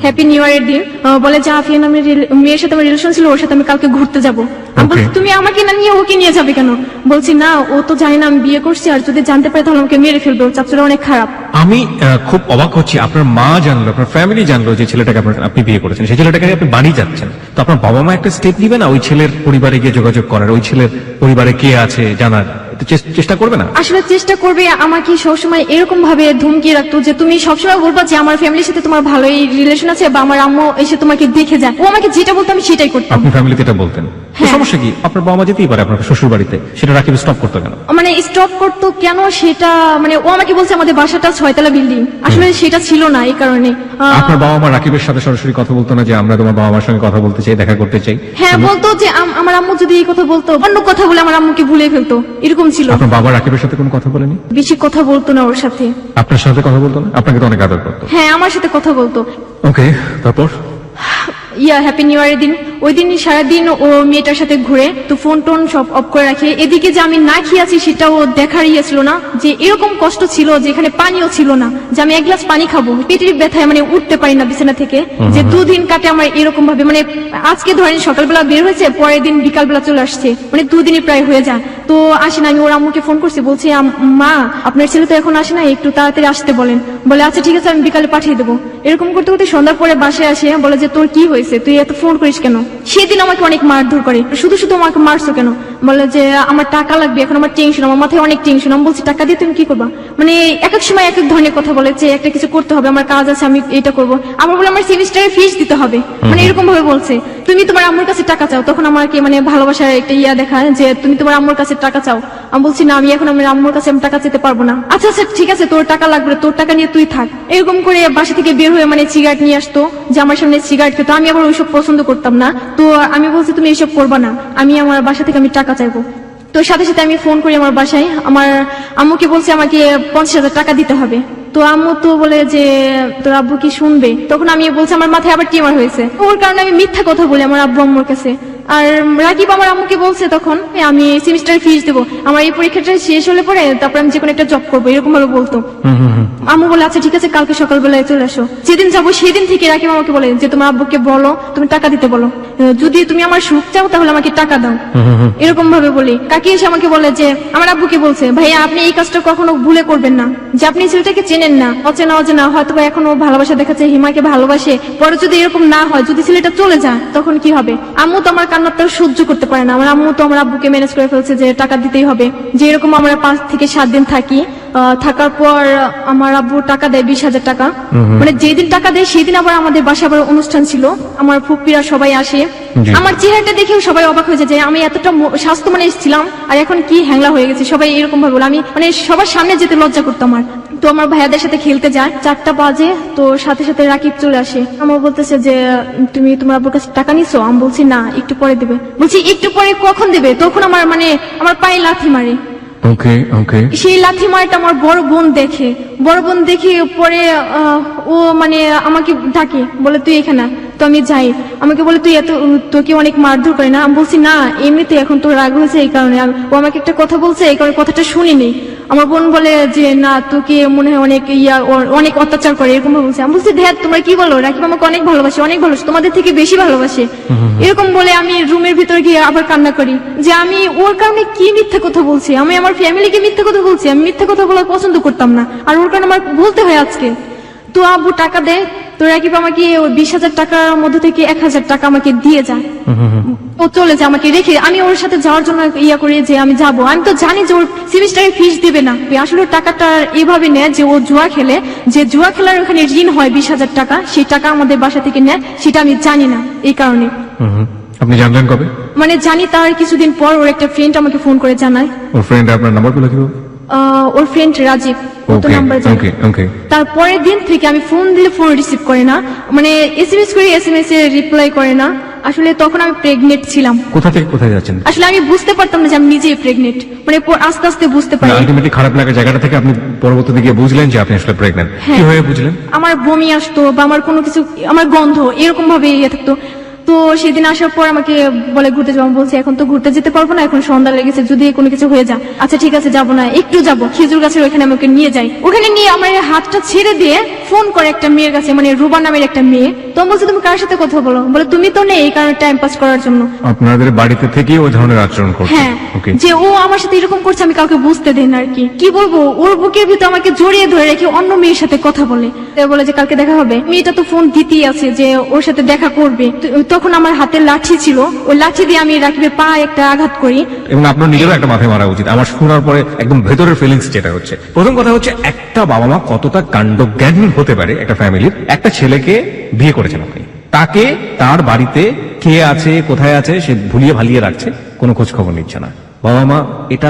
হ্যাপি নিউ ইয়ারের দিন বলে যে আফিয়া নামের মেয়ের সাথে আমার রিলেশন ছিল, ওর সাথে আমি কালকে ঘুরতে যাবো। আমি বলছি তুমি আমাকে না নিয়ে ওকে নিয়ে যাবে কেন? বলছি না ও তো জানে না আমি বিয়ে করছি, আর যদি জানতে পারে তাহলে আমাকে মেরে ফেলবে, ওর চাচুরা অনেক খারাপ। আমি খুব অবাক হচ্ছি, আপনার মা জানলো, আপনার ফ্যামিলি জানলো যে ছেলেটাকে আপনি বিয়ে করেছেন, সেই ছেলেটাকে আপনি বাড়ি যাচ্ছেন, তো আপনার বাবা মা একটা স্টেপ নিবে না ওই ছেলের পরিবারে গিয়ে যোগাযোগ করার, ওই ছেলের পরিবারে কে আছে জানার? একটু চেষ্টা করবে না? আসলে চেষ্টা করবে। আমাকে সবসময় এরকম ভাবে ধমকিয়ে রাখতো যে তুমি সবসময় বলবা যে আমার ফ্যামিলির সাথে তোমার ভালোই রিলেশন আছে, বা আমার আম্মু এসে তোমাকে দেখে যায়। ও আমাকে যেটা বলতো আমি সেটাই করতাম। আপনি ফ্যামিলিতে এটা বলতেন, তো সমস্যা কি? আপনার বাবা মা যেতেই পারে আপনার শ্বশুর বাড়িতে, সেটা রাকিব স্টপ করতো কেন? মানে স্টপ করতো কেন সেটা, মানে ও আমাকে বলছে আমাদের বাসাটা 6 তলা বিল্ডিং, আসলে সেটা ছিল না, এই কারণে। আপনার বাবা মা রাকিবের সাথে সরাসরি কথা বলতো না যে আমরা তোমার বাবা মার সঙ্গে কথা বলতে চাই, দেখা করতে চাই? হ্যাঁ বলতো যে আমার আম্মু যদি এই কথা বলতো, অন্য কথা বলে আমার আম্মুকে ভুলে ফেলতো, এরকম ছিল। আপনার বাবা রাকিবের সাথে কোনো কথা বলেনি? বেশি কথা বলতো না ওর সাথে। আপনার সাথে কথা বলতো না? আপনাকে তো অনেক আদর করতো। হ্যাঁ আমার সাথে কথা বলতো। ওকে, তারপর? হ্যাপি নিউ ইয়ারের দিন, ওই দিন সারাদিন ও মেয়েটার সাথে ঘুরে, তো ফোন টোন সব অফ করে রাখে। এদিকে যে আমি না খেয়ে আছি সেটাও দেখার ছিল না, যে এরকম কষ্ট ছিল যে এখানে পানিও ছিল না, যে আমি 1 গ্লাস পানি খাবো, পেটের ব্যথায় মানে উঠতে পারি না বিছানা থেকে। যে 2 দিন কাটে আমার এরকম ভাবে, মানে আজকে ধরেন সকালবেলা বের হয়েছে, পরের দিন বিকালবেলা চলে আসছে, মানে 2 দিনই প্রায় হয়ে যায়। তো আসে না, আমি ওর আম্মুকে ফোন করছি, বলছি মা আপনার ছেলে তো এখন আসে না, একটু তাড়াতাড়ি আসতে বলেন। বলে আচ্ছা ঠিক আছে আমি বিকালে পাঠিয়ে দেবো। এরকম করতে করতে সন্ধ্যার পরে বাসায় আসে, বলে যে তোর কি হয়েছে, তুই এত ফোন করিস কেন? সেদিন আমাকে অনেক মারধর করে, শুধু শুধু আমাকে মারছো কেন? বলে যে আমার টাকা লাগবে, এখন আমার টেনশন, আমার মাথায় অনেক টেনশন। আমি বলছি টাকা দিয়ে তুমি কি করবা? মানে এক এক সময় এক এক ধরনের কথা বলে, যে একটা কিছু করতে হবে, আমার কাজ আছে, আমি এটা করবো। আমার বলে আমার সেমিস্টারের ফিস দিতে হবে, মানে এরকম ভাবে বলছে। তুমি তোমার আম্মুর কাছে টাকা চাও, তখন আমাকে মানে ভালোবাসার একটা দেখায় যে তুমি তোমার আম্মুর কাছে টাকা চাও। আমি বলছি না, আমি এখন আমার আম্মুর কাছে আমি টাকা চেতে পারবো না। আচ্ছা আচ্ছা ঠিক আছে, তোর টাকা লাগবে, তোর টাকা নিয়ে তুই থাক। এরকম করে বাসা থেকে বের হয়ে মানে সিগারেট নিয়ে আসতো, যে আমার সামনে সিগারেট খেতো। আমি আবার ওইসব পছন্দ করতাম না, তো আমি বলছি তুমি এইসব করবা না, আমি আমার বাসা থেকে আমি টাকা চাইবো। তো সাথে সাথে আমি ফোন করি আমার বাসায়, আমার আম্মুকে বলছি আমাকে 50,000 টাকা দিতে হবে। তো আম্মু তো বলে যে তোর আব্বু কি শুনবে? তখন আমি বলছি আমার মাথায় আবার টিউমার হয়েছে, ওর কারণে আমি মিথ্যা কথা বলি আমার আব্বু আম্মুর কাছে। আর রাকিব আমার আম্মুকে বলছে তখন আমি সেমিস্টার ফিস দেবো, আমার এই পরীক্ষাটা শেষ হলে পরে তারপর আমি যে কোনো একটা জব করবো, এরকম ভাবে বলতো। আম্মু বলে আচ্ছা ঠিক আছে কালকে সকালবেলায় চলে আসো। যেদিন যাবো সেদিন থেকে রাকিব আমাকে বলে যে তোমার আব্বুকে বলো তুমি টাকা দিতে বলো, যদি তুমি আমার সুখ চাও তাহলে আমাকে টাকা দাও, এরকম ভাবে বলি। কাকি এসে আমাকে বলে যে আমার আব্বুকে বলছে ভাইয়া আপনি এই কাজটা কখনো ভুলে করবেন না, যে আপনি ছেলেটাকে চেনেন না, অচেনা অচেনা হয়তো বা এখনো ভালোবাসা দেখাচ্ছে, হিমাকে ভালোবাসে, পরে যদি এরকম না হয়, যদি ছেলেটা চলে যায় তখন কি হবে? আম্মু তো আমার কান্নাটা সহ্য করতে পারে না, আমার আম্মু তো আমার আব্বুকে ম্যানেজ করে ফেলছে যে টাকা দিতেই হবে। যে এরকম আমরা 5 থেকে 7 দিন থাকি, থাকার পর আমার আব্বু টাকা দেয় 20,000 টাকা। মানে যেদিন টাকা দেয় সেদিন আবার আমাদের বাসায় আবার অনুষ্ঠান ছিল, আমার ফুপ্পিরা সবাই আসে। আমার চেহারাটা দেখেও সবাই অবাক হয়ে যায় যে আমি এতটা স্বাস্থ্য মানে ছিলাম আর এখন কি হ্যাংলা হয়ে গেছে, সবাই এরকম ভাবে বলে। আমি মানে সবার সামনে যেতে লজ্জা করতাম। আমার তো আমার ভাইয়াদের সাথে খেলতে যায়, 4টা বাজে, তো সাথে সাথে রাকিব চলে আসে। আমার বলতেছে যে তুমি তোমার আব্বুর কাছে টাকা নিছো? আমি বলছি না, একটু পরে দেবে। বলছি একটু পরে কখন দেবে? তখন আমার মানে আমার পায়ে লাথি মারে। ওকে ওকে। সেই লাথি মারটা আমার বড় বোন দেখে, বড় বোন দেখে পরে ও মানে আমাকে ডাকে, বলে তুই এখানে। তো আমি যাই, আমাকে বলে তুই তোকে অনেক মারধর করে না? আমি বলছি না, এমনিতে এখন তোর রাগ হয়েছে এই কারণে, ও আমাকে একটা কথা বলছে এই কারণে কথাটা শুনিনি। আমার বোন বলে যে না তোকে মনে হয় অনেক অনেক অত্যাচার করে, এরকম বলছে। আমি বলছি ধ্যাত তোমরা কি বলো, রাকিব আমাকে অনেক ভালোবাসে, অনেক ভালোবাসে, তোমাদের থেকে বেশি ভালোবাসে, এরকম বলে আমি রুমের ভিতরে গিয়ে আবার কান্না করি যে আমি ওর কারণে কি মিথ্যা কথা বলছি, আমি আমার ফ্যামিলিকে মিথ্যা কথা বলছি, আমি মিথ্যা কথা বলা পছন্দ করতাম না, আর ওর কারণে আমার বলতে হয় আজকে। তো আব্বু টাকা দেয়, তো রাকিব আমাকে ওই 20,000 টাকার মধ্যে থেকে 1,000 টাকা আমাকে দিয়ে যায়। ও চলে যায় আমাকে রেখে, আমি ওর সাথে যাওয়ার জন্য করি যে আমি যাবো। আমি তো জানি যে ওর সেমিস্টারের ফিস দেবে না, আসলে ওর টাকাটা এভাবে নেয় যে ও জুয়া খেলে, যে জুয়া খেলার ওখানে ঋণ হয় 20,000 টাকা, সেই টাকা আমাদের বাসা থেকে নেয়, সেটা আমি জানি না, এই কারণে। আপনি জানলেন কবে? মানে জানি তার কিছুদিন পর ওর একটা ফ্রেন্ড আমাকে ফোন করে জানায়। ওর ফ্রেন্ড আপনার নাম্বার পেলো কিভাবে? ওর ফ্রেন্ড রাজীব, তারপরের দিন থেকে আমি ফোন দিলে ফোন রিসিভ করে না, মানে SMS করে SMS এ রিপ্লাই করে না। আসলে তখন আমি প্রেগনেন্ট ছিলাম। কোথা থেকে কোথায় যাচ্ছেন? আসলে আমি বুঝতে পারতাম না যে আমি নিজেই প্রেগনেন্ট, মানে আস্তে আস্তে বুঝতে পারি। আলটিমেটলি খারাপ লাগা জায়গাটা থেকে আপনি পরবর্তীতে গিয়ে বুঝলেন যে আপনি আসলে প্রেগনেন্ট। কিভাবে বুঝলেন? আমার বমি আসতো বা আমার কোনো কিছু, আমার গন্ধ এরকম ভাবে থাকতো। তো তো সেদিন আসার পর আমাকে বলে ঘুরতে যাবো, আমি বলছি এখন তো ঘুরতে যেতে পারবো না, এখন সন্ধ্যা লেগেছে, যদি কোনো কিছু হয়ে যায়। আচ্ছা ঠিক আছে যাবো না, একটু যাবো, খেজুর গাছের ওখানে আমাকে নিয়ে যাই। ওখানে নিয়ে আমার এই হাতটা ছেড়ে দিয়ে ফোন করে একটা মেয়ের কাছে, মানে রুবা নামের একটা মেয়ে। তো আমি বলছি তুমি কার সাথে কথা বলো? বলে তুমি তো নেই, এই কারণে টাইম পাস করার জন্য। আপনাদের বাড়িতে থেকে ওই ধরনের আচরণ করছে? হ্যাঁ, ওকে। যে ও আমার সাথে এরকম করছে আমি কাউকে বুঝতে দেই না আর কি। কি বলবো, ওর বুকের ভিতর আমাকে জড়িয়ে ধরে রেখে অন্য মেয়ের সাথে কথা বলে। তো বলে যে কালকে দেখা হবে। মেয়েটা তো ফোন দিতেই আছে যে ওর সাথে দেখা করবে। তো তখন আমার হাতে লাঠি ছিল, ওই লাঠি দিয়ে আমি রাকিবের পা একটা আঘাত করি। এবং আপনার নিজেরও একটা মাথায় মারা উচিত। আমার শোনার পরে একদম ভেতরের ফিলিংস যেটা হচ্ছে, প্রথম কথা হচ্ছে একটা বাবা মা কতটা কাণ্ডজ্ঞানী হতে পারে একটা ফ্যামিলির। একটা ছেলেকে বিয়ে করেছেন আপনি, তাকে তার বাড়িতে কে আছে কোথায় আছে সে ভুলিয়ে ভালিয়ে রাখছে, কোনো খোঁজ খবর নিচ্ছে না। বাবা মা এটা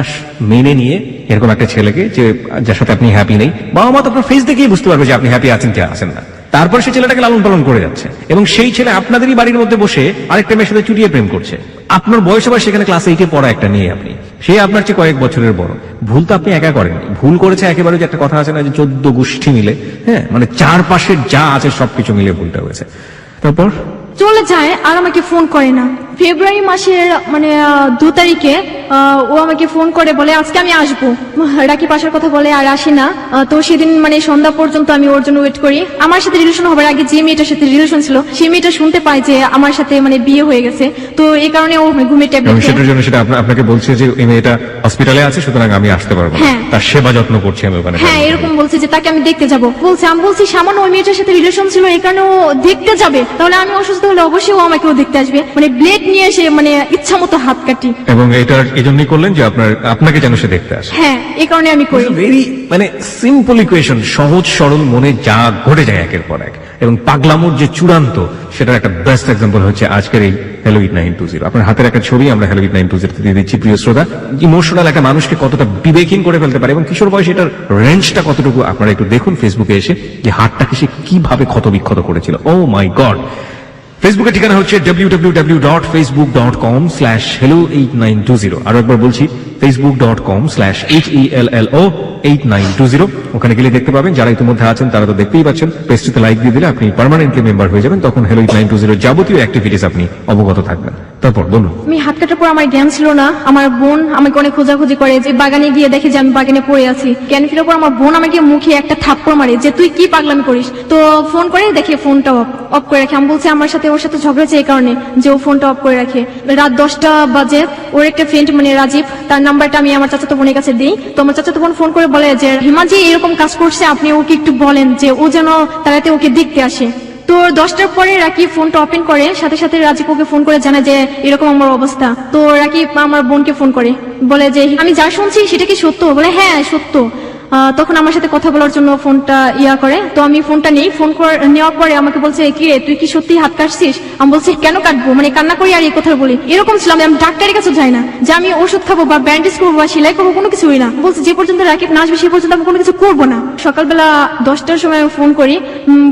মেনে নিয়ে এরকম একটা ছেলেকে, যে যার সাথে আপনি হ্যাপি নেই, বাবা মা তো আপনার ফেস দেখেই বুঝতে পারবে যে আপনি হ্যাপি আছেন কি আছেন না। তারপর সে ছেলেটাকে লালন পালন করে যাচ্ছে, এবং সেই ছেলে আপনাদেরই বাড়ির মধ্যে বসে আরেকটা মেয়ের সাথে চুটিয়ে প্রেম করছে। আপনার বয়স আবার সেখানে ক্লাস 8-এ পড়া একটা নিয়ে আপনি, সে আপনার চেয়ে কয়েক বছরের বড়। ভুল তো আপনি একা করেননি, ভুল করেছে একেবারে, যে একটা কথা আছে না যে 14 গোষ্ঠী মিলে, হ্যাঁ, মানে চারপাশের যা আছে সবকিছু মিলে ভুলটা হয়েছে। তারপর চলে যায় আর আমাকে ফোন করে না। ফেব্রুয়ারি মাসের মানে 2 তারিখে ও আমাকে ফোন করে বলে আজকে আমি আসবো। রাকিব আসার কথা বলে আর আসি না। তো সেদিন মানে সন্ধ্যা পর্যন্ত আমি ওর জন্য ওয়েট করি। আমার সাথে রিলেশন হবার আগে যে মেয়েটার সাথে রিলেশন ছিল সেই মেয়েটা শুনতে পায় যে আমার সাথে মানে বিয়ে হয়ে গেছে। তো এই কারণে ও ঘুমের এবং ট্যাবলেট সেটার জন্য সেটা আপনাকে বলছে যে এই মেয়েটা হসপিটালে আছে, সুতরাং আমি আসতে পারবো না, হ্যাঁ। তার সেবা যত্ন করছি আমি ওখানে। হ্যাঁ এরকম বলছে যে তাকে আমি দেখতে যাব। বলছে, আমি বলছি সামান্য ওই মেয়েটার সাথে রিলেশন ছিল এই কারণে ও দেখতে যাবে, তাহলে আমি অসুস্থ হলে অবশ্যই ও আমাকেও দেখতে আসবে। মানে ব্লেড নিয়ে এসে মানে ইচ্ছা মতো হাত কাটি। এবং এটার এজন্যই করলেন যে আপনাকে যেন সে দেখতে আসে। হ্যাঁ এই কারণে আমি করি। ভেরি মানে সিম্পল ইকুয়েশন, সহজ সরল মনে যা ঘটে যায় একের পর এক, এবং পাগলামোর যে চূড়ান্ত সেটার একটা বেস্ট এক্সাম্পল হচ্ছে আজকের এই হ্যালো 8920। আপনার হাতের একটা ছবি আমরা হ্যালো 8920 দিয়ে দিচ্ছি। প্রিয় শ্রোতা, ইমোশনাল একটা মানুষকে কতটা বিবেকহীন করে ফেলতে পারে এবং কিশোর বয়সে এটার রেঞ্জটা কতটুকু আপনারা একটু দেখুন ফেসবুকে এসে, যে হাতটাকে সে কিভাবে ক্ষতবিক্ষত করেছিল। ও মাই গড। ফেসবুকের ঠিকানা হচ্ছে www.facebook.com/hello8920। আরো একবার বলছি, facebook.com/HELLO8920। ওখানে গেলে দেখতে পাবেন, যারা ইতিমধ্যে আছেন তারা তো দেখতেই পাচ্ছেন। পেজটিতে লাইক দিয়ে দিলে আপনি পার্মানেন্টলি মেম্বার হয়ে যাবেন, তখন হ্যালো 8920 যাবতীয় অ্যাক্টিভিটিস আপনি অবগত থাকবেন। তারপর বলুন। আমি হাত কাটার পর আমার জ্ঞান ছিল না। আমার বোন আমাকে অনেক খোঁজাখুঁজি করে, যে বাগানে গিয়ে দেখে যে আমি বাগানে পড়ে আছি। জ্ঞান ফেরার পর আমার বোন আমাকে মুখে একটা থাপ্পড় মারে যে তুই কি পাগলামি করিস। তো ফোন করে দেখে ফোনটা অফ করে রাখে। আমি বলছি আমার সাথে ওর সাথে ঝগড়া হয়েছে এই কারণে যে ও ফোনটা অফ করে রাখে। রাত 10টা বাজে ওর একটা ফ্রেন্ড মানে রাজীব, তার নাম্বারটা আমি আমার চাচাতো বোনের কাছে দিই। তো আমার চাচাতো বোন ফোন করে বলে যে হিমাজি এরকম কাজ করছে, আপনি ওকে একটু বলেন যে ও যেন তাড়াতাড়ি ওকে দেখতে আসে। তো 10টার পরে রাকিব ফোনটা ওপেন করে, সাথে সাথে রাজীব ওকে ফোন করে জানায় যে এরকম আমার অবস্থা। তো রাকিব আমার বোনকে ফোন করে বলে যে আমি যা শুনছি সেটা কি সত্য? বলে হ্যাঁ সত্য। তখন আমার সাথে কথা বলার জন্য ফোনটা করে। তো আমি ফোনটা নেই। ফোন নেওয়ার পরে আমাকে বলছে কি রে তুই কি সত্যি হাত কাটছিস? আমি বলছি কেন কাটবো, মানে কান্না করি আর এই কথা বলি। এরকম ছিলাম, আমি ডাক্তারের কাছে যাই না যে আমি ওষুধ খাবো বা ব্যান্ডেজ করবো বা সেলাই করবো, কোনো কিছুই না। বলছি যে পর্যন্ত রাকিব না আসবে সে পর্যন্ত আমি কোনো কিছু করবো না। সকালবেলা 10টার সময় ফোন করি,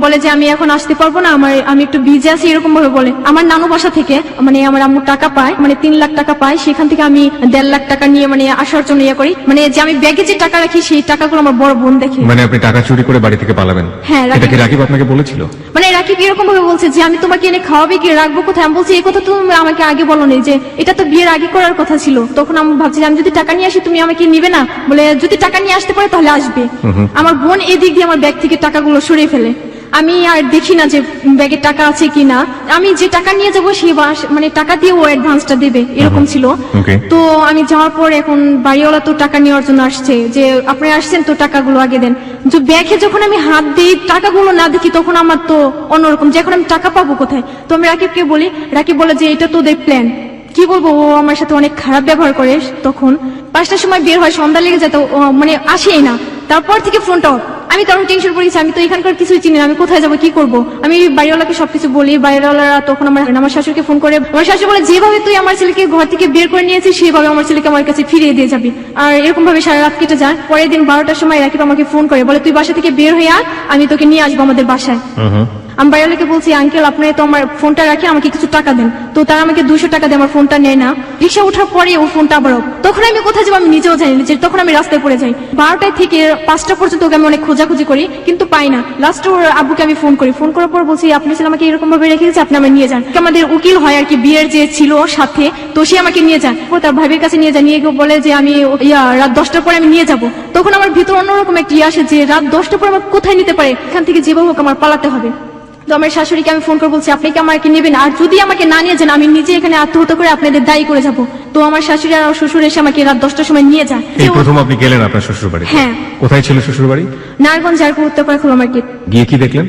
বলে যে আমি এখন আসতে পারবো না, আমি একটু বিজি আছি, এরকম ভাবে বলে। আমার নানু বাসা থেকে মানে আমার আম্মু টাকা পায়, মানে 3 লাখ টাকা পায়, সেখান থেকে আমি 1.5 লাখ টাকা নিয়ে মানে আসার জন্য করি। মানে যে আমি ব্যাগে যে টাকা রাখি সেই টাকাগুলো আমার বড় বোন দেখে। মানে আপনি টাকা চুরি করে বাড়ি থেকে পালাবেন? হ্যাঁ। এটা কি রাকিব আপনাকে বলেছিল? মানে রাকিব এরকম ভাবে বলছে যে আমি তোমাকে এনে খাওয়াবে কি রাখবো কোথায়? আমি বলছি এই কথা তো তুমি আমাকে আগে বলোনি, যে এটা তো বিয়ের আগে করার কথা ছিল। তখন আমি ভাবছি আমি যদি টাকা নিয়ে আসি তুমি আমাকে নিবে না, বলে যদি টাকা নিয়ে আসতে পারে তাহলে আসবে। আমার বোন এদিক দিয়ে আমার ব্যাগ থেকে টাকাগুলো সরিয়ে ফেলে। আমি আর দেখি না যে ব্যাগে টাকা আছে কিনা। আমি যে টাকা নিয়ে যাবো সেই মানে টাকা দিয়ে ও অ্যাডভান্সটা দেবে, এরকম ছিল। তো আমি যাওয়ার পর এখন বাড়িওয়ালা তো টাকা নেওয়ার জন্য আসছে, যে আপনি আসছেন তো টাকাগুলো আগে দেন। যে ব্যাগে যখন আমি হাত দিই টাকাগুলো না দেখি তখন আমার তো অন্যরকম, যে এখন আমি টাকা পাবো কোথায়? তো আমি রাকিবকে বলি, রাকিব বলে যে এটা তোদের প্ল্যান। কি বলবো, ও আমার সাথে অনেক খারাপ ব্যবহার করে। তখন 5টার সময় বের হয়, সন্ধ্যা লেগে যেত, মানে আসেই না। তারপর থেকে ফোনটা অফ। আমি কারণ টেনশন পড়েছি, আমি তো এখানকার কিছুই চিনি না, আমি কোথায় যাবো কি করবো? আমি বাড়িওয়ালাকে সবকিছু বলি। বাড়িওয়ালারা তখন আমার শাশুড়িকে ফোন করে, আমার শাশুড়ি বলে যেভাবে তুই আমার ছেলেকে ঘর থেকে বের করে নিয়েছিস সেভাবে আমার ছেলেকে আমার কাছে ফিরিয়ে দিয়ে যাবি। আর এরকম ভাবে সারা রাত কেটে যায়। পরের দিন 12টার সময় রাকিব আমাকে ফোন করে বলে তুই বাসা থেকে বের হয়ে আয়, আমি তোকে নিয়ে আসবো আমাদের বাসায়। আমি বাইরেকে বলছি আঙ্কেল আপনি তো আমার ফোনটা রাখি আমাকে কিছু টাকা দেন। তো তারা আমাকে 200 টাকা দিয়ে আমার ফোনটা নেয় না। রিক্সা ওঠার পরে ও ফোনটা আবার off। তখন আমি কোথায় যাবো আমি নিজেও জানি না, যে তখন আমি রাস্তায় পড়ে যাই। 12টা থেকে 5টা পর্যন্ত ওকে আমি অনেক খোঁজাখুঁজি করি কিন্তু পাই না। লাস্ট ওর আব্বুকে আমি ফোন করি, ফোন করার পর বলছি আপনি ছিল আমাকে এরকম ভাবে রেখে দিয়েছে, আপনি আমাকে নিয়ে যান। আমাদের উকিল হয় আর কি বিয়ের যে ছিল সাথে, তো সে আমাকে নিয়ে যান। ও তার ভাবির কাছে নিয়ে যায়, নিয়ে গিয়ে বলে যে আমি রাত 10টার পরে আমি নিয়ে যাব। তখন আমার ভিতর অন্যরকম একটা আসে যে রাত 10টার পরে আমার কোথায় নিতে পারে, এখান থেকে যেভাবে হোক আমার পালাতে হবে। তো আমার শাশুড়িকে আমি ফোন করে বলছি আপনি কি আমাকে নেবেন, আর যদি আমাকে না নিয়ে যান আমি নিজে এখানে আত্মহত্যা করে আপনাদের দায়ী করে যাব। তো আমার শাশুড়ি আর শ্বশুর এসে আমাকে রাত 10টার সময় নিয়ে যায়। এই প্রথম আপনি গেলেন আপনার শ্বশুর বাড়ি? হ্যাঁ। কোথায় ছিল শ্বশুর বাড়ি? নারায়ণগঞ্জ জারপুর উত্তরপাড়া খোলা মার্কেট। গিয়ে কি দেখলেন?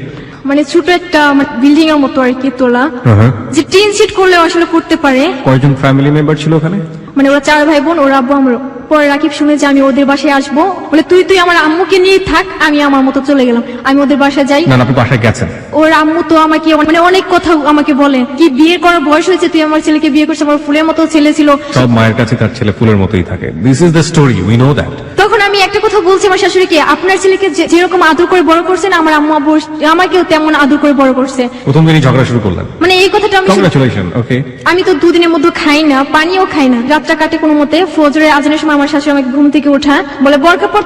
মানে ছোট একটা বিল্ডিং এর মতো আর কি তোলা, হ্যাঁ। যে টিন সিট করলেও আসলে করতে পারে। কয়জন ফ্যামিলি মেম্বার ছিল ওখানে? মানে ওরা 4 ভাই বোন, ওরা আব্বু আমরা। পরে রাকিব শুনে যে আমি ওদের বাসায় আসবো, বলে তুই আমার আম্মুকে নিয়ে থাক, আমি আমার মতো চলে গেলাম। আমি ওদের বাসায় যাই। না আপনি বাসায় গেছেন? ওর আম্মু তো আমাকে মানে অনেক কথা আমাকে বলে, কি বিয়ে করার বয়স হয়েছে, তুই আমার ছেলেকে বিয়ে করছিস, আমার ফুলের মতো ছেলে ছিল। সব মায়ের কাছে তার ছেলে ফুলের মতোই থাকে। This is the story, we know that. তখন আমি একটা কথা বলছি আমার শাশুড়িকে, আপনার ছেলেকে যেরকম আদর করে বড় করছেন আমার আম্মু আব্বু আমাকেও তেমন আদর করে বড় করছে। প্রথম দিনই ঝগড়া শুরু করলেন? মানে এই কথাটা আমি কংগ্রাচুলেশন। ওকে। আমি তো 2 দিনের মধ্যে খাই না, পানিও খাই না, রাতটা কাটে কোনো মতে। ফজরের আজানের সময় আমার শাশুড়ি আমাকে ঘুম থেকে ওঠা, বলে বরকা পর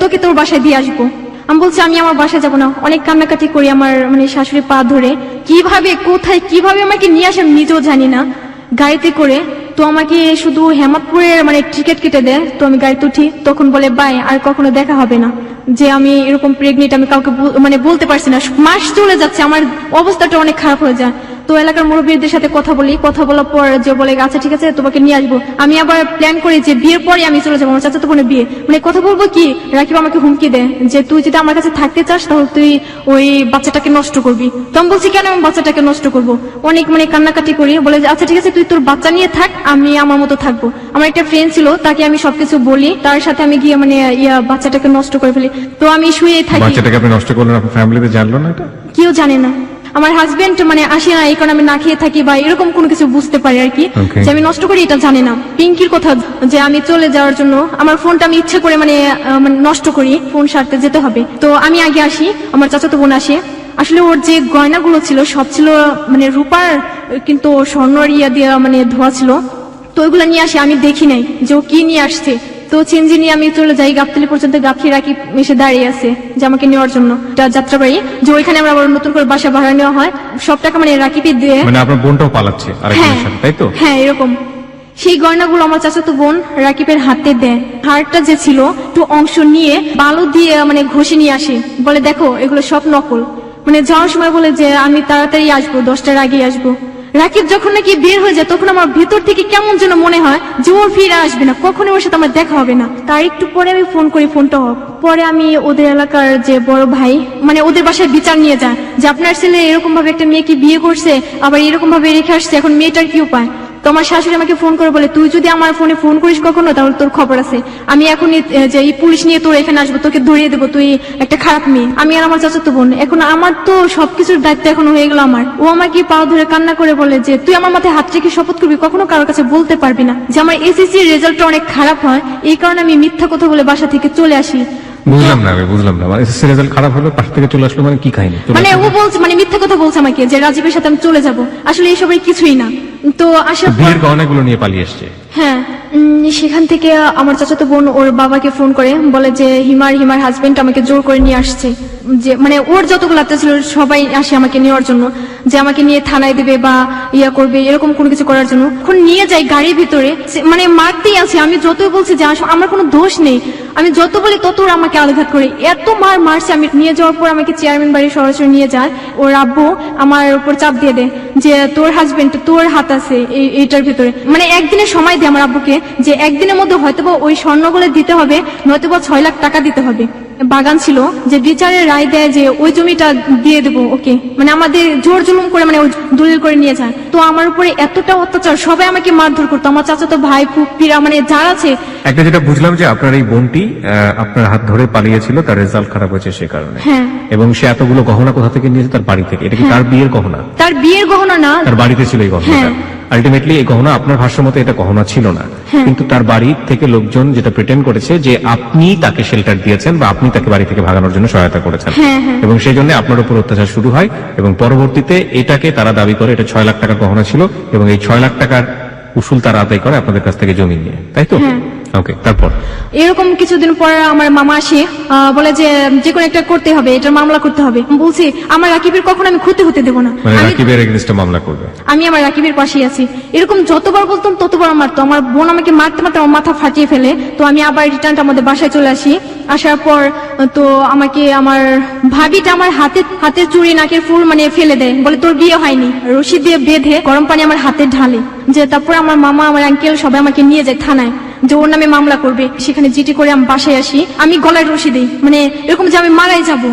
তোকে তোর বাসায় দিয়ে আসবো। আমি বলছি আমি আমার বাসায় যাবো না, অনেক কান্নাকাটি করি। আমার মানে শাশুড়ি পা ধরে কিভাবে কোথায় কিভাবে আমাকে নিয়ে আসে আমি নিজেও জানি না, গাড়িতে করে। তো আমাকে শুধু হেমাদপুরের মানে টিকিট কেটে দেয়। তো আমি গাড়িতে উঠি, তখন বলে বাই, আর কখনো দেখা হবে না। যে আমি এরকম প্রেগনেন্ট আমি কাউকে মানে বলতে পারছি না, মাস চলে যাচ্ছে, আমার অবস্থাটা অনেক খারাপ হয়ে যায়। তো এলাকার মুরব্বীদের সাথে কথা বলি, কথা বলার পর যে বলে আচ্ছা ঠিক আছে তোমাকে নিয়ে আসবো। আমি আবার প্ল্যান করি যে বিয়ের পরে আমি চলে যাবো, আমার চাচাতো বোনের বিয়ে। মানে কথা বলবো কি, রাকিব আমাকে হুমকি দেয় যে তুই যদি আমার কাছে থাকতে চাস তাহলে তুই ওই বাচ্চাটাকে নষ্ট করবি। তো আমি বলছি কেন আমি বাচ্চাটাকে নষ্ট করবো, অনেক মানে কান্নাকাটি করি। বলে যে আচ্ছা ঠিক আছে তুই তোর বাচ্চা নিয়ে থাক, আমি আমার মতো থাকবো। আমার একটা ফ্রেন্ড ছিল, তাকে আমি সবকিছু বলি, তার সাথে আমি গিয়ে মানে বাচ্চাটাকে নষ্ট করে ফেলি। তো আমি শুয়ে থাকি। বাচ্চাটাকে আপনি নষ্ট করলেন, আপনার ফ্যামিলিতে জানলো না এটা? কেউ জানে না। আমার হাজবেন্ড মানে আসে না, এই কারণে আমি না খেয়ে থাকি বা এরকম কোনো কিছু বুঝতে পারি আর কি, Okay. যে আমি নষ্ট করি এটা জানে না। পিঙ্কির কথা যে আমি চলে যাওয়ার জন্য আমার ফোনটা আমি ইচ্ছে করে মানে নষ্ট করি, ফোন সারতে যেতে হবে। তো আমি আগে আসি, আমার চাচাতো বোন আসে। আসলে ওর যে গয়নাগুলো ছিল সব ছিল মানে রূপার, কিন্তু স্বর্ণর দিয়া মানে ধোয়া ছিল। তো ওইগুলো নিয়ে আসি, আমি দেখি নাই যে ও কি নিয়ে আসছে। তো চেঞ্জি নিয়ে আমি চলে যাই গাবতলী পর্যন্ত। গাবতলী রাকিব এসে দাঁড়িয়ে আছে যে আমাকে নেওয়ার জন্য যাত্রাবাড়ি, যে ওইখানে আমরা আবার নতুন করে বাসা ভাড়া নেওয়া হয়। সব টাকা মানে রাকিবই দিয়ে। মানে আপনার বোনটাও পালাচ্ছে আরেকজনের সাথে, তাই তো? হ্যাঁ এরকম। সেই গয়নাগুলো আমার চাচাতো বোন রাকিবের হাতে দেয়। হারটা যে ছিল একটু অংশ নিয়ে বালু দিয়ে মানে ঘষে নিয়ে আসে, বলে দেখো এগুলো সব নকল। মানে যাওয়ার সময় বলে যে আমি তাড়াতাড়ি আসবো, 10টার আগে আসবো। রাকিব যখন নাকি বের হয়ে যায় তখন আমার ভিতর থেকে কেমন যেন মনে হয় যে ও ফিরে আসবে না, কখনো ওর সাথে আমার দেখা হবে না। তার একটু পরে আমি ফোন করি, ফোনটা অফ। পরে আমি ওদের এলাকার যে বড় ভাই মানে ওদের বাসায় বিচার নিয়ে যায় যে আপনার ছেলে এরকম ভাবে একটা মেয়েকে বিয়ে করছে, আবার এরকম ভাবে রেখে আসছে, এখন মেয়েটার কি উপায়। তো আমার শাশুড়ি আমাকে ফোন করে বলে তুই যদি আমার ফোনে ফোন করিস কখনো তাহলে তোর খবর আছে, আমি এখন যে এই পুলিশ নিয়ে তোর এখানে আসবো, তোকে ধরিয়ে দেবো, তুই একটা খারাপ মেয়ে। আমি আর আমার চাচাতো বোন, এখন আমার তো সবকিছুর দায়িত্ব এখন হয়ে গেল আমার। ও আমাকে পা ধরে কান্না করে বলে যে তুই আমার মাথায় হাত রেখে শপথ করবি কখনো কারোর কাছে বলতে পারবি না যে আমার এসএসসি এর রেজাল্টটা অনেক খারাপ হয়, এই কারণে আমি মিথ্যা কথা বলে বাসা থেকে চলে আসি। বুঝলাম না, আমি বুঝলাম না। মানে এসএসসি রেজাল্ট খারাপ হলো, পাশ থেকে চলে আসলো, মানে কি কাহিনী? মানে ও বলছে মানে মিথ্যা কথা বলছে আমাকে যে রাজীবের সাথে আমি চলে যাব, আসলে এইসবের কিছুই না। তো আসার পর বিয়ের গহনাগুলো নিয়ে পালিয়ে এসছে। হ্যাঁ, সেখান থেকে আমার চাচাতো বোন ওর বাবাকে ফোন করে বলে যে হিমার হাজবেন্ড আমাকে জোর করে নিয়ে আসছে, যে মানে ওর যতগুলো আত্মীয় ছিল সবাই আসে আমাকে নেওয়ার জন্য, যে আমাকে নিয়ে থানায় দেবে বা করবে এরকম কোনো কিছু করার জন্য। এখন নিয়ে যাই গাড়ির ভিতরে, মানে মারতেই আছে। আমি যতই বলছি যে আমার কোনো দোষ নেই, আমি যত বলি তত ওরা আমাকে আঘাত করে, এত মারছে। আমি নিয়ে যাওয়ার পর আমাকে চেয়ারম্যান বাড়ি সরাসরি নিয়ে যায়। ওর আব্বু আমার উপর চাপ দিয়ে দেয় যে তোর হাজবেন্ড, তোর হাত আছে এইটার ভিতরে। মানে একদিনের সময় দেয় আমার আব্বুকে যে একদিনের মধ্যে হয়তোবা ওই স্বর্ণগুলো দিতে হবে, নয়তোবা 6 লাখ টাকা দিতে হবে। বাগান ছিল, যে বিচারের রায় দেয় যে ওই জমিটা দিয়ে দেবো ওকে, মানে আমাদের জোর জুলুম করে মানে ওই দলিল করে নিয়ে যায়। তো আমার উপরে এতটা অত্যাচার, সবাই আমাকে মারধর করতো, আমার চাচাতো ভাই ফুপিরা মানে যারা আছে। একটা যেটা বুঝলাম যে আপনার এই বোনটি আপনার হাত ধরে পালিয়েছিল, তার রেজাল্ট খারাপ হয়েছে সে কারণে। হ্যাঁ। এবং সে এতগুলো গহনা কোথা থেকে নিয়েছে? তার বাড়ি থেকে। এটা কি তার বিয়ের গহনা? তার বিয়ের গহনা না, তার বাড়িতে ছিল এই গহনাটা। হ্যাঁ। আলটিমেটলি এই গহনা আপনার ভাষ্য মতে এটা গহনা ছিল না, কিন্তু তার বাড়ি থেকে লোকজন যেটা প্রিটেন্ড করেছে যে আপনি তাকে শেল্টার দিয়েছেন বা আপনি তাকে বাড়ি থেকে ভাগানোর জন্য সহায়তা করেছেন, এবং সেই জন্য আপনার উপর অত্যাচার শুরু হয়, এবং পরবর্তীতে এটাকে তারা দাবি করে এটা 6 লাখ টাকার গহনা ছিল, এবং এই 6 লাখ টাকার উসুল তারা আদায় করে আপনাদের কাছ থেকে জমি নিয়ে, তাই তো? ওকে, তারপর এরকম কিছুদিন পর আমার মামা আসে, বলে যে যে কোনো একটা করতে হবে, এটার মামলা করতে হবে। বলছি আমার রাকিবের কখনো আমি ক্ষতি হতে দেবো না, মানে আমি রাকিবের এগেইনস্টে মামলা করবে। আমি আমার রাকিবের পাশেই আছি। এরকম যতবার বলতাম ততবার মারতো। আমার বোন আমাকে মারতে মারতে আমার মাথা ফাটিয়ে ফেলে। তো আমি আবার রিটার্ন আমাদের বাসায় চলে আসি। আসার পর তো আমাকে আমার ভাবিটা আমার হাতের চুড়ি নাকের ফুল মানে ফেলে দেয়, বলে তোর বিয়ে হয়নি। রশি দিয়ে বেঁধে গরম পানি আমার হাতে ঢালে, যে তারপর আমার মামা আমার আঙ্কেল সবাই আমাকে নিয়ে যায় থানায়, যে ওর নামে মামলা করবে। সেখানে জিটি করে আমি বাসায় আসি, আমি গলায় রশি দিই, মানে এরকম যে আমি মারাই যাবো।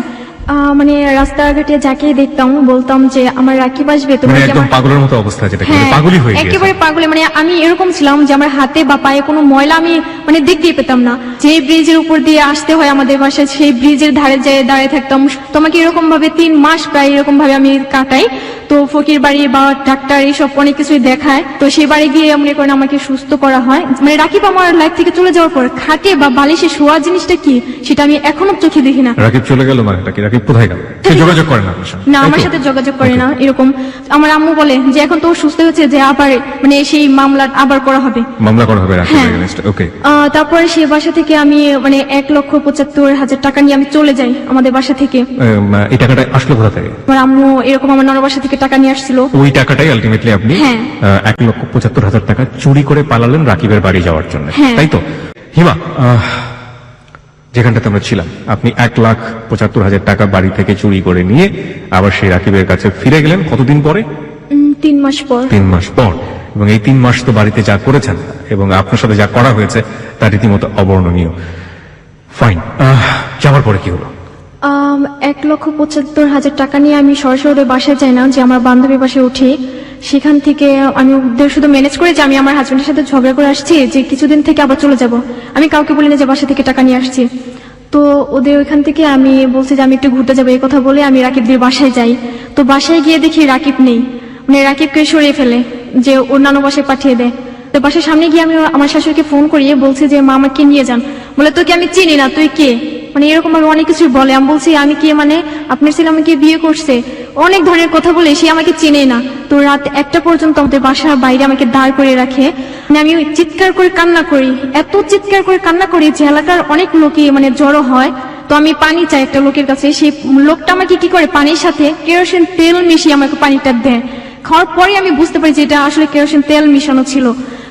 মানে রাস্তাঘাটে যাকে দেখতাম বলতাম যে আমার রাকিব আসবে, মানে তোমাকে একদম আমার পাগলের মতো অবস্থা, যেটা কি হ্যাঁ, পাগলই হয়ে গেছে। একেবারে পাগলে, মানে আমি এরকম ছিলাম যে আমার হাতে বা পায়ে কোনো ময়লা আমি মানে দেখতেই পেতাম না। যে ব্রিজের উপর দিয়ে আসতে হয় আমাদের বাসায়, সেই ব্রিজের ধারে যেয়ে দাঁড়িয়ে থাকতাম। তোমাকে এরকম ভাবে 3 মাস প্রায় এরকম ভাবে আমি কাটাই। তো ফকির বাড়ি বা ডাক্তার এইসব অনেক কিছুই দেখায়। তো সেই বাড়ি গিয়ে মনে করেন আমাকে সুস্থ করা হয়। মানে রাকিব আমার লাইফ থেকে চলে যাওয়ার পর খাটে বা বালিশে শোয়া জিনিসটা কি সেটা আমি এখনো চোখে দেখি না। রাকিব চলে গেল মানে রাকিব কোথায় গেল? সে যোগাযোগ করে না আপনার সাথে? না, আমার সাথে যোগাযোগ করে না। এরকম আমার আম্মু বলে যে এখন তো ও সুস্থ হয়েছে, যে আবার মানে সেই মামলা আবার করা হবে, মামলা করা হবে রাকিবের হ্যাঁ। এগেইনস্টে। ওকে, তারপরে সেই বাসা থেকে আমি মানে 1,75,000 টাকা নিয়ে আমি চলে যাই আমাদের বাসা থেকে। এই টাকাটা আসলো কোথা থেকে? আমার আম্মু এরকম আমার নানার বাসা থেকে টাকা নিয়ে আসছিল। ওই টাকাটাই আলটিমেটলি আপনি হ্যাঁ। 1,75,000 টাকা চুরি করে পালালেন রাকিবের বাড়ি যাওয়ার জন্য, হ্যাঁ। তাই তো? হিমা, যেখানটাতে আমরা ছিলাম, আপনি 1,75,000 টাকা বাড়ি থেকে চুরি করে নিয়ে আবার সেই রাকিবের কাছে ফিরে গেলেন কতদিন পরে? 3 মাস পর। 3 মাস পর। এবং এই 3 মাস তো বাড়িতে যা করেছেন এবং আপনার সাথে যা করা হয়েছে তা রীতিমতো অবর্ণনীয়। ফাইন, যাওয়ার পরে কি হলো? 1,75,000 টাকা নিয়ে আমি সরাসরি বাসায় যাই না, যে আমার বান্ধবীর বাসায় উঠি। সেখান থেকে আমি ওদের শুধু ম্যানেজ করে যে আমি আমার হাজবেন্ডের সাথে ঝগড়া করে আসছি, যে কিছুদিন থেকে আবার চলে যাব। আমি কাউকে বলি না যে বাসা থেকে টাকা নিয়ে আসছি। তো ওদের ওইখান থেকে আমি বলছি যে আমি একটু ঘুরতে যাবো, এই কথা বলে আমি রাকিবদের বাসায় যাই। তো বাসায় গিয়ে দেখি রাকিব নেই, মানে রাকিবকে সরিয়ে ফেলে, যে ওর নানু বাসায় পাঠিয়ে দেয়। তো বাসার সামনে গিয়ে আমি আমার শাশুড়িকে ফোন করিয়ে বলছি যে মা আমাকে নিয়ে যান। বলে তোকে আমি চিনি না, তুই কে? মানে এরকম ভাবে অনেক কিছু বলে। আমি বলছি আমি কে, মানে আপনার ছেলে আমাকে বিয়ে করছে, অনেক ধরনের কথা বলে। সে আমাকে চেনে না। তো রাত 1টা পর্যন্ত আমাদের বাসার বাইরে আমাকে দাঁড় করে রাখে। মানে আমি চিৎকার করে কান্না করি, এত চিৎকার করে কান্না করি যে এলাকার অনেক লোকই মানে জড়ো হয়। তো আমি পানি চাই একটা লোকের কাছে, সেই লোকটা আমাকে কি করে পানির সাথে কেরোসিন তেল মিশিয়ে আমাকে পানিটা দেয়। খাওয়ার পরে আমি বুঝতে পারি যে এটা আসলে কেরোসিন তেল মিশানো ছিল।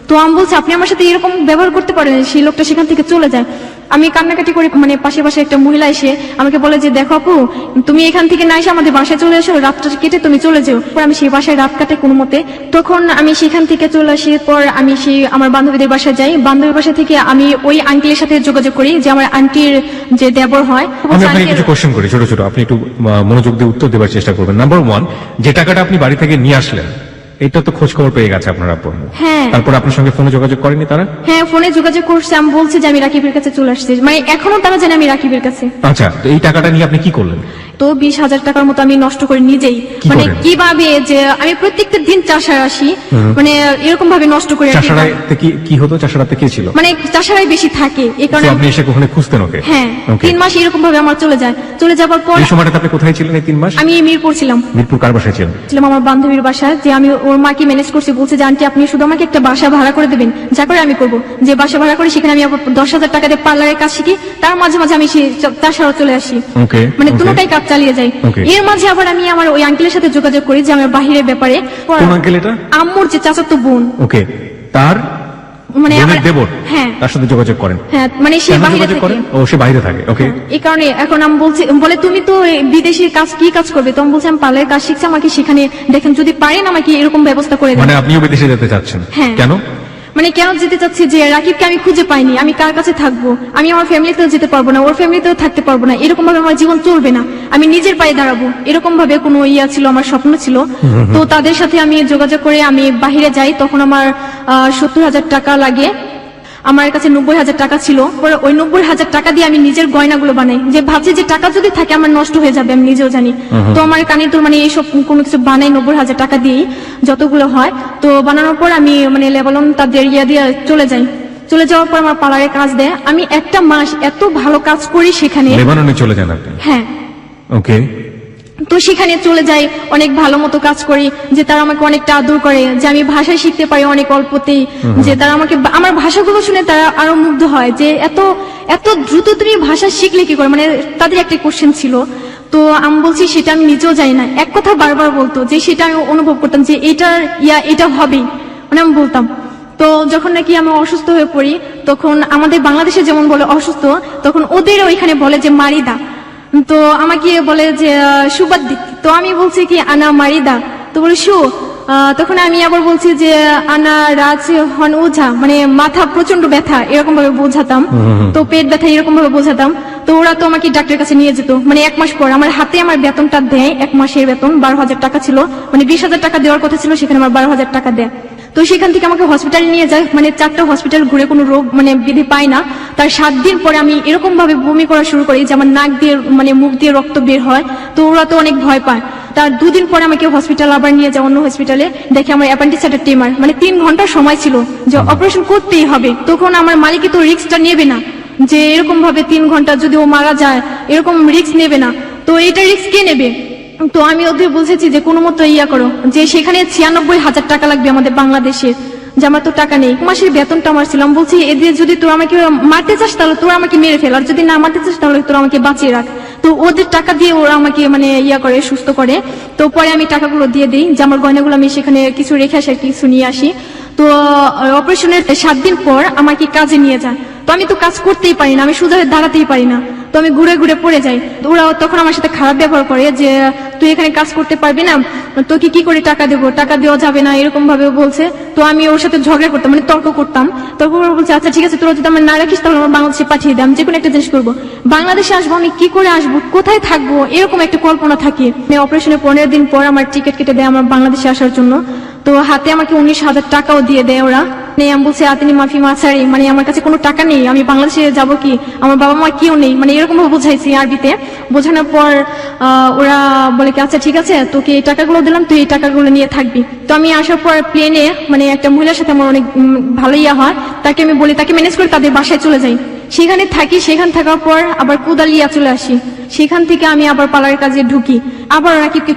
তো আমি বলছি আপনি আমার সাথে এরকম ব্যবহার করতে পারেন। সেই লোকটা সেখান থেকে চলে যায়। আমি কান্নাকাটি করে, মানে পাশে পাশে একটা মহিলা এসে আমাকে বলে যে দেখো আপু, তুমি এখান থেকে না এসে আমাদের বাসায় চলে এসো, রাতটা কেটে তুমি চলে যাও। পর আমি সেই বাসায় রাত কাটে কোনো মতে। তখন আমি সেখান থেকে চলে আসি। পর আমি সেই আমার বান্ধবীদের বাসায় যাই। বান্ধবীর বাসা থেকে আমি ওই আন্টির সাথে যোগাযোগ করি, যে আমার আন্টির যে দেবর হয়। আমি আপনাকে কিছু কোশ্চেন করি, ছোট ছোট, আপনি একটু মনোযোগ দিয়ে উত্তর দেওয়ার চেষ্টা করবেন। নাম্বার 1, যে টাকাটা আপনি বাড়ি থেকে নিয়ে আসলেন, এটা তো খোঁজ খবর পেয়ে গেছে আপনার আব্বু। হ্যাঁ। তারপর আপনার সঙ্গে ফোনে যোগাযোগ করেনি তারা? হ্যাঁ, ফোনে যোগাযোগ করছে। আমি বলছি যে আমি রাকিবের কাছে চলে আসছি, মানে এখনো তারা জানে আমি রাকিবের কাছে। আচ্ছা, তো এই টাকাটা নিয়ে আপনি কি করলেন? তো 20,000 টাকার মতো আমি নষ্ট করে নিজেই, কি মানে করেন? কিভাবে যে আমি প্রত্যেকটা দিন চাষার আসি, মানে এরকম ভাবে নষ্ট করে আর কি। চাষারাতে কি হতো? চাষারাতে কে ছিল? মানে চাষারাই বেশি থাকে, এই তো কারণে আপনি এসে ওখানে খুঁজতেন ওকে? হ্যাঁ, Okay. 3 মাস এরকম ভাবে আমার চলে যায়। চলে যাবার পর এই সময়টাতে আপনি কোথায় ছিলেন এই 3 মাস? আমি মিরপুর ছিলাম। মিরপুর কার বাসায় ছিলেন? ছিলাম আমার বান্ধবীর বাসায়, যে আমি ওর মাকে ম্যানেজ করছি। বলছে যে আন্টি আপনি শুধু আমাকে একটা বাসা ভাড়া করে দেবেন, যা করে আমি করবো। যে বাসা ভাড়া করে সেখানে আমি আবার 10,000 টাকা দিয়ে পার্লারের কাজ শিখি, তার মাঝে মাঝে আমি চাষারও চলে আসি। ওকে, মানে okay. দুটোটাই কাজ চালিয়ে যাই। Okay. এর মাঝে আবার আমি আমার ওই আঙ্কেলের সাথে যোগাযোগ করি, যে আমার বাহিরের ব্যাপারে। কোন আঙ্কেল এটা? আম্মুর যে চাচাতো বোন, ওকে, তার মানে বোনের আমার দেবর, হ্যাঁ তার সাথে যোগাযোগ করেন? হ্যাঁ, মানে সে কেন বাহিরে যোগাযোগ থাকে। করেন? ও, সে বাইরে থাকে। ওকে, এই কারণে এখন আমি বলছি, বলে তুমি তো বিদেশি কাজ কি কাজ করবে? তো আমি বলছি আমি পার্লারের কাজ শিখছি, আমাকে সেখানে দেখেন যদি পারেন আমাকে এরকম ব্যবস্থা করে দেন। মানে আপনিও বিদেশে যেতে চাচ্ছেন? হ্যাঁ। কেন? মানে কেন যেতে চাচ্ছি, যে রাকিবকে আমি খুঁজে পাইনি, আমি কার কাছে থাকবো? আমি আমার ফ্যামিলিতেও যেতে পারবো না, ওর ফ্যামিলিতেও থাকতে পারবো না। এরকম ভাবে আমার জীবন চলবে না, আমি নিজের পায়ে দাঁড়াবো, এরকম ভাবে কোনো ইয়া ছিল, আমার স্বপ্ন ছিল। তো তাদের সাথে আমি যোগাযোগ করে আমি বাহিরে যাই। তখন আমার 70,000 টাকা লাগে। আমার কাছে 90,000 টাকা ছিল। পরে ওই 90,000 টাকা দিয়ে আমি নিজের গয়নাগুলো বানাই, যে ভাবছি যে টাকা যদি থাকে আমার নষ্ট হয়ে যাবে, আমি নিজেও জানি। তো আমার কানের দুল মানে এইসব কোনো কিছু বানাই 90,000 টাকা দিয়েই যতগুলো হয়। তো বানানোর পর আমি মানে লেবালন তাদের ইয়া দিয়ে চলে যাওয়ার পর আমার পার্লারে কাজ দেয়। আমি একটা মাস এত ভালো কাজ করি সেখানে। লেবাননে চলে যান আপনি? হ্যাঁ। ওকে। তো সেখানে চলে যাই, অনেক ভালো মতো কাজ করি, যে তারা আমাকে অনেকটা আদর করে, যে আমি ভাষা শিখতে পারি অনেক অল্পতেই, যে তারা আমাকে আমার ভাষাগুলো শুনে তারা আরো মুগ্ধ হয় যে এত এত দ্রুত তুমি ভাষা শিখলে কি করে, মানে তাদের একটা কোশ্চেন ছিল। তো আমি বলছি সেটা আমি নিজেও জানি না, এক কথা বারবার বলতো যে সেটা আমি অনুভব করতাম যে এটা হবেই, মানে আমি বলতাম। তো যখন নাকি আমি অসুস্থ হয়ে পড়ি, তখন আমাদের বাংলাদেশে যেমন বলে অসুস্থ, তখন ওদের ওইখানে বলে যে মারিদা। তো আমাকে বলে যে সুবাদ্দিক। তো আমি বলছি কি আনা মারিদা। তো বলে শু। তখন আমি আবার বলছি যে আনা রাজ হন ওঝা, মানে মাথা প্রচন্ড ব্যথা এরকম ভাবে বোঝাতাম, তো পেট ব্যথা এরকম ভাবে বোঝাতাম। তো ওরা তো আমাকে ডাক্তারের কাছে নিয়ে যেত। মানে 1 মাস পর আমার হাতে আমার বেতনটা দেয়, 1 মাসের বেতন 12,000 টাকা ছিল, মানে 20,000 টাকা দেওয়ার কথা ছিল, সেখানে আমার 12,000 টাকা দেয়। তো সেখান থেকে আমাকে হসপিটালে নিয়ে যায়, মানে 4টা হসপিটাল ঘুরে কোনো রোগ মানে বিধি পাই না। তার 7 দিন পরে আমি এরকম ভাবে বমি করা শুরু করি যে আমার নাক দিয়ে মানে মুখ দিয়ে রক্ত বের হয়। তো ওরা তো অনেক ভয় পায়। তার 2 দিন পরে আমাকে হসপিটাল আবার নিয়ে যায়, অন্য হসপিটালে। দেখে আমার অ্যাপেন্ডিসাইটিস টিউমার, মানে 3 ঘন্টা সময় ছিল যে অপারেশন করতেই হবে। তখন আমার মালিক তো রিস্কটা নেবে না, যে এরকম ভাবে 3 ঘন্টা যদি ও মারা যায় এরকম রিস্ক নেবে না। তো এটা রিস্ক কে নেবে? তো আমি ওদের বুঝেছি যে কোনো মতো ইয়া করো, যে সেখানে 96,000 টাকা লাগবে আমাদের বাংলাদেশে, যে আমার তো টাকা নেই। মাসের বেতনটা আমার ছিল। আমি বলছি এদের যদি তোরা আমাকে মারতে চাস তাহলে তোরা আমাকে মেরে ফেল, আর যদি না মারতে চাস তাহলে তোরা আমাকে বাঁচিয়ে রাখ। তো ওদের টাকা দিয়ে ওরা আমাকে মানে ইয়া করে, সুস্থ করে। তো পরে আমি টাকাগুলো দিয়ে দিই, যে আমার গয়নাগুলো আমি সেখানে কিছু রেখে আসি আর কিছু নিয়ে আসি। তো অপারেশনের 7 দিন পর আমাকে কাজে নিয়ে যায়। তো আমি তো কাজ করতেই পারি না, আমি সোজা হয়ে দাঁড়াতেই পারি না। তো আমি ঘুরে ঘুরে পড়ে যাই। তো ওরা তখন আমার সাথে খারাপ ব্যবহার করে, যে তুই এখানে কাজ করতে পারবি না, তোকে কি করে টাকা দেবো, টাকা দেওয়া যাবে না, এরকম ভাবে বলছে। তো আমি ওর সাথে ঝগড়া করতাম, মানে তর্ক করতাম। তখন ওরা বলছে আচ্ছা ঠিক আছে, তোরা যদি আমার না রাখিস তাহলে আমার বাংলাদেশে পাঠিয়ে দাম, যে কোনো একটা জিনিস করবো। বাংলাদেশে আসবো, আমি কি করে আসবো, কোথায় থাকবো, এরকম একটা কল্পনা থাকে। অপারেশনের 15 দিন পর আমার টিকিট কেটে দেয় আমার বাংলাদেশে আসার জন্য। তো হাতে আমাকে 19,000 টাকাও দিয়ে দেয় ওরা। আমি বলছি আতিনি মাফি মাছারি, মানে আমার কাছে কোনো টাকা নেই, আমি বাংলাদেশে যাব কি, আমার বাবা মা কেউ নেই, মানে এরকম ভাবে বোঝাইছি আরবিতে। বোঝানোর পর ওরা বলে কি আচ্ছা ঠিক আছে, তোকে এই টাকাগুলো দিলাম, তুই এই টাকাগুলো নিয়ে থাকবি। তো আমি আসার পর প্লেনে মানে একটা মহিলার সাথে আমার অনেক ভালো ইয়া হয়, তাকে আমি বলি, তাকে ম্যানেজ করে তাদের বাসায় চলে যাই, সেখানে থাকি। সেখান থাকার পর আবার কুদালিয়া চলে আসি। সেখান থেকে আমি আবার পার্লারের কাজে ঢুকি, আবার রাকিবকে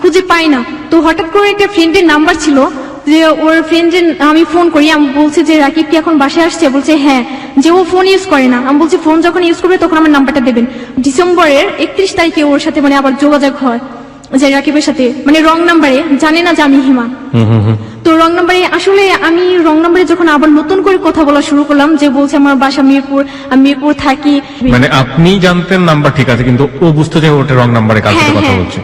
খুঁজে পাই না। তো হঠাৎ করে একটা ফ্রেন্ডের নাম্বার ছিল, যে ওর ফ্রেন্ডের আমি ফোন করি, আমি বলছি যে রাকিব কি এখন বাসায় আসছে? বলছে হ্যাঁ। যে ও ফোন ইউজ করে না। আমি বলছি ফোন যখন ইউজ করবে তখন আমার নাম্বারটা দেবেন। ডিসেম্বরের 31 তারিখে ওর সাথে মানে আবার যোগাযোগ হয়, যে রাকিবের সাথে, মানে রং নাম্বারে, জানে না যে আমি হিমা। তো রং নাম্বারে, আসলে আমি রং নাম্বারে যখন আবার নতুন করে কথা বলা শুরু করলাম, যে বলছে আমার বাসা মিরপুর, আমি মিরপুর থাকি। মানে আপনি জানতেন নাম্বার ঠিক আছে, কিন্তু ও বুঝতো যে ওটা রং নাম্বারে কার সাথে কথা বলছে।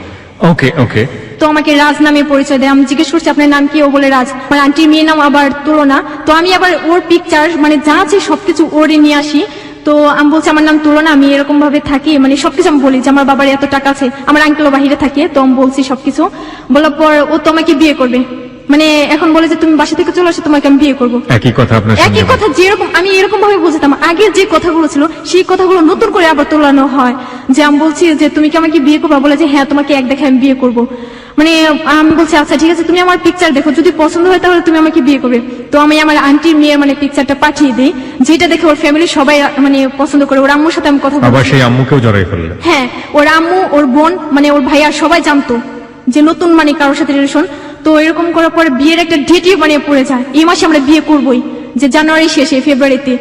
ওকে ওকে। তো আমাকে রাজ নামে পরিচয় দেয়। আমি জিজ্ঞেস করছি আপনার নাম কি? ও বলে রাজ। আমার আন্টির মেয়ের নাম আবার তুলনা। তো আমি আবার ওর পিকচার মানে যা আছে সবকিছু ওরে নিয়ে আসি। তো আমি বলছি আমার নাম তুলনা, আমি এরকম ভাবে থাকি, মানে সবকিছু আমি বলি যে আমার বাবার এত টাকা আছে, আমার আঙ্কেলও বাহিরে থাকে। তো আমি বলছি সবকিছু বলার পর ও তোমাকে বিয়ে করবে, মানে এখন বলে যে তুমি বাসা থেকে চলে আসো, তোমাকে আমি বিয়ে করবো। একই কথা আপনার একই কথা, যেরকম আমি এরকম ভাবে বুঝতাম, আগে যে কথাগুলো ছিল সেই কথাগুলো নতুন করে আবার তোলানো হয়। যে আমি বলছি যে তুমি কি আমাকে বিয়ে করবা? বলে যে হ্যাঁ, তোমাকে এক দেখে আমি বিয়ে করবো। মানে আমি বলছি আচ্ছা ঠিক আছে, তুমি আমার পিকচার দেখো, যদি পছন্দ হয় তাহলে তুমি আমাকে বিয়ে করবে। তো আমি আমার আন্টির মেয়ের মানে পিকচারটা পাঠিয়ে দিই, যেটা দেখে ওর ফ্যামিলি সবাই মানে পছন্দ করে। ওর আম্মুর সাথে আমি কথা বলছি, আবার সেই আম্মুকেও জড়াই ফেললেন। হ্যাঁ, ওর আম্মু, ওর বোন, মানে ওর ভাইয়া সবাই জানতো যে নতুন মানে কারোর সাথে রিলেশন। তো এরকম করার পরে বিয়ের একটা ডেটই মানে পড়ে যায়, এই মাসে আমরা বিয়ে করবোই, যে জানুয়ারি শেষে ফেব্রুয়ারিতে।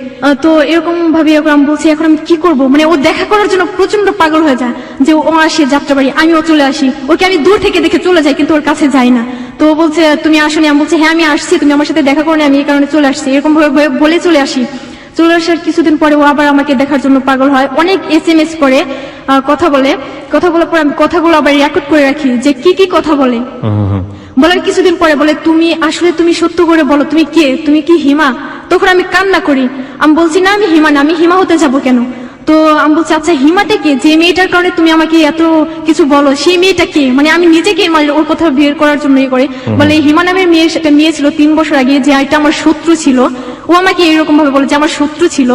তো এরকম ভাবে আমি বলছি এখন আমি কি করব, মানে ও দেখা করার জন্য প্রচন্ড পাগল হয়ে যায়, যে ও আসে যাত্রাবাড়ি, আমিও চলে আসি, ওকে আমি দূর থেকে দেখে চলে যাই, কিন্তু ওর কাছে যাই না। তো ও বলছে তুমি আসনি? আমি বলছি হ্যাঁ আমি আসছি, তুমি আমার সাথে দেখা করো, আমি এই কারণে চলে আসছি, এরকম ভাবে বলে চলে আসি। চলে আসার কিছুদিন পরে ও আবার আমাকে দেখার জন্য পাগল হয়, অনেক SMS করে, কথা বলার পর আমি কথাগুলো আবার রেকর্ড করে রাখি, যে কি কথা বলে। বলার কিছুদিন পরে বলে তুমি সত্য করে বলো, তুমি কে, তুমি কি হিমা? তখন আমি কান্না করি, আমি বলছি না আমি হিমা না, আমি হিমা হতে যাবো কেন? তো আমি বলছি আচ্ছা হিমাটা কে, যে মেয়েটার কারণে তুমি আমাকে এত কিছু বলো, সেই মেয়েটা কে? মানে আমি নিজেকে মানে ওর কথা বের করার জন্য করে বলে হিমা নামের মেয়ে ছিল 3 বছর আগে, যে এটা আমার শত্রু ছিল, ও আমাকে এরকম ভাবে বলে যে আমার শত্রু ছিল।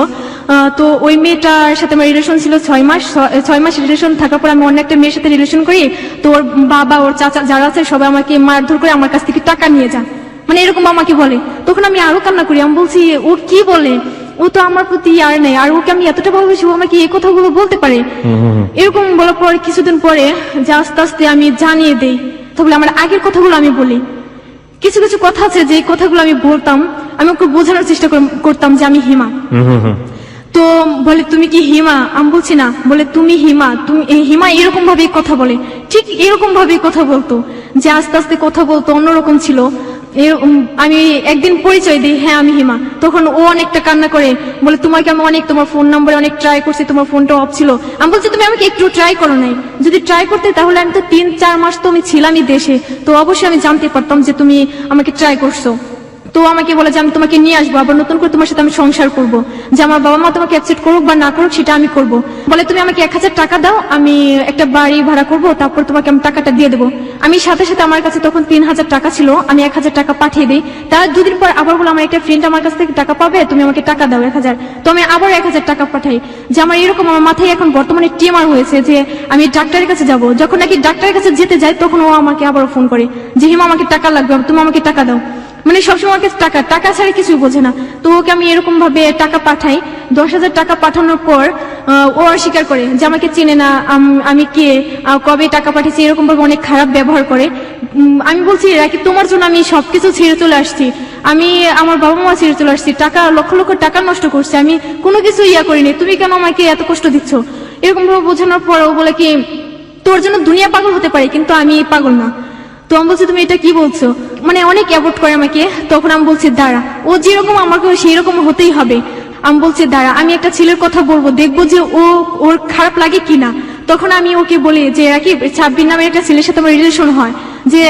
তো ওই মেয়েটার সাথে আমার রিলেশন ছিল 6 মাস রিলেশন থাকার পর আমি অন্য একটা মেয়ের সাথে রিলেশন করি। তো ওর বাবা ওর চাচা যারা আছে সবাই আমাকে মারধর করে আমার কাছ থেকে টাকা নিয়ে যায়, মানে এরকম আমাকে বলে। তখন আমি আরো কান্না করি, আমি বলছি ও কি বলে, ও তো আমার প্রতি আর নেই, আর ওকে আমি এতটা ভালোবাসি, ও আমাকে এই কথাগুলো বলতে পারে। এরকম বলার পর কিছুদিন পরে যে আস্তে আস্তে আমি জানিয়ে দেই, তাহলে আমার আগের কথাগুলো আমি বলি। কিছু কিছু কথা আছে যে কথাগুলো আমি বলতাম, আমি ওকে বোঝানোর চেষ্টা করতাম যে আমি হিমা। তো বলে তুমি কি হিমা, আমি বলছি না। বলে তুমি হিমা, তুমি হিমা এরকম ভাবে কথা বলে, ঠিক এরকম ভাবে কথা বলতো, যে আস্তে আস্তে কথা বলতো অন্যরকম ছিল। আমি একদিন পরিচয় দিই, হ্যাঁ আমি হিমা, তখন ও অনেকটা কান্না করে বলে তোমাকে আমি অনেক, তোমার ফোন নাম্বারে অনেক ট্রাই করছি, তোমার ফোনটা অফ ছিল। আমি বলছি তুমি আমাকে একটু ট্রাই করো নাই, যদি ট্রাই করতে তাহলে আমি তো 3-4 মাস তো আমি ছিলামই দেশে, তো অবশ্যই আমি জানতে পারতাম যে তুমি আমাকে ট্রাই করছো। তো আমাকে বলে যে আমি তোমাকে নিয়ে আসবো, আবার নতুন করে তোমার সাথে আমি সংসার করব, যে আমার বাবা মা তোমাকে অ্যাকসেপ্ট করুক বা না করুক সেটা আমি করব। বলে তুমি আমাকে 1000 টাকা দাও, আমি একটা বাড়ি ভাড়া করব, তারপর তোমাকে আমি টাকাটা দিয়ে দেবো। আমি সাথে সাথে আমার কাছে তখন 3000 টাকা ছিল, আমি 1000 টাকা পাঠিয়ে দিই। তার 2 দিন পর আবার বলে আমার একটা ফ্রেন্ড আমার কাছ থেকে টাকা পাবে, তুমি আমাকে টাকা দাও 1000। তো আমি আবার 1000 টাকা পাঠাই। যে আমার এরকম আমার মাথায় এখন বর্তমানে টিমার হয়েছে যে আমি ডাক্তারের কাছে যাব। যখন নাকি ডাক্তারের কাছে যেতে যাই তখন ও আমাকে আবার ফোন করে যে হিমা আমাকে টাকা লাগবে, তুমি আমাকে টাকা দাও। মানে সবসময় আমাকে টাকা ছাড়া কিছুই বোঝে না। তো ওকে আমি এরকম ভাবে টাকা পাঠাই। 10,000 টাকা পাঠানোর পর ও অস্বীকার করে যে আমাকে চেনে না, আমি কে, কবে টাকা পাঠিয়েছি, এরকম ভাবে অনেক খারাপ ব্যবহার করে। আমি বলছি রাকি তোমার জন্য আমি সবকিছু ছেড়ে চলে আসছি, আমি আমার বাবা মা ছেড়ে চলে আসছি, টাকা লক্ষ লক্ষ টাকা নষ্ট করছি, আমি কোনো কিছু করিনি, তুমি কেন আমাকে এত কষ্ট দিচ্ছ। এরকম ভাবে বোঝানোর পর ও বলে কি তোর জন্য দুনিয়া পাগল হতে পারে কিন্তু আমি পাগল না। তো আমি বলছি তুমি এটা কি বলছো, মানে অনেক অ্যাভয়েড করে আমাকে। তখন আমি বলছি দাঁড়া, ও যেরকম আমাকে সেই রকম হতেই হবে। আমি বলছি দাঁড়া, আমি একটা ছেলের কথা বলবো, দেখবো যে ওর খারাপ লাগে কিনা। তখন আমি ওকে বলি যে রাকিব, সাব্বির নামের একটা ছেলের সাথে আমার রিলেশন হয়, যে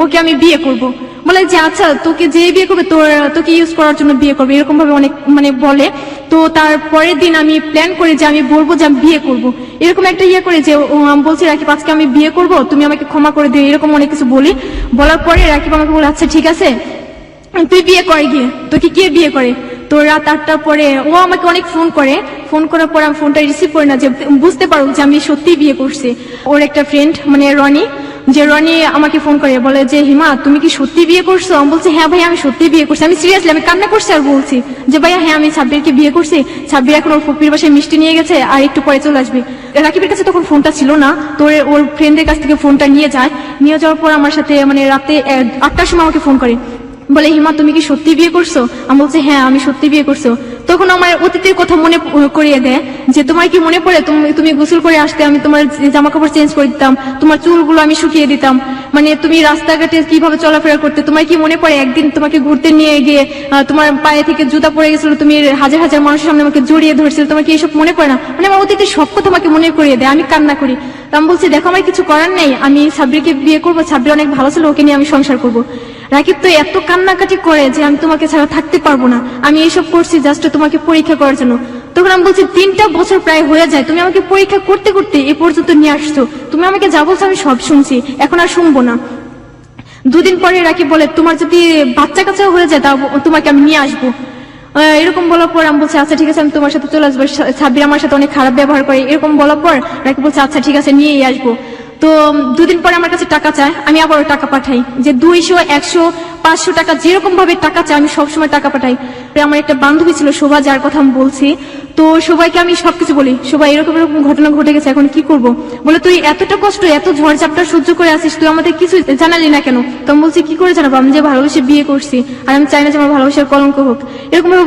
ওকে আমি বিয়ে করব। বলে যে আচ্ছা তোকে যে বিয়ে করবে তোকে ইউজ করার জন্য বিয়ে করবে, এরকম ভাবে অনেক মানে বলে। তো তার পরের দিন আমি প্ল্যান করি যে আমি বলবো যে আমি বিয়ে করব, এরকম একটা করে যে আমি বলছি রাকিব আজকে আমি বিয়ে করব, তুমি আমাকে ক্ষমা করে দিও, এরকম অনেক কিছু বলি। বলার পরে রাকিব আমাকে বলে আচ্ছা ঠিক আছে তুই বিয়ে করে গিয়ে, তোকে কে বিয়ে করে। তো রাত 8টার পরে ও আমাকে অনেক ফোন করার পর আমি ফোনটা রিসিভ করি না, যে বুঝতে পারবো যে আমি সত্যি বিয়ে করছি। ওর একটা ফ্রেন্ড মানে রনি আমাকে ফোন করে বলে যে হিমা তুমি কি সত্যি বিয়ে করছো। আমি বলছি হ্যাঁ ভাই আমি সত্যি বিয়ে করছি, আমি সিরিয়াসলি আমি কান্না করছি আর বলছি যে ভাইয়া হ্যাঁ আমি সাব্বিরকে বিয়ে করছি, সাব্বির এখন ওর ফুপির বাসায় মিষ্টি নিয়ে গেছে আর একটু পরে চলে আসবে। রাকিবের কাছে তখন ফোনটা ছিল না, তো ওর ফ্রেন্ডের কাছ থেকে ফোনটা নিয়ে যাওয়ার পর আমার সাথে মানে রাতে 8টার সময় আমাকে ফোন করে বলে হিমা তুমি কি সত্যি বিয়ে করছো। আমি বলছি হ্যাঁ আমি সত্যি বিয়ে করছো। তখন আমার অতীতের কথা মনে করিয়ে দেয় যে তোমার কি মনে পড়ে তুমি গোসল করে আসতে, আমি তোমার জামা কাপড় চেঞ্জ করে দিতাম, তোমার চুলগুলো আমি শুকিয়ে দিতাম, মানে তুমি রাস্তাঘাটে কিভাবে চলাফেরা করতে। তোমার কি মনে পড়ে একদিন তোমাকে ঘুরতে নিয়ে গিয়ে তোমার পায়ে থেকে জুতা পড়ে গেছিল, তুমি হাজার হাজার মানুষের সামনে আমাকে জড়িয়ে ধরছিল, তোমার কি এসব মনে পড়ে না। মানে আমার অতীতের সব কথা আমাকে মনে করিয়ে দেয়, আমি কান্না করি। আমি বলছি দেখো আমার কিছু করার নেই, আমি সাব্বিরকে বিয়ে করবো, সাব্বির অনেক ভালো ছিল, ওকে নিয়ে আমি সংসার করবো। রাকিব তো এত কান্নাকাটি করে যে আমি তোমাকে ছাড়া থাকতে পারবো না, আমি এইসব করছি জাস্ট তোমাকে পরীক্ষা করার জন্য। তখন আমি বলছি 3টা বছর প্রায় হয়ে যায়, তুমি আমাকে পরীক্ষা করতে করতে এ পর্যন্ত নিয়ে আসছো, তুমি আমাকে যা বলছো আমি সব শুনছি, এখন আর শুনবো না। 2 দিন পরে রাকিব বলে তোমার যদি বাচ্চা কাচ্চা হয়ে যায় তাও তোমাকে আমি নিয়ে আসবো। এরকম বলার পর আমি বলছি আচ্ছা ঠিক আছে আমি তোমার সাথে চলে আসবো, সাব্বির আমার সাথে অনেক খারাপ ব্যবহার করে, এরকম বলার পর রাকিব বলছে আচ্ছা ঠিক আছে নিয়েই আসবো। তো 2 দিন পরে আমার কাছে টাকা চায়, আমি আবারও টাকা পাঠাই, যে 200, 100, 500 টাকা যেরকম ভাবে টাকা চায় আমি সবসময় টাকা পাঠাই। আমার একটা বান্ধবী ছিল শোভা, যার কথা আমি বলছি, তো সবাইকে আমি সবকিছু বলি, সবাই এরকম এরকম ঘটনা ঘটে গেছে, এখন কি করব। বলে তুই এতটা কষ্ট এত ঝড় ঝাপটা সহ্য করে আসিস, তুই আমাদের কিছু জানালি না কেন। তো আমি বলছি কি করে জানাবো, আমি যে ভালোবেসে বিয়ে করছি আর আমি চাই না যে আমার ভালোবাসার কলঙ্ক হোক। এরকম ভাবে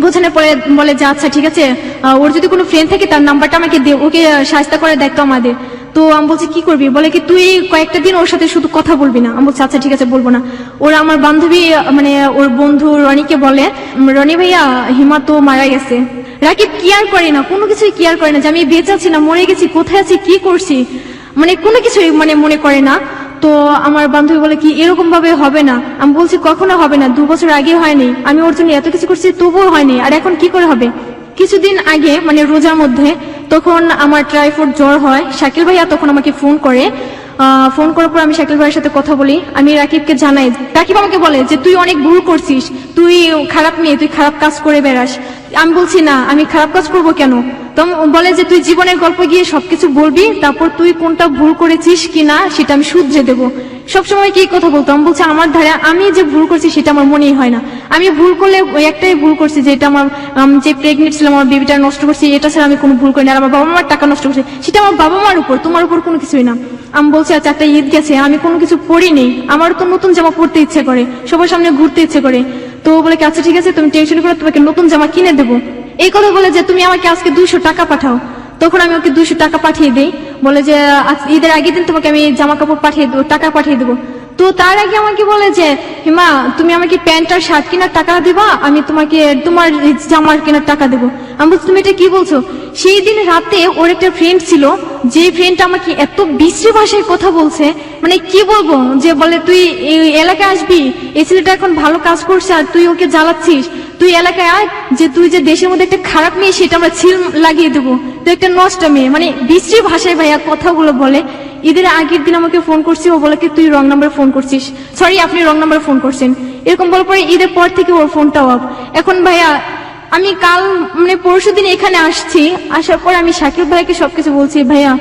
বোঝানোর পরে বলে যে আচ্ছা ঠিক আছে ওর যদি কোনো ফ্রেন্ড থাকে তার নাম্বারটা আমাকে দে, ওকে সাহায্য করে দেখতো আমাদের। তো আমি বলছি কি করবি, বলে কি তুই কয়েকটা দিন ওর সাথে শুধু কথা বলবি না। আমি বলছি আচ্ছা ঠিক আছে বলবো না। ওরা আমার বান্ধবী মানে ওর বন্ধু রনিকে বলে রনি ভাইয়া হিমা তো মারা গেছে। রাকিব কেয়ার করে না, কোনো কিছুই কেয়ার করে না যে আমি বেঁচে আছি না মরে গেছি, কোথায় আছি কি করছি, মানে কোনো কিছুই মানে মনে করে না। তো আমার বান্ধবী বলে কি এরকম ভাবে হবে না। আমি বলছি কখনো হবে না, 2 বছর আগে হয়নি, আমি ওর জন্য এত কিছু করছি তবুও হয়নি, আর এখন কি করে হবে। কিছুদিন আগে মানে রোজার মধ্যে তখন আমার টাইফয়েড জ্বর হয়, শাকিল ভাইয়া তখন আমাকে ফোন করে ফোন করার পর আমি শাকিল ভাইয়ের সাথে কথা বলি, আমি রাকিবকে জানাই। রাকিব আমাকে বলে যে তুই অনেক ভুল করছিস, তুই খারাপ মেয়ে, তুই খারাপ কাজ করে বেড়াস। আমি বলছি না, আমি খারাপ কাজ করব কেন? তো বলে যে তুই জীবনের গল্প গিয়ে সবকিছু বলবি, তারপর তুই কোনটা ভুল করেছিস কিনা সেটা আমি শুধরে দেবো। সবসময় কি কথা বলতো, আমি বলছি আমার ধারে আমি যে ভুল করছি সেটা আমার মনেই হয় না। আমি ভুল করলে ওই একটাই ভুল করছি, যে এটা আমার যে প্রেগনেন্ট ছিলাম আমার বেবিটা নষ্ট করছি, এটা ছাড়া আমি কোনো ভুল করি না। আর আমার বাবা মার টাকা নষ্ট করছি, সেটা আমার বাবা মার উপর, তোমার উপর কোনো কিছুই না। আমি বলছি আচ্ছা একটা ঈদ গেছে, আমি কোনো কিছু পরিনি, আমার তো নতুন জামা পরতে ইচ্ছে করে, সবার সামনে ঘুরতে ইচ্ছে করে। তো ও বলে আচ্ছা ঠিক আছে, তুমি টেনশন করো, তোমাকে নতুন জামা কিনে দেবো। এই কথা বলে যে তুমি আমাকে আজকে 200 টাকা পাঠাও। তখন আমি ওকে 200 টাকা পাঠিয়ে দিই, বলে যে ঈদের আগের দিন তোমাকে আমি জামা কাপড় পাঠিয়ে দেবো, টাকা পাঠিয়ে দেবো। তো তার আগে আমাকে বলে যে হিমা তুমি আমাকে প্যান্ট আর শার্ট কেনার টাকা দিবা, আমি তোমাকে তোমার জামার কেনার টাকা দেবো। আমি বলছি তুমি এটা কি বলছো? সেই দিন রাতে ওর একটা ফ্রেন্ড ছিল, যে ফ্রেন্ডটা আমাকে এত বিশ্রী ভাষায় কথা বলছে, মানে কি বলবো, যে বলে তুই এই এলাকায় আসবি, এই ছেলেটা এখন ভালো কাজ করছে আর তুই ওকে জ্বালাচ্ছিস, তুই এলাকায় আয়, যে তুই যে দেশের মধ্যে একটা খারাপ মেয়ে সেটা আমরা ছিল লাগিয়ে দেবো, তুই একটা নষ্ট মেয়ে, মানে বিশ্রী ভাষায় ভাইয়া কথাগুলো বলে। ঈদের আগের দিন আমাকে ফোন করছি, ও বলে কি তুই রং নাম্বারে ফোন করছিস, সরি আপনি রং নাম্বারে ফোন করছেন, এরকম বলার পরে ঈদের পর থেকে ওর ফোনটাও অফ। এখন ভাইয়া আমি কাল মানে পরশু দিন এখানে আসছি, আসার পর আমি শাকিব ভাইকে সবকিছু বলছি, ভাইয়া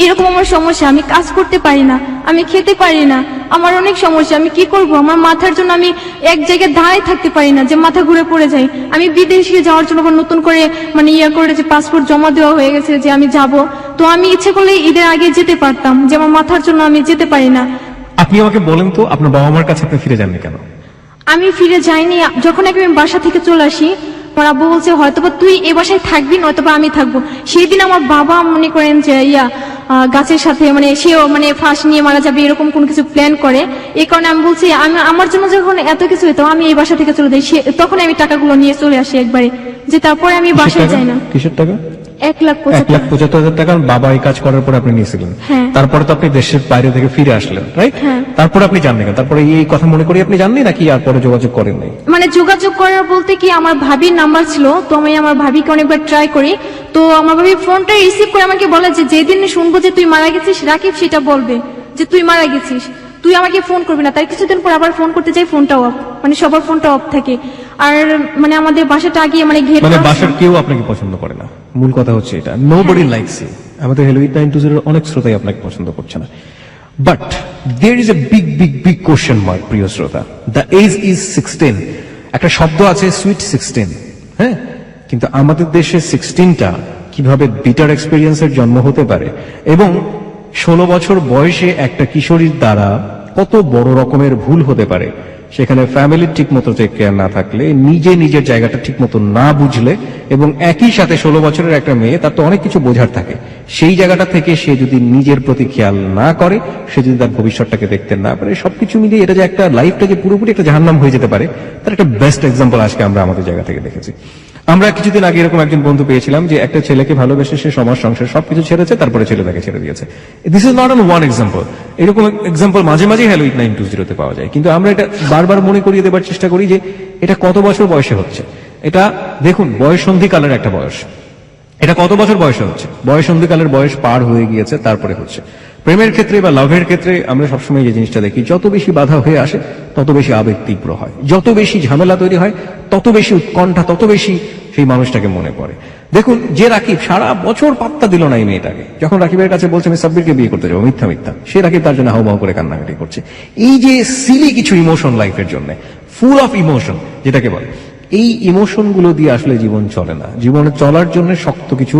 এরকম আমার সমস্যা, আমি কাজ করতে পারি না, আমি খেতে পারি না, আমার অনেক সমস্যা, আমি কি করব? আমার মাথার জন্য আমি এক জায়গায় দাঁড়ায় থাকতে পারি না, যে মাথা ঘুরে পড়ে যায়। আমি বিদেশে যাওয়ার জন্য আবার নতুন করে মানে করে যে পাসপোর্ট জমা দেওয়া হয়ে গেছে, যে আমি যাব। তো আমি ইচ্ছে করলে ঈদের আগে যেতে পারতাম, যে আমার মাথার জন্য আমি যেতে পারি না। আপনি আমাকে বলেন তো আপনার বাবা মার কাছে আপনি ফিরে যাননি কেন? আমি ফিরে যাইনি, যখন আমি বাসা থেকে চলে আসি আমার আব্বু বলছে হয়তোবা তুই এ বাসায় থাকবি, নয়তোবা আমি থাকবো। সেই দিন আমার বাবা মনে করেন যে গাছের সাথে মানে সেও মানে ফাঁস নিয়ে মারা যাবে এরকম কোন কিছু প্ল্যান করে। এই কারণে আমি বলছি আমি আমার জন্য যখন এত কিছু হতো আমি এই বাসা থেকে চলে যাই, তখন আমি টাকাগুলো নিয়ে চলে আসি একবারে, যে তারপরে আমি বাসায় যাই না। কিসের টাকা? 1,75,000 টাকা বাবা এই কাজ করার পর আপনি নিয়েছিলেন। হ্যাঁ। তারপরে তো আপনি দেশের বাইরে থেকে ফিরে আসলেন, রাইট? হ্যাঁ। তারপরে আপনি জাননি কেন? তারপরে এই কথা মনে করি আপনি জাননি নাকি আর পরে যোগাযোগ করেন নাই? মানে যোগাযোগ করার বলতে কি আমার ভাবির নাম্বার ছিল, তো আমি আমার ভাবিকে অনেকবার ট্রাই করি, তো আমার ভাবি ফোনটা রিসিভ করে আমাকে বলে যে যেদিন শুনবো যে তুই মারা গেছিস রাকিব সেটা বলবে যে তুই মারা গেছিস, তুই আমাকে ফোন করবি না। তাই কিছুদিন পর আবার ফোন করতে যাই, ফোনটা অফ, মানে সবার ফোনটা অফ থাকে। আর মানে আমাদের বাসাটা আগে মানে ঘের মানে বাসার কেউ আপনাকে পছন্দ করে না, মূল কথা হচ্ছে এটা। Nobody likes you. আমাদের হেলো 892 এর অনেক শ্রোতাই আপনাকে পছন্দ করছে না। But there is a big big big question mark, প্রিয় শ্রোতা। The age is 16। একটা শব্দ আছে সুইট 16, হ্যাঁ, কিন্তু আমাদের দেশে 16টা কিভাবে বিটার এক্সপেরিয়েন্সের জন্ম হতে পারে, এবং 16 বছর বয়সে একটা কিশোরীর দ্বারা কত বড় রকমের ভুল হতে পারে, সেখানে ফ্যামিলির ঠিক মতো টেক কেয়ার না থাকলে, নিজের জায়গাটা ঠিক মতো না বুঝলে, এবং একই সাথে 16 বছরের একটা মেয়ে, তার তো অনেক কিছু বোঝার থাকে, সেই জায়গাটা থেকে সে যদি নিজের প্রতি খেয়াল না করে, সে যদি তার ভবিষ্যৎটাকে দেখতে না পারে, সবকিছু মিলিয়ে এটা যে একটা লাইফটা যে পুরোপুরি একটা জাহান্নাম হয়ে যেতে পারে, তার একটা বেস্ট এক্সাম্পল আজকে আমরা আমাদের জায়গা থেকে দেখেছি। আমরা কিছুদিন আগে এরকম একজন বন্ধু পেয়েছিলাম যে একটা ছেলেকে ভালোবেসে সে সমাজ সংসার সবকিছু ছেড়েছে, তারপরে ছেলে তাকে ছেড়ে দিয়েছে। This is not on one example, এরকম এক্সাম্পল মাঝে মাঝে হেলো 892 পাওয়া যায়। কিন্তু আমরা এটা বারবার মনে করিয়ে দেবার চেষ্টা করি যে এটা কত বছর বয়সে হচ্ছে। এটা দেখুন বয়ঃসন্ধিকালের একটা বয়স, এটা কত বছর বয়সে হচ্ছে? বয়ঃসন্ধিকালের বয়স পার হয়ে গিয়েছে, তারপরে হচ্ছে। প্রেমের ক্ষেত্রে বা লাভের ক্ষেত্রে আমরা সবসময় যে জিনিসটা দেখি, যত বেশি বাধা হয়ে আসে তত বেশি আবেগ তীব্র হয়, যত বেশি ঝামেলা তৈরি হয় তত বেশি উৎকণ্ঠা, তত বেশি সেই মানুষটাকে মনে পড়ে। দেখুন যে রাকিব সারা বছর পাত্তা দিল না এই মেয়েটাকে, যখন রাকিবের কাছে বলছে আমি সাব্বিরকে বিয়ে করতে যাবো, মিথ্যা মিথ্যা, সে রাকিব তার জন্য হাউমাউ করে কান্নাকাটি করছে। এই যে সিলি কিছু ইমোশন লাইফের জন্য, ফুল অফ ইমোশন যেটাকে বলে, এই ইমোশন গুলো দিয়ে আসলে জীবন চলে না। জীবনে চলার জন্য শক্ত কিছু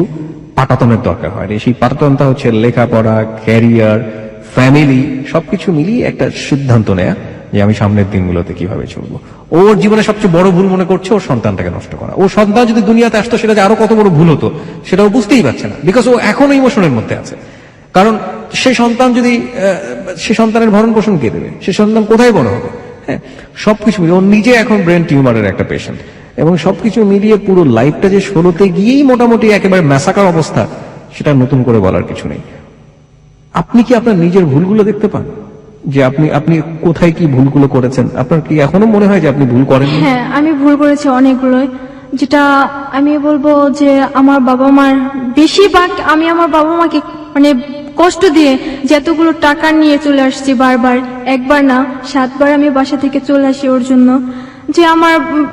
পাটাতনের দরকার হয়। সেই পাটাতনটা হচ্ছে লেখাপড়া, ক্যারিয়ার, ফ্যামিলি, সবকিছু মিলিয়ে একটা সিদ্ধান্ত নেয়া যে আমি সামনের দিনগুলোতে কিভাবে চলবো। ওর জীবনে সবচেয়ে বড় ভুল মনে করছে ওর সন্তানটাকে নষ্ট করা। ওর সন্তান যদি দুনিয়াতে আসতো সেটা যে আরো কত বড় ভুল হতো সেটা ও বুঝতেই পারছে না, বিকজ ও এখনো ইমোশনের মধ্যে আছে। কারণ সে সন্তান যদি সে সন্তানের ভরণ পোষণ কে দেবে, সে সন্তান কোথায় বড় হবে? হ্যাঁ, সবকিছু মিলিয়ে ও নিজে এখন ব্রেন টিউমারের একটা পেশেন্ট, এবং সবকিছু মিলিয়ে পুরো লাইফটা যে 16তে গিয়েই মোটামুটি একেবারে ম্যাসাকার অবস্থা, সেটা নতুন করে বলার কিছু নেই। আপনি কি আপনার নিজের ভুলগুলো দেখতে পান যে আপনি কোথায় কি ভুলগুলো করেছেন? আপনার কি এখনো মনে হয় যে আপনি ভুল করেন? হ্যাঁ, আমি ভুল করেছি অনেকগুলোই, যেটা আমি বলবো যে আমার বাবা মার বেশিরভাগ আমি আমার বাবা মাকে মানে কষ্ট দিয়ে যতগুলো টাকা নিয়ে চলে আসছি বারবার, একবার না 7 বার আমি বাসা থেকে চলে আসি ওর জন্য। যে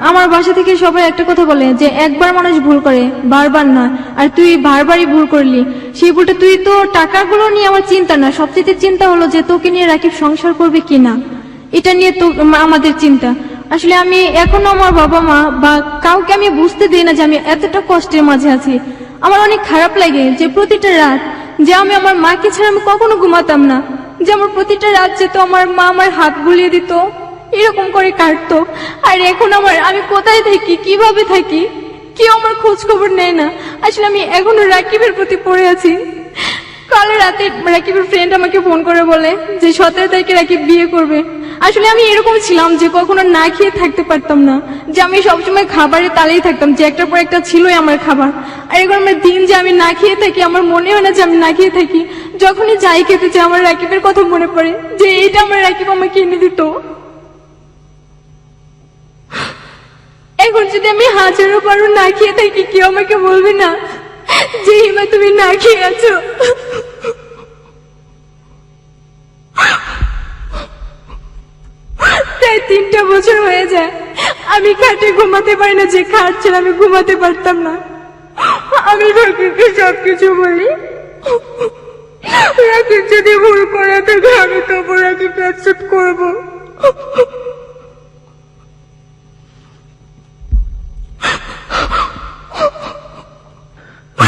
আমার বাসা থেকে সবাই একটা কথা বলে যে একবার মানুষ ভুল করে, বারবার নয়। আর তুই বারবারই ভুল করলি। সেই ভুলটা তুই তো টাকাগুলো নিয়ে আমার চিন্তা না, সবচেয়ে চিন্তা হলো যে তোকে নিয়ে রাকিব সংসার করবে কিনা, এটা নিয়ে তো আমাদের চিন্তা। আসলে আমি এখনো আমার বাবা মা বা কাউকে আমি বুঝতে দিই না যে আমি এতটা কষ্টের মাঝে আছি। আমার অনেক খারাপ লাগে যে প্রতিটা রাত যে আমি আমার মাকে ছাড়া আমি কখনো ঘুমাতাম না, যে আমার প্রতিটা রাত যেত আমার মা আমার হাত বুলিয়ে দিত, এরকম করে কাটতো। আর এখন আমি কোথায় থাকি, কিভাবে থাকি, কেউ আমার খোঁজ খবর নেয় না। আসলে আমি এখনো রাকিবের প্রতি পড়ে আছি। কাল রাতে রাকিবের ফ্রেন্ড আমাকে ফোন করে বলে যে 17 তারিখে রাকিব বিয়ে করবে। আসলে আমি এরকম ছিলাম যে কখনো না খেয়ে থাকতে পারতাম না, যে আমি সবসময় খাবারের তালেই থাকতাম, যে একটার পর একটা ছিলই আমার খাবার। আর এখন আমার দিন যে আমি না খেয়ে থাকি, আমার মনে হয় না যে আমি না খেয়ে থাকি। যখনই যাই খেতে চাই আমার রাকিবের কথা মনে পড়ে যে এইটা আমার রাকিব আমাকে এনে দিত। এখন যদি আমি 1000 বার না খেয়ে থাকি, কেউ আমাকে বলবে না যে হিমা তুমি না খেয়ে আছো। প্রায় 3টা বছর হয়ে যায় আমি খাটে ঘুমাতে পারি না, যে খাট ছিল আমি ঘুমাতে পারতাম না। আমি রাকিবকে সবকিছু বলি, রাকিব যদি ভুল করে থাকে আমি তবু রাকিবকে অ্যাকসেপ্ট করবো।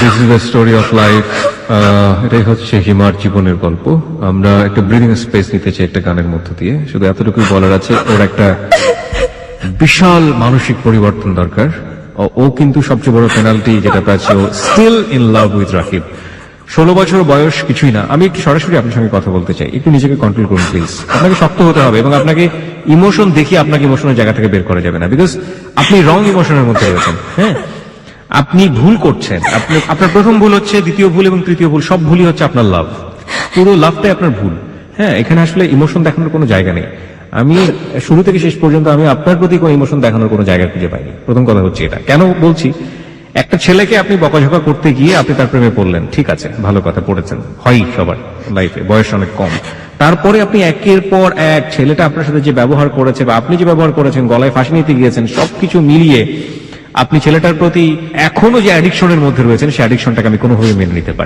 This is the story of life. এটাই হচ্ছে হিমার জীবনের গল্প। আমরা একটা ব্রিদিং স্পেস নিতে চাই একটা গানের মধ্য দিয়ে। শুধু এতটুকুই বলার আছে, ওর একটা বিশাল মানসিক পরিবর্তন দরকার। ও কিন্তু সবচেয়ে বড় পেনাল্টি যেটা পাচ্ছে, ও still in love with Rakib. 16 বছর বয়স কিছুই না। আমি একটু সরাসরি আপনার সঙ্গে কথা বলতে চাই, একটু নিজেকে কন্ট্রোল করুন প্লিজ। আপনাকে শক্ত হতে হবে এবং আপনাকে ইমোশন দেখিয়ে আপনাকে ইমোশনের জায়গা থেকে বের করা যাবে না, বিকজ আপনি রং ইমোশনের মধ্যে রয়েছেন। হ্যাঁ, আপনি ভুল করছেন। আপনার প্রথম ভুল হচ্ছে, দ্বিতীয় ভুল এবং তৃতীয় ভুল, সব ভুলই হচ্ছে আপনার লাভ। পুরো লাভটাই আপনার ভুল। হ্যাঁ, এখানে আসলে ইমোশন দেখানোর কোনো জায়গা নেই। আমি শুরু থেকে শেষ পর্যন্ত আমি আপনার প্রতি কোনো ইমোশন দেখানোর কোনো জায়গা খুঁজে পাইনি। প্রথম কথা হচ্ছে এটা। কেন বলছি, একটা ছেলেকে আপনি বকাঝকা করতে গিয়ে আপনি তার প্রেমে পড়লেন, ঠিক আছে, ভালো কথা, পড়েছেন, হয় সবার লাইফে, বয়স অনেক কম। তারপরে আপনি একের পর এক ছেলেটা আপনার সাথে যে ব্যবহার করেছে বা আপনি যে ব্যবহার করেছেন, গলায় ফাঁসি নিতে গিয়েছেন, সবকিছু মিলিয়ে আপনি ছেলেটার প্রতি এখনো যে অ্যাডিকশনের মধ্যে রয়েছেন, সেই অ্যাডিকশনটাকে আমি কোনোভাবে মেনে নিতে পারি